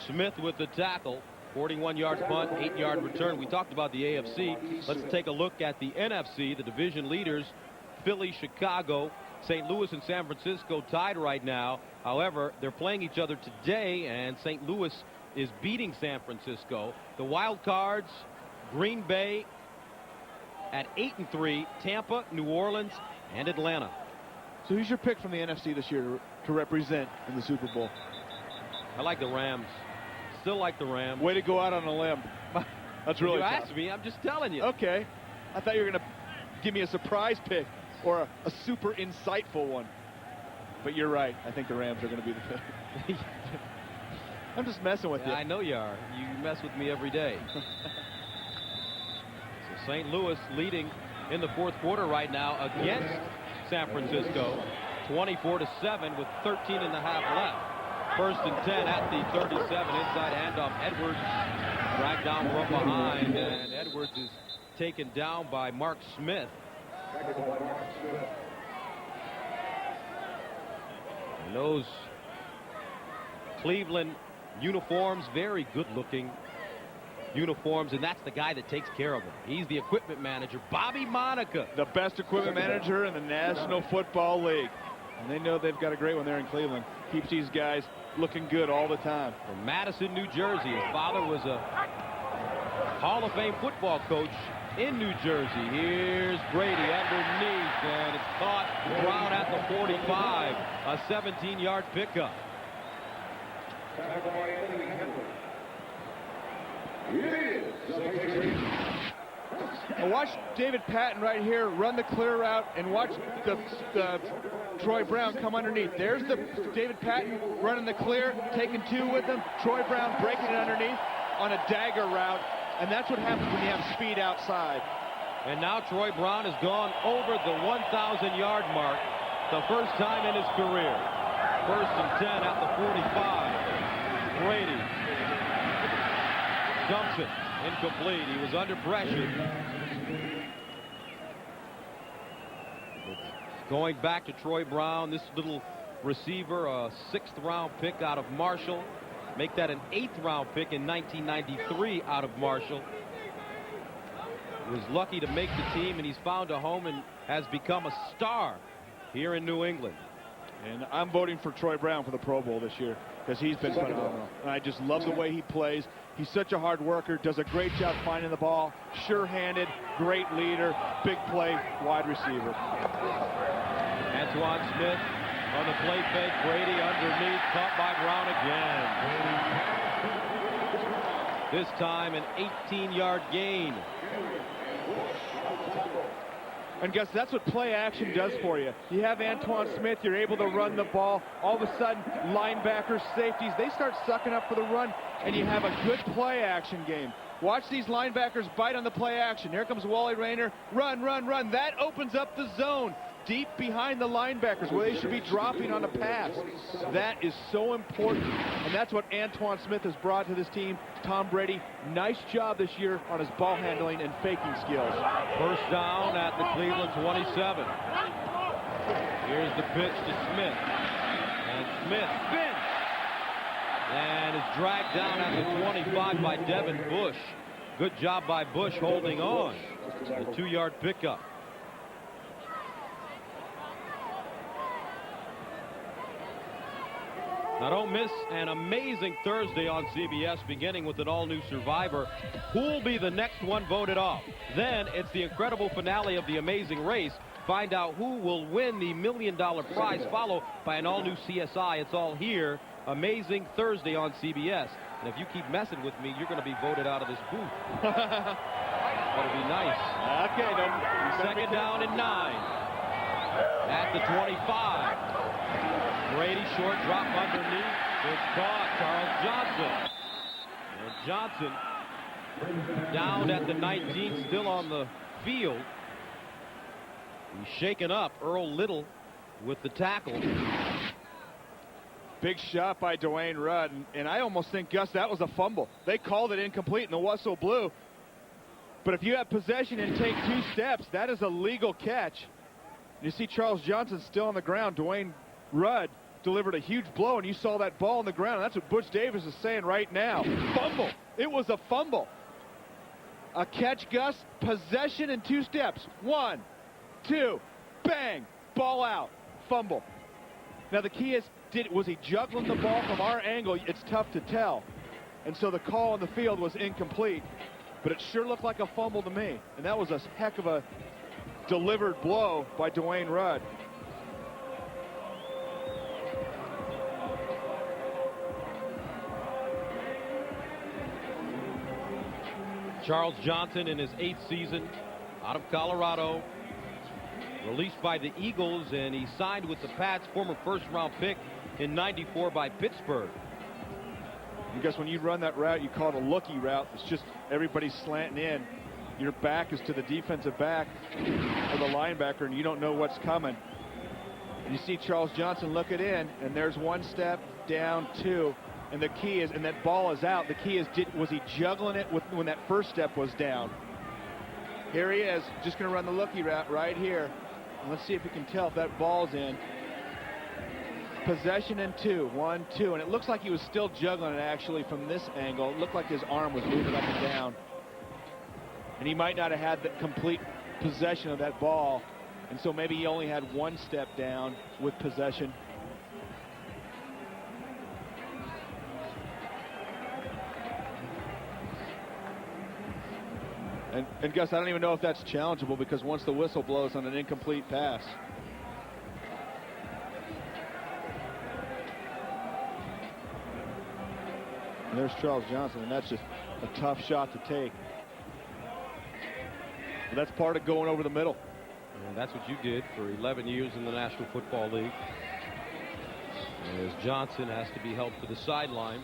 Smith with the tackle. 41-yard punt, 8-yard return. We talked about the AFC. Let's take a look at the NFC. The division leaders, Philly, Chicago, St. Louis, and San Francisco tied right now. However, they're playing each other today, and St. Louis is beating San Francisco. The wild cards, Green Bay, at 8-3, Tampa, New Orleans, and Atlanta. So who's your pick from the NFC this year to represent in the Super Bowl? I like the Rams. Still like the Rams. Way to go out on a limb. That's really tough. You asked me. I'm just telling you. Okay. I thought you were going to give me a surprise pick or a super insightful one. But you're right. I think the Rams are going to be the pick. I'm just messing with you. I know you are. You mess with me every day. So St. Louis leading in the fourth quarter right now against San Francisco, 24-7 with 13 and a half left. First and 10 at the 37. Inside handoff. Edwards dragged down from behind, and Edwards is taken down by Mark Smith. And those Cleveland uniforms, very good-looking uniforms, and that's the guy that takes care of them. He's the equipment manager, Bobby Monica. The best equipment manager in the National Football League. And they know they've got a great one there in Cleveland. Keeps these guys looking good all the time. From Madison, New Jersey. His father was a Hall of Fame football coach in New Jersey. Here's Brady underneath, and it's caught. Brown at the 45. A 17-yard pickup. Now watch David Patton right here run the clear route, and watch the Troy Brown come underneath. There's the David Patton running the clear, taking two with him. Troy Brown breaking it underneath on a dagger route, and that's what happens when you have speed outside. And now Troy Brown has gone over the 1,000-yard mark, the first time in his career. First and 10 at the 45. Brady dumps it. Incomplete. He was under pressure. Going back to Troy Brown, this little receiver, a 6th-round pick out of Marshall. Make that an 8th-round pick in 1993 out of Marshall. He was lucky to make the team, and he's found a home and has become a star here in New England. And I'm voting for Troy Brown for the Pro Bowl this year because he's been phenomenal. And I just love the way he plays. He's such a hard worker, does a great job finding the ball, sure-handed, great leader, big play, wide receiver. Antoine Smith on the play fake. Brady underneath, caught by Brown again. This time an 18-yard gain. And Gus, that's what play action does for you. You have Antoine Smith, you're able to run the ball. All of a sudden, linebackers, safeties, they start sucking up for the run, and you have a good play action game. Watch these linebackers bite on the play action. Here comes Wally Rayner. Run, run, run. That opens up the zone deep behind the linebackers where they should be dropping on a pass. That is so important, and that's what Antoine Smith has brought to this team. Tom Brady, nice job this year on his ball handling and faking skills. First down at the Cleveland 27. Here's the pitch to Smith. And Smith spins and is dragged down at the 25 by Devin Bush. Good job by Bush holding on. A 2-yard pickup. Now don't miss an amazing Thursday on CBS, beginning with an all-new Survivor. Who'll be the next one voted off? Then it's the incredible finale of The Amazing Race. Find out who will win the $1 million prize, followed by an all-new CSI. It's all here. Amazing Thursday on CBS. And if you keep messing with me, you're going to be voted out of this booth. That'll be nice. Okay, Second down and 9. At the 25. Brady short drop underneath. It's caught. Charles Johnson. And Johnson down at the 19, still on the field. He's shaken up. Earl Little with the tackle. Big shot by Dwayne Rudd. And I almost think, Gus, that was a fumble. They called it incomplete and the whistle blew. But if you have possession and take 2 steps, that is a legal catch. You see Charles Johnson still on the ground. Dwayne Rudd delivered a huge blow, and you saw that ball on the ground. That's what Butch Davis is saying right now. Fumble. It was a fumble. A catch, Gus. Possession in 2 steps. 1, 2, bang. Ball out. Fumble. Now the key is, was he juggling the ball from our angle? It's tough to tell. And so the call on the field was incomplete. but it sure looked like a fumble to me. And that was a heck of a delivered blow by Dwayne Rudd. Charles Johnson in his 8th season out of Colorado, released by the Eagles, and he signed with the Pats, former first-round pick in '94 by Pittsburgh. I guess when you run that route, you call it a looky route. It's just everybody slanting in. Your back is to the defensive back or the linebacker, and you don't know what's coming. And you see Charles Johnson look it in, and there's one step, down, two. And the key is, and that ball is out. The key is, was he juggling it when that first step was down? Here he is, just going to run the looky route right here. And let's see if we can tell if that ball's in. Possession and 2, 1, 2. And it looks like he was still juggling it actually from this angle. It looked like his arm was moving up and down. And he might not have had the complete possession of that ball. And so maybe he only had one step down with possession. And Gus, I don't even know if that's challengeable, because once the whistle blows on an incomplete pass. And there's Charles Johnson, and that's just a tough shot to take. But that's part of going over the middle. And that's what you did for 11 years in the National Football League. As Johnson has to be helped to the sideline.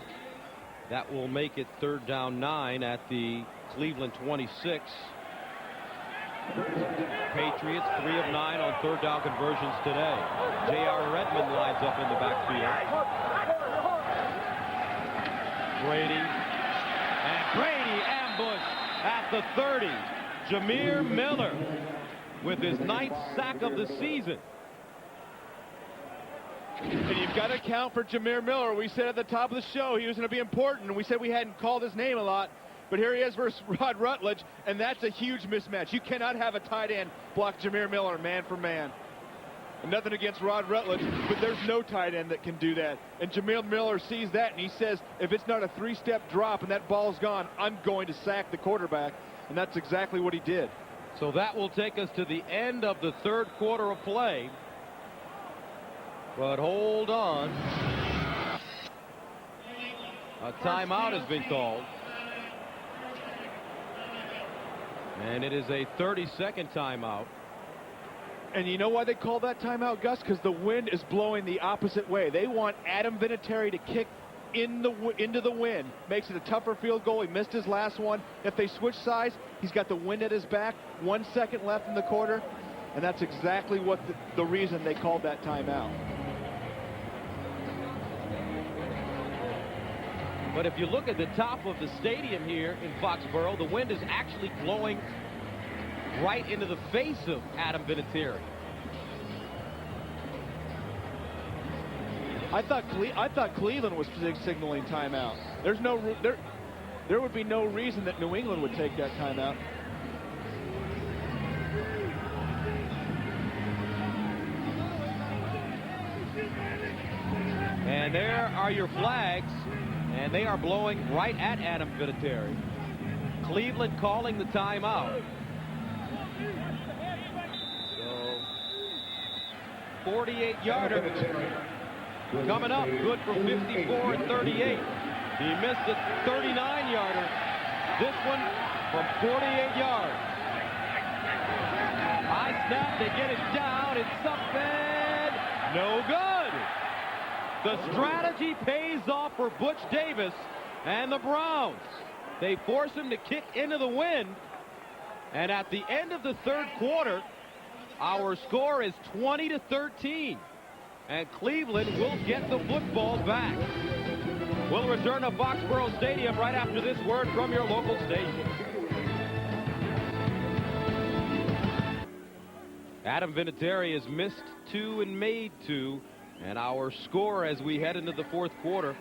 That will make it 3rd down 9 at the Cleveland 26. Patriots 3 of 9 on 3rd down conversions today. J.R. Redmond lines up in the backfield. Brady ambush at the 30. Jameer Miller with his 9th sack of the season. And you've got to account for Jameer Miller. We said at the top of the show he was going to be important, and we said we hadn't called his name a lot. But here he is versus Rod Rutledge, and that's a huge mismatch. You cannot have a tight end block Jameer Miller man for man. And nothing against Rod Rutledge, but there's no tight end that can do that. And Jameer Miller sees that, and he says, if it's not a 3-step drop and that ball's gone, I'm going to sack the quarterback. And that's exactly what he did. So that will take us to the end of the 3rd quarter of play. But hold on. A timeout has been called. And it is a 30-second timeout. And you know why they call that timeout, Gus? Because the wind is blowing the opposite way. They want Adam Vinatieri to kick into the wind. Makes it a tougher field goal. He missed his last one. If they switch sides, he's got the wind at his back. 1 second left in the quarter. And that's exactly what the reason they called that timeout. But if you look at the top of the stadium here in Foxborough, the wind is actually blowing right into the face of Adam Vinatieri. I thought Cleveland was signaling timeout. There would be no reason that New England would take that timeout. And there are your flags, and they are blowing right at Adam Vinatieri. Cleveland calling the timeout. So 48-yarder coming up, good for 54 and 38. He missed a 39-yarder. This one from 48 yards. High snap, they get it down. It's up and no good. The strategy pays off for Butch Davis and the Browns. They force him to kick into the wind. And at the end of the 3rd quarter, our score is 20-13. And Cleveland will get the football back. We'll return to Foxborough Stadium right after this word from your local station. Adam Vinatieri has missed 2 and made 2. And our score as we head into the 4th quarter,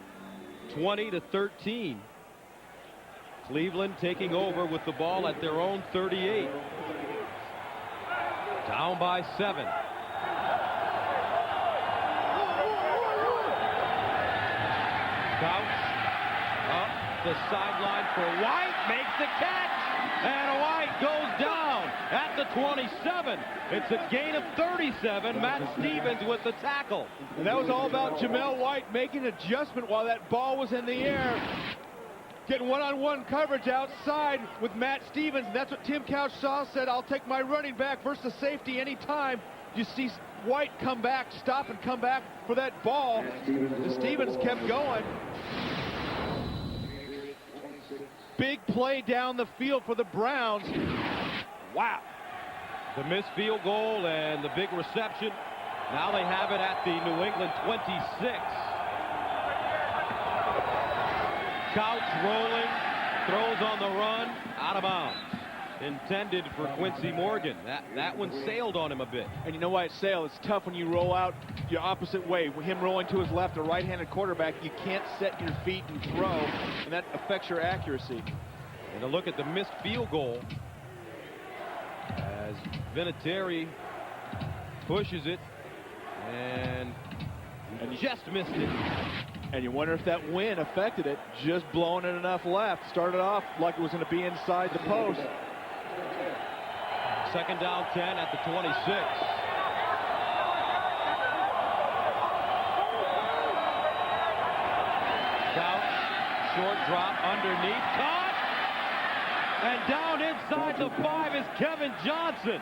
20-13. Cleveland taking over with the ball at their own 38. Down by 7. Couch up the sideline for White, makes the catch. And White goes down at the 27. It's a gain of 37. Matt Stevens with the tackle. And that was all about Jamel White making an adjustment while that ball was in the air. Getting one-on-one coverage outside with Matt Stevens. And that's what Tim Couch said, I'll take my running back versus safety anytime. You see White come back, stop and come back for that ball. And Stevens kept going. Big play down the field for the Browns. Wow. The missed field goal and the big reception. Now they have it at the New England 26. Couch rolling, throws on the run, out of bounds. Intended for Quincy Morgan. That one sailed on him a bit. And you know why it sailed? It's tough when you roll out your opposite way. With him rolling to his left, a right-handed quarterback, you can't set your feet and throw, and that affects your accuracy. And a look at the missed field goal as Vinatieri pushes it and just missed it. And you wonder if that wind affected it, just blowing it enough left. Started off like it was going to be inside the post. Second down 10 at the 26. Couch, short drop underneath, caught! And down inside the 5 is Kevin Johnson.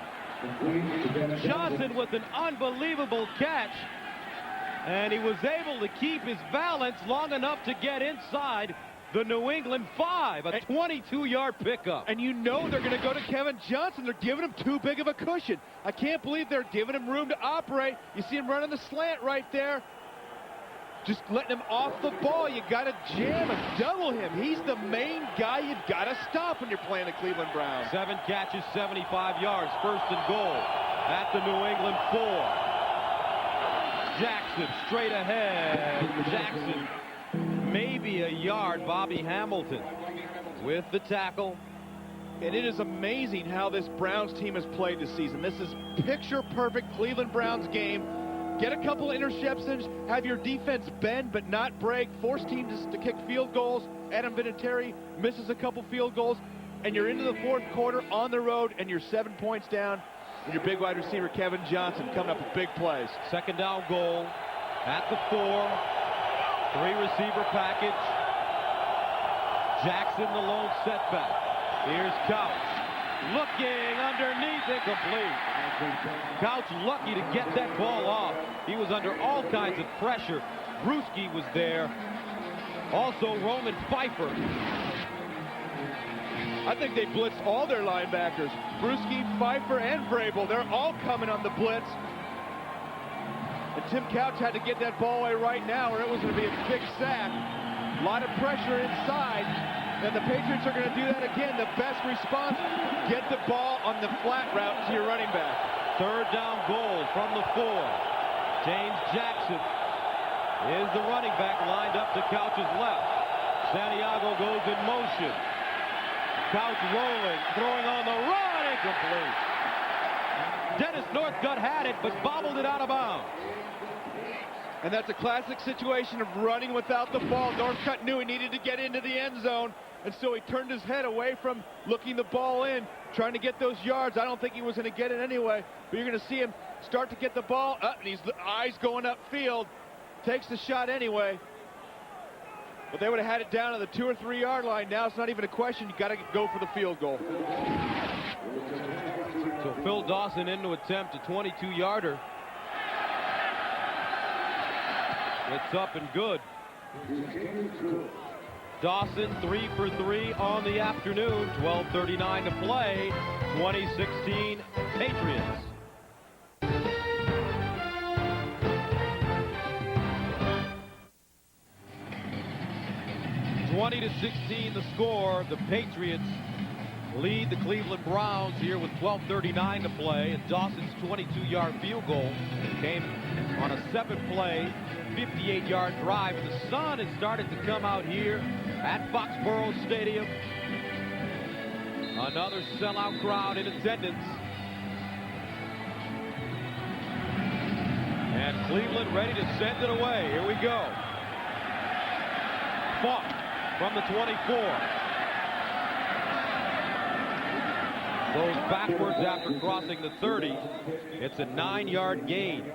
Johnson with an unbelievable catch. And he was able to keep his balance long enough to get inside the New England 5, a 22-yard pickup. And you know they're going to go to Kevin Johnson. They're giving him too big of a cushion. I can't believe they're giving him room to operate. You see him running the slant right there. Just letting him off the ball. You got to jam and double him. He's the main guy you've got to stop when you're playing the Cleveland Browns. 7 catches, 75 yards, first and goal at the New England 4. Jackson straight ahead. Jackson maybe a yard. Bobby Hamilton with the tackle. And it is amazing how this Browns team has played this season. This is picture-perfect Cleveland Browns game. Get a couple interceptions, have your defense bend but not break, force teams to kick field goals. Adam Vinatieri misses a couple field goals, and you're into the fourth quarter on the road, and you're 7 points down. And your big wide receiver, Kevin Johnson, coming up with big plays. Second down goal at the 4. 3-receiver package. Jackson the lone setback. Here's Couch. Looking underneath, incomplete. Couch lucky to get that ball off. He was under all kinds of pressure. Bruschi was there. Also Roman Pfeiffer. I think they blitzed all their linebackers. Bruschi, Pfeiffer, and Vrabel. They're all coming on the blitz. And Tim Couch had to get that ball away right now, or it was going to be a big sack. A lot of pressure inside. And the Patriots are going to do that again. The best response, get the ball on the flat route to your running back. Third down goal from the 4. James Jackson is the running back lined up to Couch's left. Santiago goes in motion. Couch rolling, throwing on the run, incomplete. Dennis Northcutt had it, but bobbled it out of bounds. And that's a classic situation of running without the ball. Northcutt knew he needed to get into the end zone, and so he turned his head away from looking the ball in, trying to get those yards. I don't think he was going to get it anyway, but you're going to see him start to get the ball up, and he's eyes going upfield. Takes the shot anyway. But they would have had it down to the 2 or 3 yard line. Now it's not even a question. You got to go for the field goal. So Phil Dawson in to attempt a 22-yarder. It's up and good. Dawson 3 for 3 on the afternoon. 12:39 to play. 2016 Patriots. (20-16) the score. The Patriots lead the Cleveland Browns here with 12:39 to play. And Dawson's 22-yard field goal came on a 7-play, 58-yard drive. And the sun has started to come out here at Foxborough Stadium. Another sellout crowd in attendance. And Cleveland ready to send it away. Here we go. Falk from the 24. Goes backwards after crossing the 30. It's a 9-yard gain.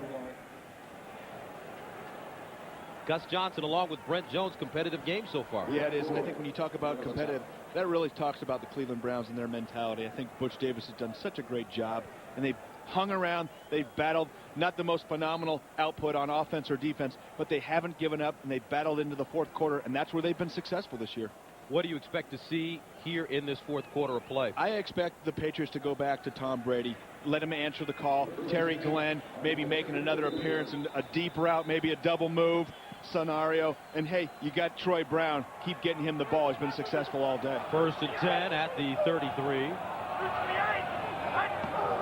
Gus Johnson, along with Brent Jones, competitive game so far. Yeah, it is. And I think when you talk about competitive, that really talks about the Cleveland Browns and their mentality. I think Butch Davis has done such a great job. And they've hung around. They've battled. Not the most phenomenal output on offense or defense, but they haven't given up, and they've battled into the fourth quarter, and that's where they've been successful this year. What do you expect to see here in this fourth quarter of play? I expect the Patriots to go back to Tom Brady, let him answer the call. Terry Glenn maybe making another appearance in a deep route, maybe a double move scenario. And, hey, you got Troy Brown. Keep getting him the ball. He's been successful all day. 1st and 10 at the 33.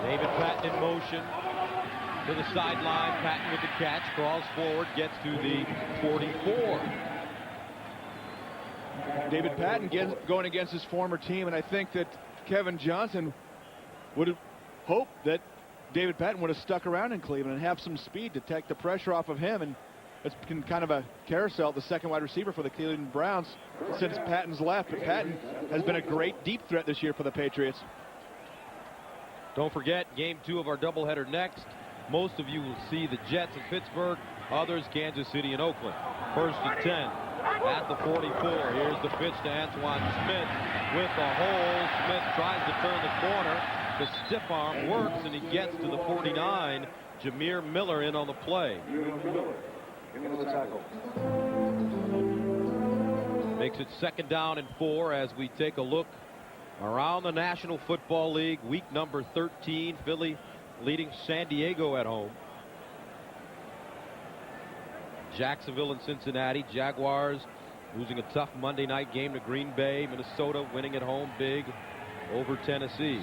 David Patton in motion to the sideline. Patton with the catch, crawls forward, gets to the 44. David Patton going against his former team, and I think that Kevin Johnson would have hoped that David Patton would have stuck around in Cleveland and have some speed to take the pressure off of him. And it's been kind of a carousel, the second wide receiver for the Cleveland Browns since Patton's left. But Patton has been a great deep threat this year for the Patriots. Don't forget, game 2 of our doubleheader next. Most of you will see the Jets in Pittsburgh, others Kansas City and Oakland. 1st and 10 at the 44. Here's the pitch to Antoine Smith with the hole. Smith tries to turn the corner. The stiff arm works, and he gets to the 49. Jameer Miller in on the play. Makes it 2nd down and 4 as we take a look around the National Football League. Week number 13. Philly leading San Diego at home. Jacksonville and Cincinnati. Jaguars losing a tough Monday night game to Green Bay. Minnesota winning at home big over Tennessee.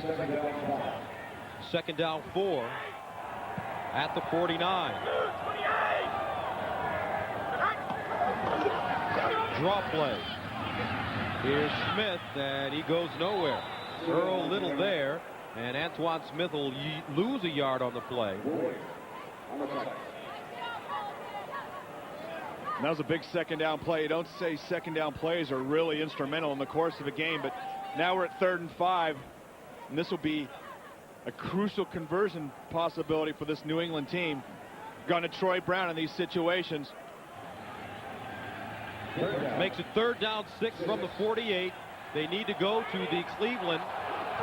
2nd down 4 at the 49. Draw play. Here's Smith, and he goes nowhere. Earl Little there, and Antoine Smith will lose a yard on the play. And that was a big 2nd down play. You don't say 2nd down plays are really instrumental in the course of a game, but now we're at 3rd and 5, and this will be a crucial conversion possibility for this New England team. Going to Troy Brown in these situations. Makes it 3rd down 6 from the 48. They need to go to the Cleveland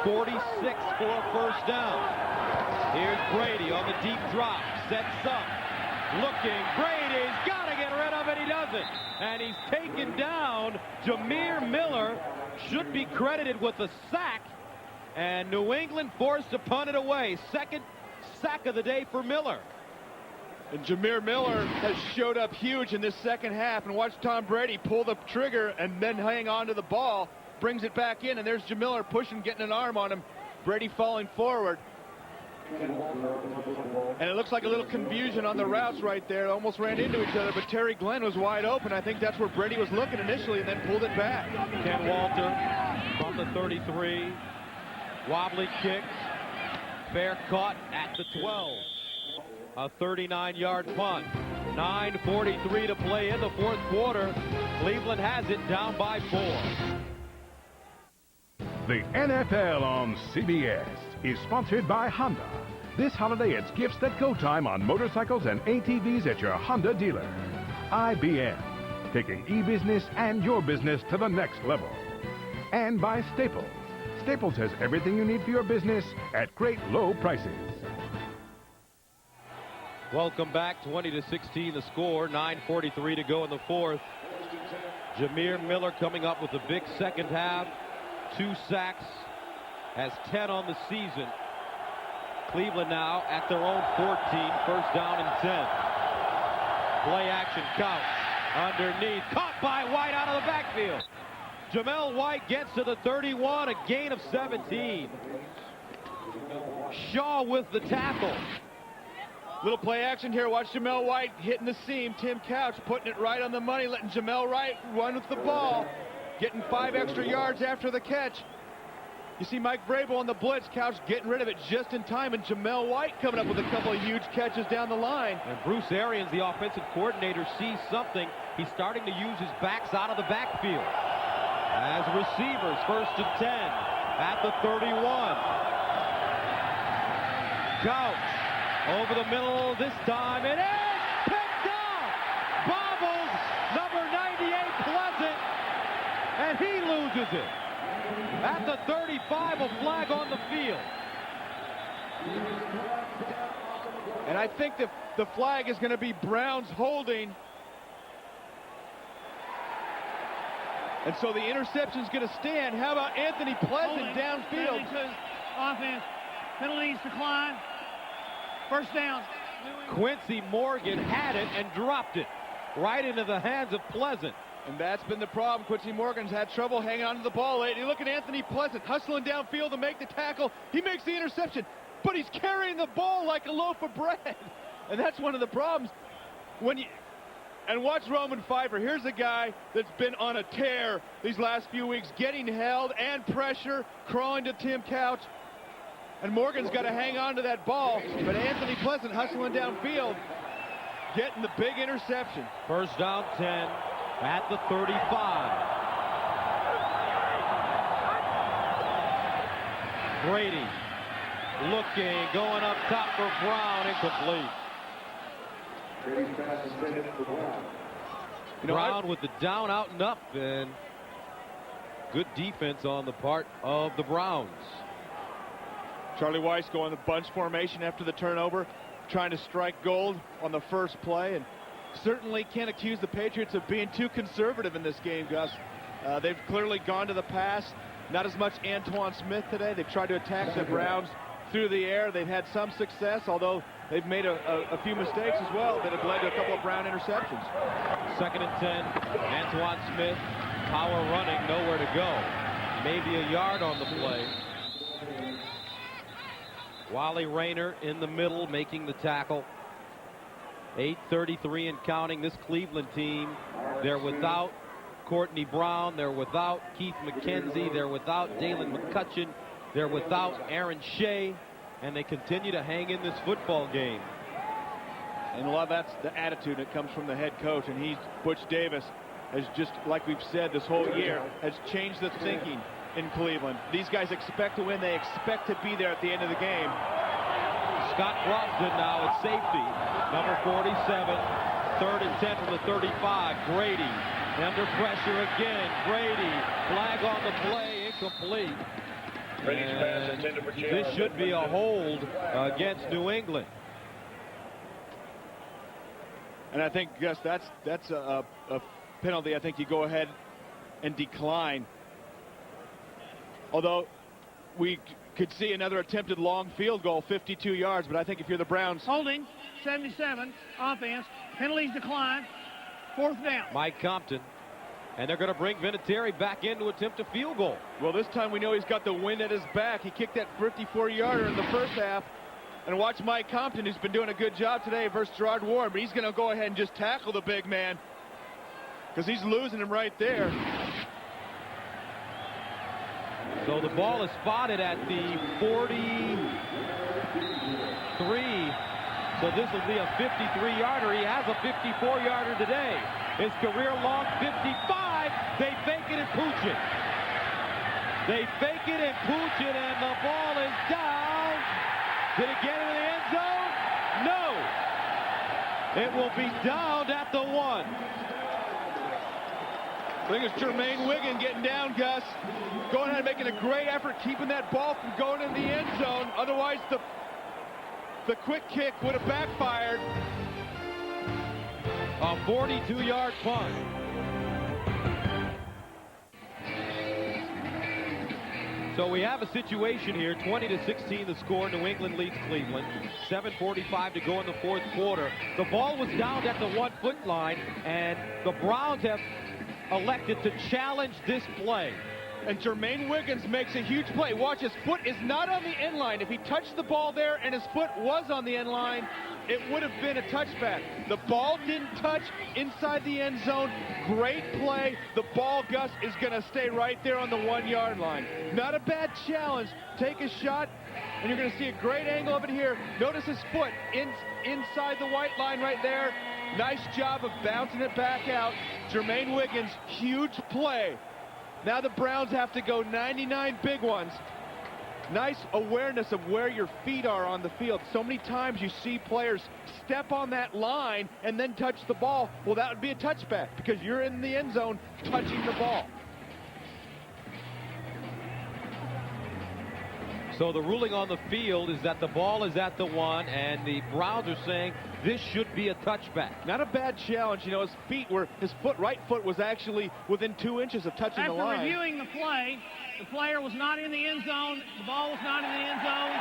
46 for a 1st down. Here's Brady on the deep drop. Sets up. Looking. Brady's got to get rid of it. He doesn't. And he's taken down. Jameer Miller should be credited with a sack. And New England forced to punt it away. 2nd sack of the day for Miller. And Jameer Miller has showed up huge in this 2nd half. And watch Tom Brady pull the trigger and then hang on to the ball. Brings it back in, and there's Jameer Miller pushing, getting an arm on him. Brady falling forward. And it looks like a little confusion on the routes right there. They almost ran into each other, but Terry Glenn was wide open. I think that's where Brady was looking initially and then pulled it back. Ken Walter from the 33. Wobbly kick. Fair caught at the 12. A 39-yard punt. 9:43 to play in the 4th quarter. Cleveland has it down by 4. The NFL on CBS is sponsored by Honda. This holiday, it's gifts that go time on motorcycles and ATVs at your Honda dealer. IBM, taking e-business and your business to the next level. And by Staples. Staples has everything you need for your business at great low prices. Welcome back. 20-16 the score. 9:43 to go in the 4th. Jameer Miller coming up with a big 2nd half. 2 sacks. Has 10 on the season. Cleveland now at their own 14. 1st down and 10. Play action count. Underneath. Caught by White out of the backfield. Jamel White gets to the 31. A gain of 17. Shaw with the tackle. Little play action here. Watch Jamel White hitting the seam. Tim Couch putting it right on the money, letting Jamel White run with the ball. Getting 5 extra yards after the catch. You see Mike Vrabel on the blitz. Couch getting rid of it just in time, and Jamel White coming up with a couple of huge catches down the line. And Bruce Arians, the offensive coordinator, sees something. He's starting to use his backs out of the backfield. As receivers, 1st and 10 at the 31. Couch over the middle this time. It is picked off. Bobbles, number 98, Pleasant, and he loses it. At the 35, a flag on the field. And I think the flag is going to be Brown's holding. And so the interception's going to stand. How about Anthony Pleasant downfield? Offense. Penalties decline. First down. Quincy Morgan had it and dropped it right into the hands of Pleasant. And that's been the problem. Quincy Morgan's had trouble hanging on to the ball late. You look at Anthony Pleasant hustling downfield to make the tackle. He makes the interception, but he's carrying the ball like a loaf of bread. And that's one of the problems. And watch Roman Pfeiffer. Here's a guy that's been on a tear these last few weeks, getting held and pressure, crawling to Tim Couch. And Morgan's got to hang on to that ball. But Anthony Pleasant hustling downfield, getting the big interception. First down 10 at the 35. Brady looking, going up top for Brown, incomplete. Brown with the down, out, and up, and good defense on the part of the Browns. Charlie Weiss going the bunch formation after the turnover, trying to strike gold on the first play, and certainly can't accuse the Patriots of being too conservative in this game, Gus. They've clearly gone to the pass. Not as much Antoine Smith today. They've tried to attack the Browns through the air. They've had some success, although they've made a few mistakes as well that have led to a couple of Brown interceptions. Second and 10. Antoine Smith, power running, nowhere to go. Maybe a yard on the play. Wally Rayner in the middle, making the tackle. 8:33 and counting. This Cleveland team, they're without Courtney Brown, they're without Keith McKenzie, they're without Dalen McCutcheon, they're without Aaron Shea, and they continue to hang in this football game. And a lot of that's the attitude that comes from the head coach, and Butch Davis has just, like we've said this whole year, has changed the thinking in Cleveland. These guys expect to win. They expect to be there at the end of the game. Scott Crofton now at safety, number 47, 3rd and 10 from the 35. Brady under pressure again. Brady, flag on the play, incomplete. And this should be a hold against New England. And I think, Gus, that's a penalty I think you go ahead and decline. Although we could see another attempted long field goal, 52 yards, but I think if you're the Browns... Holding, 77, offense, penalties decline, 4th down. Mike Compton, and they're going to bring Vinatieri back in to attempt a field goal. Well, this time we know he's got the wind at his back. He kicked that 54-yarder in the first half. And watch Mike Compton, who's been doing a good job today versus Gerard Warren, but he's going to go ahead and just tackle the big man because he's losing him right there. So the ball is spotted at the 43. So this will be a 53-yarder. He has a 54-yarder today. His career long 55. They fake it and pooch it. They fake it and pooch it, and the ball is down. Did it get into the end zone? No. It will be downed at the 1. I think it's Jermaine Wiggin getting down, Gus. Going ahead and making a great effort, keeping that ball from going in the end zone. Otherwise, the quick kick would have backfired. A 42-yard punt. So we have a situation here, 20-16 the score. New England leads Cleveland. 7:45 to go in the 4th quarter. The ball was down at the 1-foot line, and the Browns have elected to challenge this play. And Jermaine Wiggins makes a huge play. Watch, his foot is not on the end line. If he touched the ball there and his foot was on the end line, it would have been a touchback. The ball didn't touch inside the end zone. Great play. The ball, Gus, is going to stay right there on the 1-yard line. Not a bad challenge. Take a shot, and you're going to see a great angle of it here. Notice his foot inside the white line right there. Nice job of bouncing it back out. Jermaine Wiggins, huge play. Now the Browns have to go 99 big ones nice awareness of where your feet are on the field. So many times you see players step on that line and then touch the ball. Well, that would be a touchback because you're in the end zone touching the ball. So the ruling on the field is that the ball is at the 1, and the Browns are saying this should be a touchback. Not a bad challenge. You know, his right foot was actually within 2 inches of touching the line. After reviewing the play, the player was not in the end zone. The ball was not in the end zone.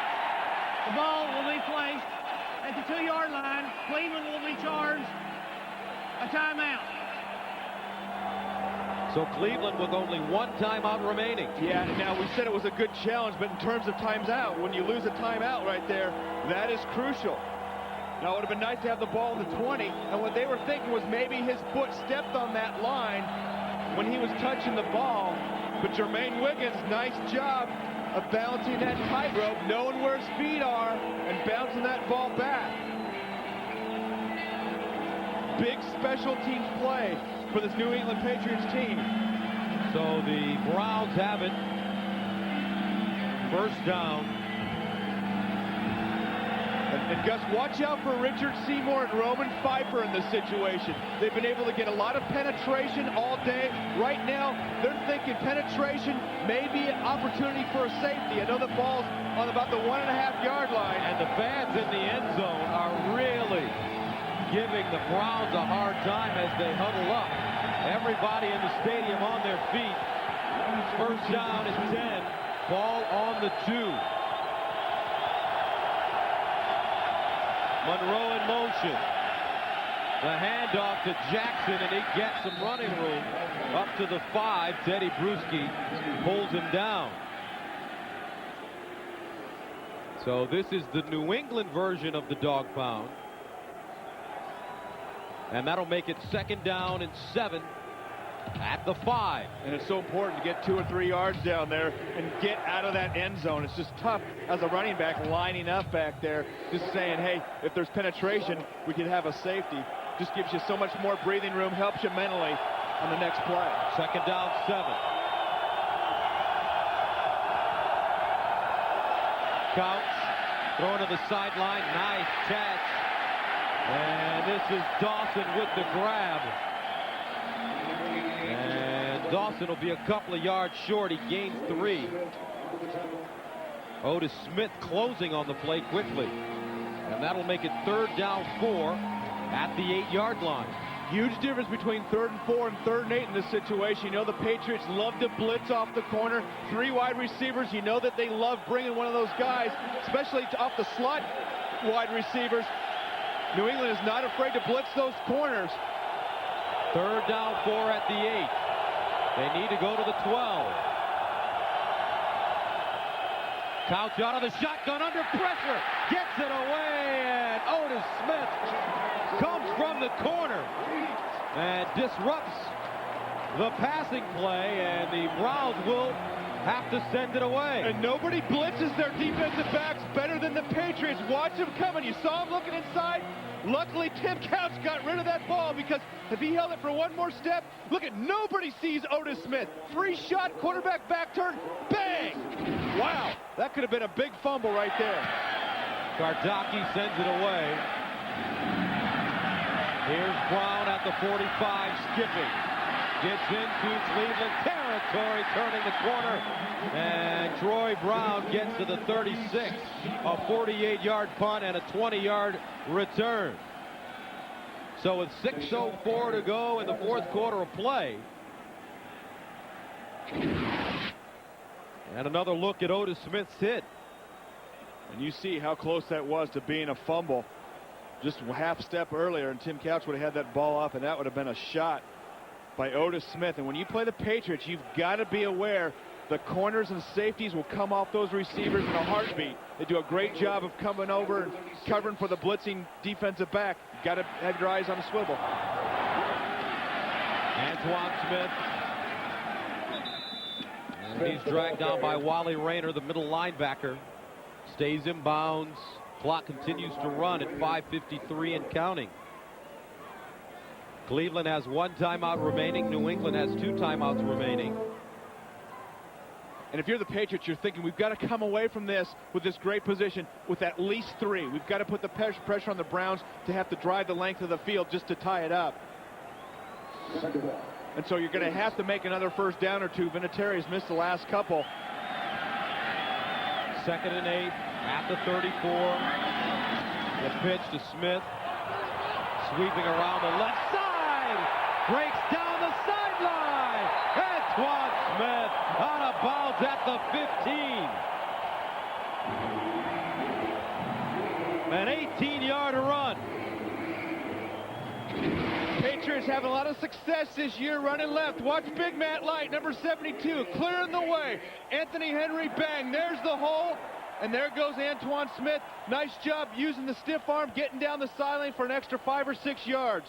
The ball will be placed at the 2-yard line. Cleveland will be charged a timeout. So Cleveland with only 1 timeout remaining. Yeah, now we said it was a good challenge, but in terms of times out, when you lose a timeout right there, that is crucial. Now, it would have been nice to have the ball in the 20, and what they were thinking was maybe his foot stepped on that line when he was touching the ball. But Jermaine Wiggins, nice job of balancing that tightrope, knowing where his feet are, and bouncing that ball back. Big special teams play for this New England Patriots team. So the Browns have it. First down. And Gus, watch out for Richard Seymour and Roman Pfeiffer in this situation. They've been able to get a lot of penetration all day. Right now, they're thinking penetration may be an opportunity for a safety. I know the ball's on about the 1.5-yard line. And the fans in the end zone are really giving the Browns a hard time as they huddle up. Everybody in the stadium on their feet. First down is 10. Ball on the 2. Monroe in motion. The handoff to Jackson, and he gets some running room up to the 5. Teddy Bruschi pulls him down. So this is the New England version of the dog pound. And that'll make it 2nd down and 7 at the 5. And it's so important to get 2 or 3 yards down there and get out of that end zone. It's just tough as a running back lining up back there, just saying, hey, if there's penetration, we could have a safety. Just gives you so much more breathing room, helps you mentally on the next play. 2nd down, 7. Couch, throwing to the sideline, nice catch. And this is Dawson with the grab. And Dawson will be a couple of yards short. He gains 3. Otis Smith closing on the play quickly. And that'll make it 3rd down 4 at the 8-yard line. Huge difference between 3rd and 4 and 3rd and 8 in this situation. You know the Patriots love to blitz off the corner. 3 wide receivers. You know that they love bringing one of those guys, especially off the slot wide receivers. New England is not afraid to blitz those corners. 3rd down 4 at the 8. They need to go to the 12. Couch out of the shotgun under pressure. Gets it away, and Otis Smith comes from the corner and disrupts the passing play, and the Browns will have to send it away. And nobody blitzes their defensive backs better than the Patriots. Watch him coming. You saw him looking inside. Luckily, Tim Couch got rid of that ball, because if he held it for one more step, look at, nobody sees Otis Smith. 3-shot quarterback back turn, bang! Wow, that could have been a big fumble right there. Gardocki sends it away. Here's Brown at the 45, skipping. Gets into Cleveland territory, turning the corner, and Troy Brown gets to the 36. A 48-yard punt and a 20-yard return. So with 6:04 to go in the 4th quarter of play. And another look at Otis Smith's hit. And you see how close that was to being a fumble. Just a half step earlier, and Tim Couch would have had that ball off, and that would have been a shot by Otis Smith. And when you play the Patriots, you've got to be aware the corners and safeties will come off those receivers in a heartbeat. They do a great job of coming over and covering for the blitzing defensive back. You've got to have your eyes on the swivel. Antoine Smith. And he's dragged down by Wally Rayner, the middle linebacker. Stays in bounds. Clock continues to run at 5:53 and counting. Cleveland has 1 timeout remaining. New England has 2 timeouts remaining. And if you're the Patriots, you're thinking we've got to come away from this with this great position with at least 3. We've got to put the pressure on the Browns to have to drive the length of the field just to tie it up. And so you're going to have to make another first down or 2. Vinatieri's missed the last couple. 2nd and 8 at the 34. The pitch to Smith. Sweeping around the left side. Breaks down the sideline. Antoine Smith out of bounds at the 15. An 18-yard run. Patriots having a lot of success this year running left. Watch Big Matt Light, number 72, clearing the way. Anthony Henry, bang, there's the hole. And there goes Antoine Smith. Nice job using the stiff arm, getting down the sideline for an extra 5 or 6 yards.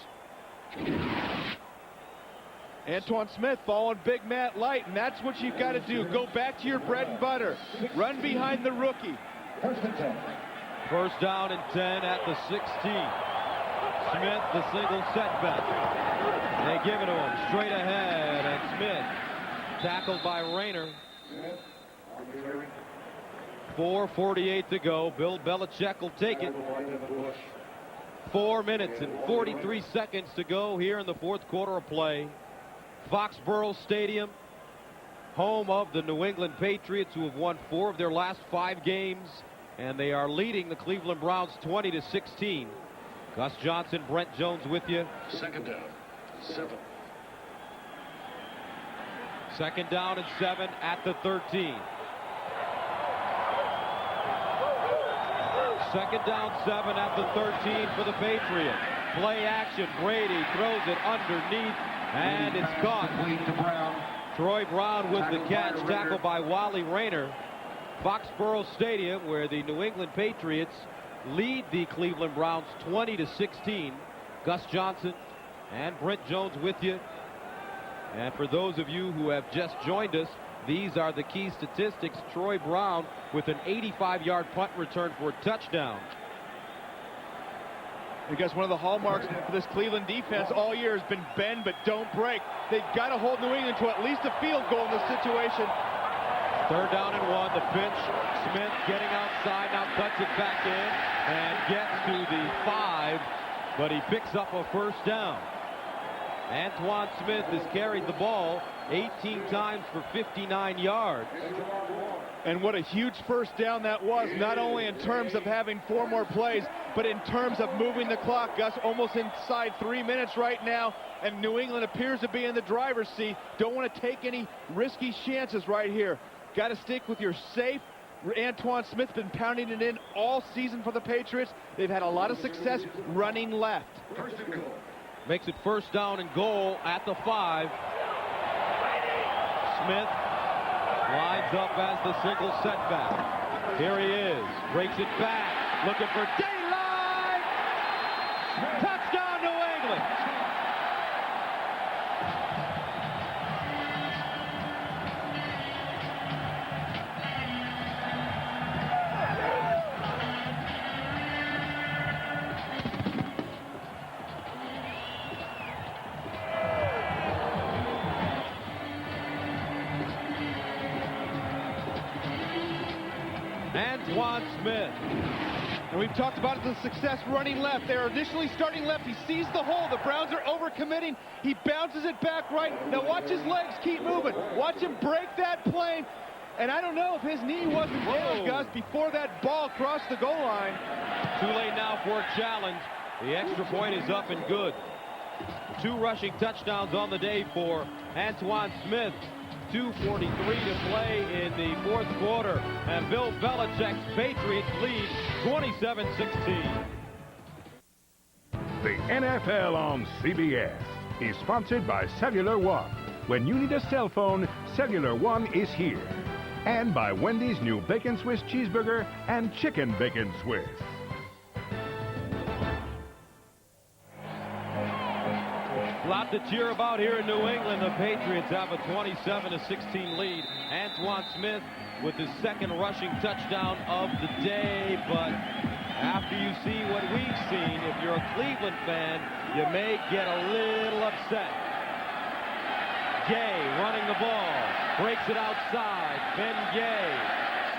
Antoine Smith following Big Matt Light, and that's what you've got to do. Go back to your bread and butter. Run behind the rookie. First down and 10 at the 16. Smith, the single setback. They give it to him straight ahead, and Smith tackled by Rayner. 4:48 to go. Bill Belichick will take it. 4 minutes and 43 seconds to go here in the fourth quarter of play. Foxborough Stadium, home of the New England Patriots, who have won 4 of their last 5 games, and they are leading the Cleveland Browns 20-16. Gus Johnson, Brent Jones with you. 2nd down, 7. 2nd down and 7 at the 13. 2nd down, 7 at the 13 for the Patriots. Play action. Brady throws it underneath, and it's caught. Troy Brown with the catch, tackled by Wally Rayner. Foxborough Stadium, where the New England Patriots lead the Cleveland Browns 20-16. Gus Johnson and Brent Jones with you. And for those of you who have just joined us, these are the key statistics. Troy Brown with an 85-yard punt return for a touchdown. I guess one of the hallmarks for this Cleveland defense all year has been bend but don't break. They've got to hold New England to at least a field goal in this situation. 3rd down and 1. The pitch. Smith getting outside, now cuts it back in and gets to the 5, but he picks up a first down. Antoine Smith has carried the ball 18 times for 59 yards. And what a huge first down that was, not only in terms of having 4 more plays, but in terms of moving the clock. Gus, almost inside 3 minutes right now, and New England appears to be in the driver's seat. Don't want to take any risky chances right here. Got to stick with your safe. Antoine Smith's been pounding it in all season for the Patriots. They've had a lot of success running left. Makes it 1st down and goal at the 5. Smith lines up as the single setback. Here he is. Breaks it back. Looking for daylight. Touchdown, New England. Antoine Smith. And we've talked about the success running left. They're initially starting left. He sees the hole. The Browns are overcommitting. He bounces it back right. Now watch his legs keep moving. Watch him break that plane. And I don't know if his knee wasn't down, Gus, before that ball crossed the goal line. Too late now for a challenge. The extra point is up and good. 2 rushing touchdowns on the day for Antoine Smith. 2:43 to play in the fourth quarter, and Bill Belichick's Patriots lead 27-16. The NFL on CBS is sponsored by Cellular One. When you need a cell phone, Cellular One is here. And by Wendy's new Bacon Swiss Cheeseburger and Chicken Bacon Swiss. A lot to cheer about here in New England. The Patriots have a 27-16 lead. Antoine Smith with his 2nd rushing touchdown of the day. But after you see what we've seen, if you're a Cleveland fan, you may get a little upset. Gay running the ball. breaks it outside. Ben-Gay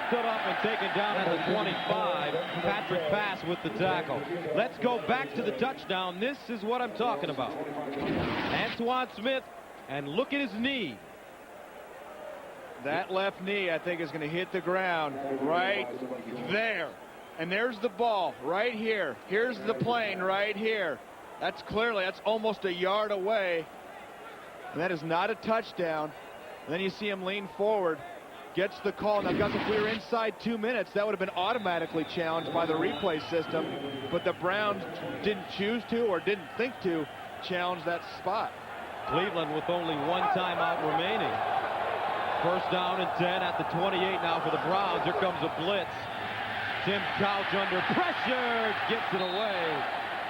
stood up and taken down at the 25. Patrick Pass with the tackle. Let's go back to the touchdown. This is what I'm talking about. Antoine Smith, and look at his knee. That left knee, I think, is going to hit the ground right there. And there's the ball right here. Here's the plane right here. That's almost a yard away. And that is not a touchdown. And then you see him lean forward, gets the call. Now, Gus, if we were inside 2 minutes, that would have been automatically challenged by the replay system. But the Browns didn't choose to or didn't think to challenge that spot. Cleveland with only one timeout remaining. First down and 10 at the 28 now for the Browns. Here comes a blitz. Tim Couch under pressure, gets it away.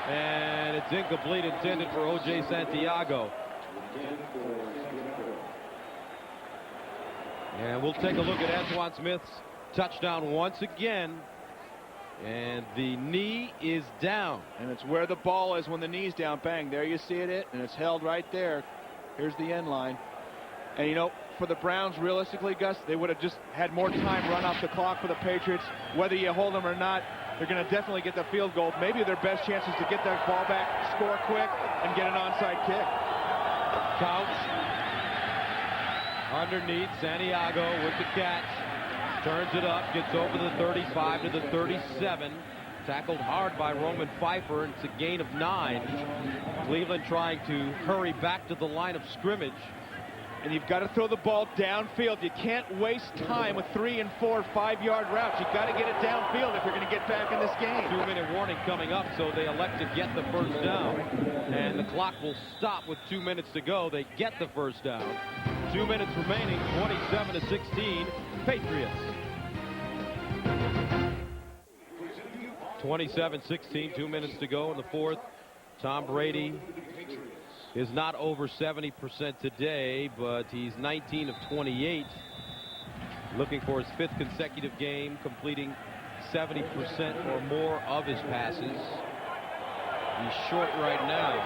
And it's incomplete, intended for O.J. Santiago. And we'll take a look at Antoine Smith's touchdown once again. And the knee is down. And it's where the ball is when the knee's down. Bang, there you see it, and it's held right there. Here's the end line. And, you know, for the Browns, realistically, Gus, they would have just had more time run off the clock for the Patriots. Whether you hold them or not, they're going to definitely get the field goal. Maybe their best chance is to get that ball back, score quick, and get an onside kick. Couch underneath, Santiago with the catch. Turns it up, gets over the 35 to the 37. Tackled hard by Roman Pfeiffer, and it's a gain of 9. Cleveland trying to hurry back to the line of scrimmage. And you've got to throw the ball downfield. You can't waste time with 3- and 4-, 5-yard routes. You've got to get it downfield if you're going to get back in this game. 2-minute warning coming up, so they elect to get the first down. And the clock will stop with 2 minutes to go. They get the first down. 2 minutes remaining, 27-16, Patriots. 27-16, 2 minutes to go in the fourth. Tom Brady is not over 70% today, but he's 19 of 28. Looking for his 5th consecutive game, completing 70% or more of his passes. He's short right now.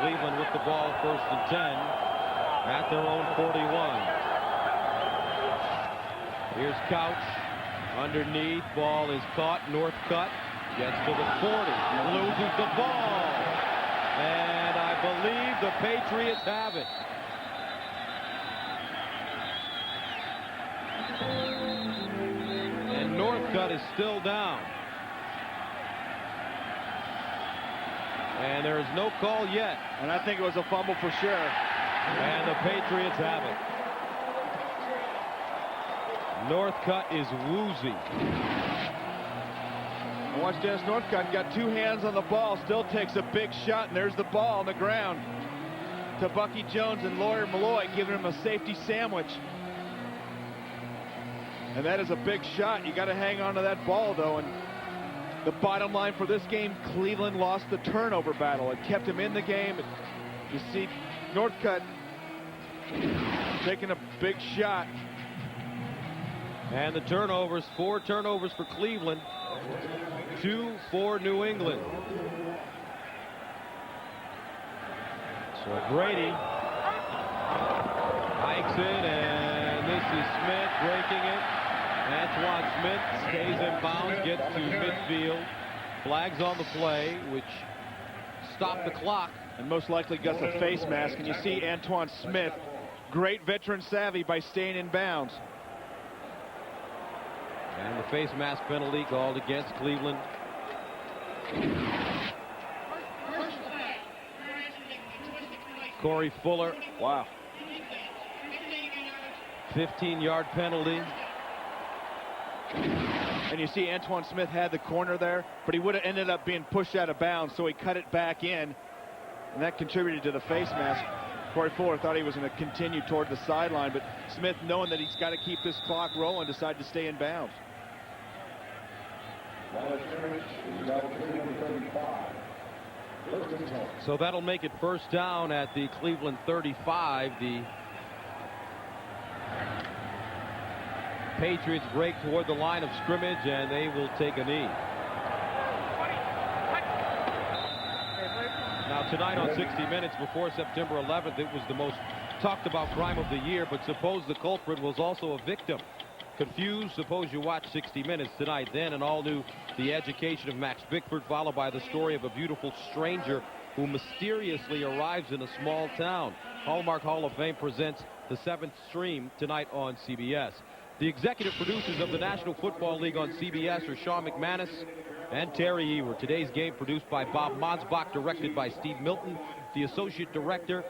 Cleveland with the ball, 1st and 10 at their own 41. Here's Couch underneath. Ball is caught. Northcutt gets to the 40. Loses the ball. And I believe the Patriots have it. And Northcutt is still down. And there is no call yet. And I think it was a fumble for sure. And the Patriots have it. Northcutt is woozy. Watch Dennis Northcutt, got 2 hands on the ball, still takes a big shot, and there's the ball on the ground to Bucky Jones and Lawyer Malloy, giving him a safety sandwich. And that is a big shot. You got to hang on to that ball, though. And the bottom line for this game, Cleveland lost the turnover battle. It kept him in the game. You see Northcutt taking a big shot. And the turnovers, 4 turnovers for Cleveland, 2 for New England. So Brady hikes it, and this is Smith breaking it. Antoine Smith stays in bounds, gets to midfield. Flags on the play, which stopped the clock. And most likely got a face mask. And you see Antoine Smith, great veteran savvy by staying in bounds. And the face mask penalty called against Cleveland. Corey Fuller. Wow. 15-yard penalty. And you see Antoine Smith had the corner there, but he would have ended up being pushed out of bounds, so he cut it back in. And that contributed to the face mask. Corey Fuller thought he was going to continue toward the sideline, but Smith, knowing that he's got to keep this clock rolling, decided to stay in bounds. So that'll make it first down at the Cleveland 35. The Patriots break toward the line of scrimmage, and they will take a knee. Now tonight on 60 Minutes, before September 11th, it was the most talked about crime of the year, but suppose the culprit was also a victim. Confused? Suppose you watch 60 Minutes tonight. Then an all-new The Education of Max Bickford, followed by the story of a beautiful stranger who mysteriously arrives in a small town. Hallmark Hall of Fame presents The Seventh Stream tonight on CBS. The executive producers of the National Football League on CBS are Sean McManus and Terry Ewer. Today's game produced by Bob Monsbach, directed by Steve Milton. The associate director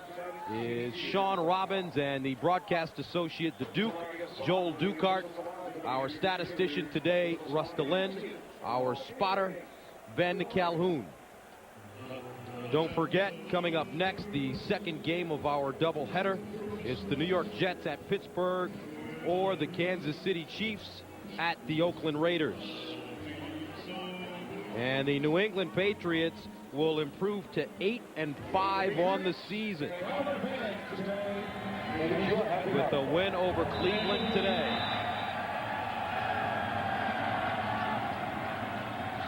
is Sean Robbins, and the broadcast associate, the Duke, Joel Dukart. Our statistician today, Russ DeLynn. Our spotter, Ben Calhoun. Don't forget, coming up next, the second game of our doubleheader. It's the New York Jets at Pittsburgh or the Kansas City Chiefs at the Oakland Raiders. And the New England Patriots will improve to 8-5 on the season with a win over Cleveland today.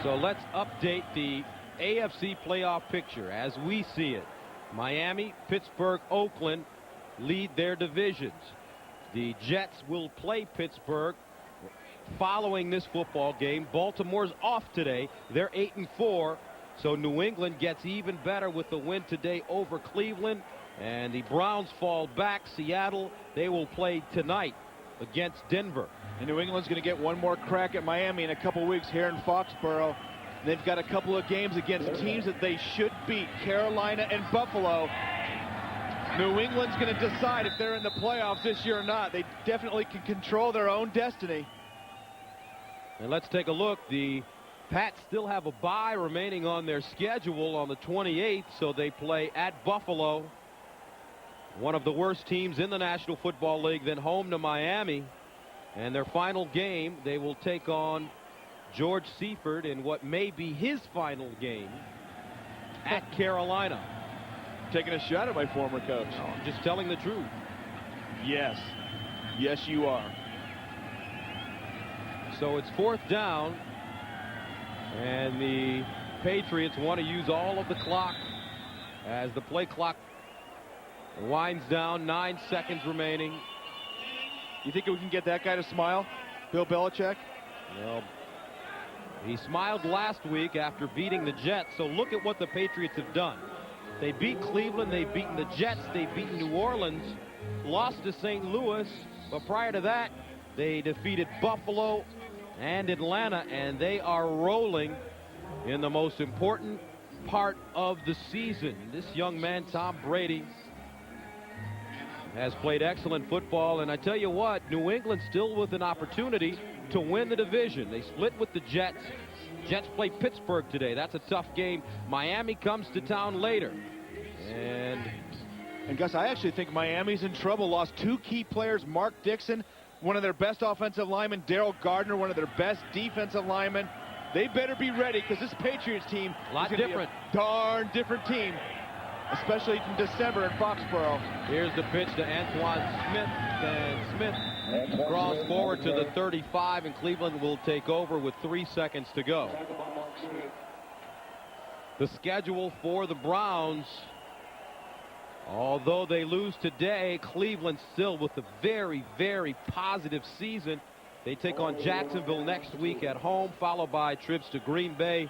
So let's update the AFC playoff picture as we see it. Miami, Pittsburgh, Oakland lead their divisions. The Jets will play Pittsburgh following this football game. Baltimore's off today. They're 8-4. So New England gets even better with the win today over Cleveland. And the Browns fall back. Seattle, they will play tonight against Denver. And New England's going to get one more crack at Miami in a couple weeks here in Foxborough. They've got a couple of games against teams that they should beat, Carolina and Buffalo. New England's going to decide if they're in the playoffs this year or not. They definitely can control their own destiny. And let's take a look. The Pats still have a bye remaining on their schedule on the 28th, so they play at Buffalo, one of the worst teams in the National Football League, then home to Miami. And their final game, they will take on George Seifert in what may be his final game at Carolina. Taking a shot at my former coach. No, I'm just telling the truth. Yes. Yes, you are. So it's fourth down, and the Patriots want to use all of the clock as the play clock winds down. 9 seconds remaining. You think we can get that guy to smile, Bill Belichick? Well, he smiled last week after beating the Jets, so look at what the Patriots have done. They beat Cleveland, they've beaten the Jets, they've beaten New Orleans, lost to St. Louis, but prior to that, they defeated Buffalo and Atlanta, and they are rolling in the most important part of the season. This young man, Tom Brady, has played excellent football, and I tell you what, New England still with an opportunity to win the division. They split with the Jets. Jets play Pittsburgh today. That's a tough game. Miami comes to town later. And Gus, I actually think Miami's in trouble. Lost two key players, Mark Dixon, one of their best offensive linemen, Darrell Gardner, one of their best defensive linemen. They better be ready, because this Patriots team a lot different. Be a darn different team, especially from December in Foxborough. Here's the pitch to Antoine Smith, and Smith crawls forward to the 35, and Cleveland will take over with 3 seconds to go. The schedule for the Browns, although they lose today, Cleveland still with a very, very positive season. They take on Jacksonville next week at home, followed by trips to Green Bay,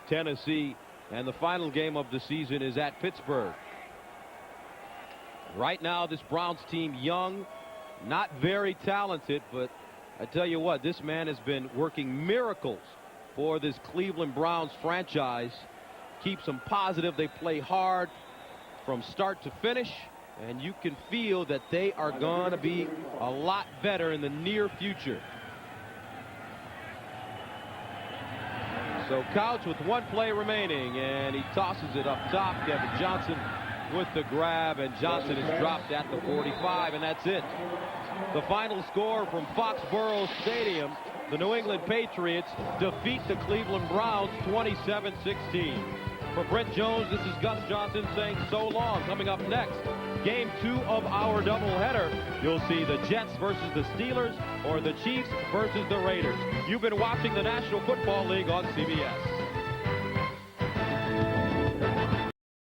Tennessee, and the final game of the season is at Pittsburgh. Right now, this Browns team, young, not very talented, but I tell you what, this man has been working miracles for this Cleveland Browns franchise. Keeps them positive. They play hard from start to finish, and you can feel that they are going to be a lot better in the near future. So Couch with one play remaining, and he tosses it up top. Kevin Johnson with the grab, and Johnson is dropped at the 45, and that's it. The final score from Foxborough Stadium, the New England Patriots defeat the Cleveland Browns 27-16. For Brent Jones, this is Gus Johnson saying so long. Coming up next, Game 2 of our doubleheader. You'll see the Jets versus the Steelers or the Chiefs versus the Raiders. You've been watching the National Football League on CBS.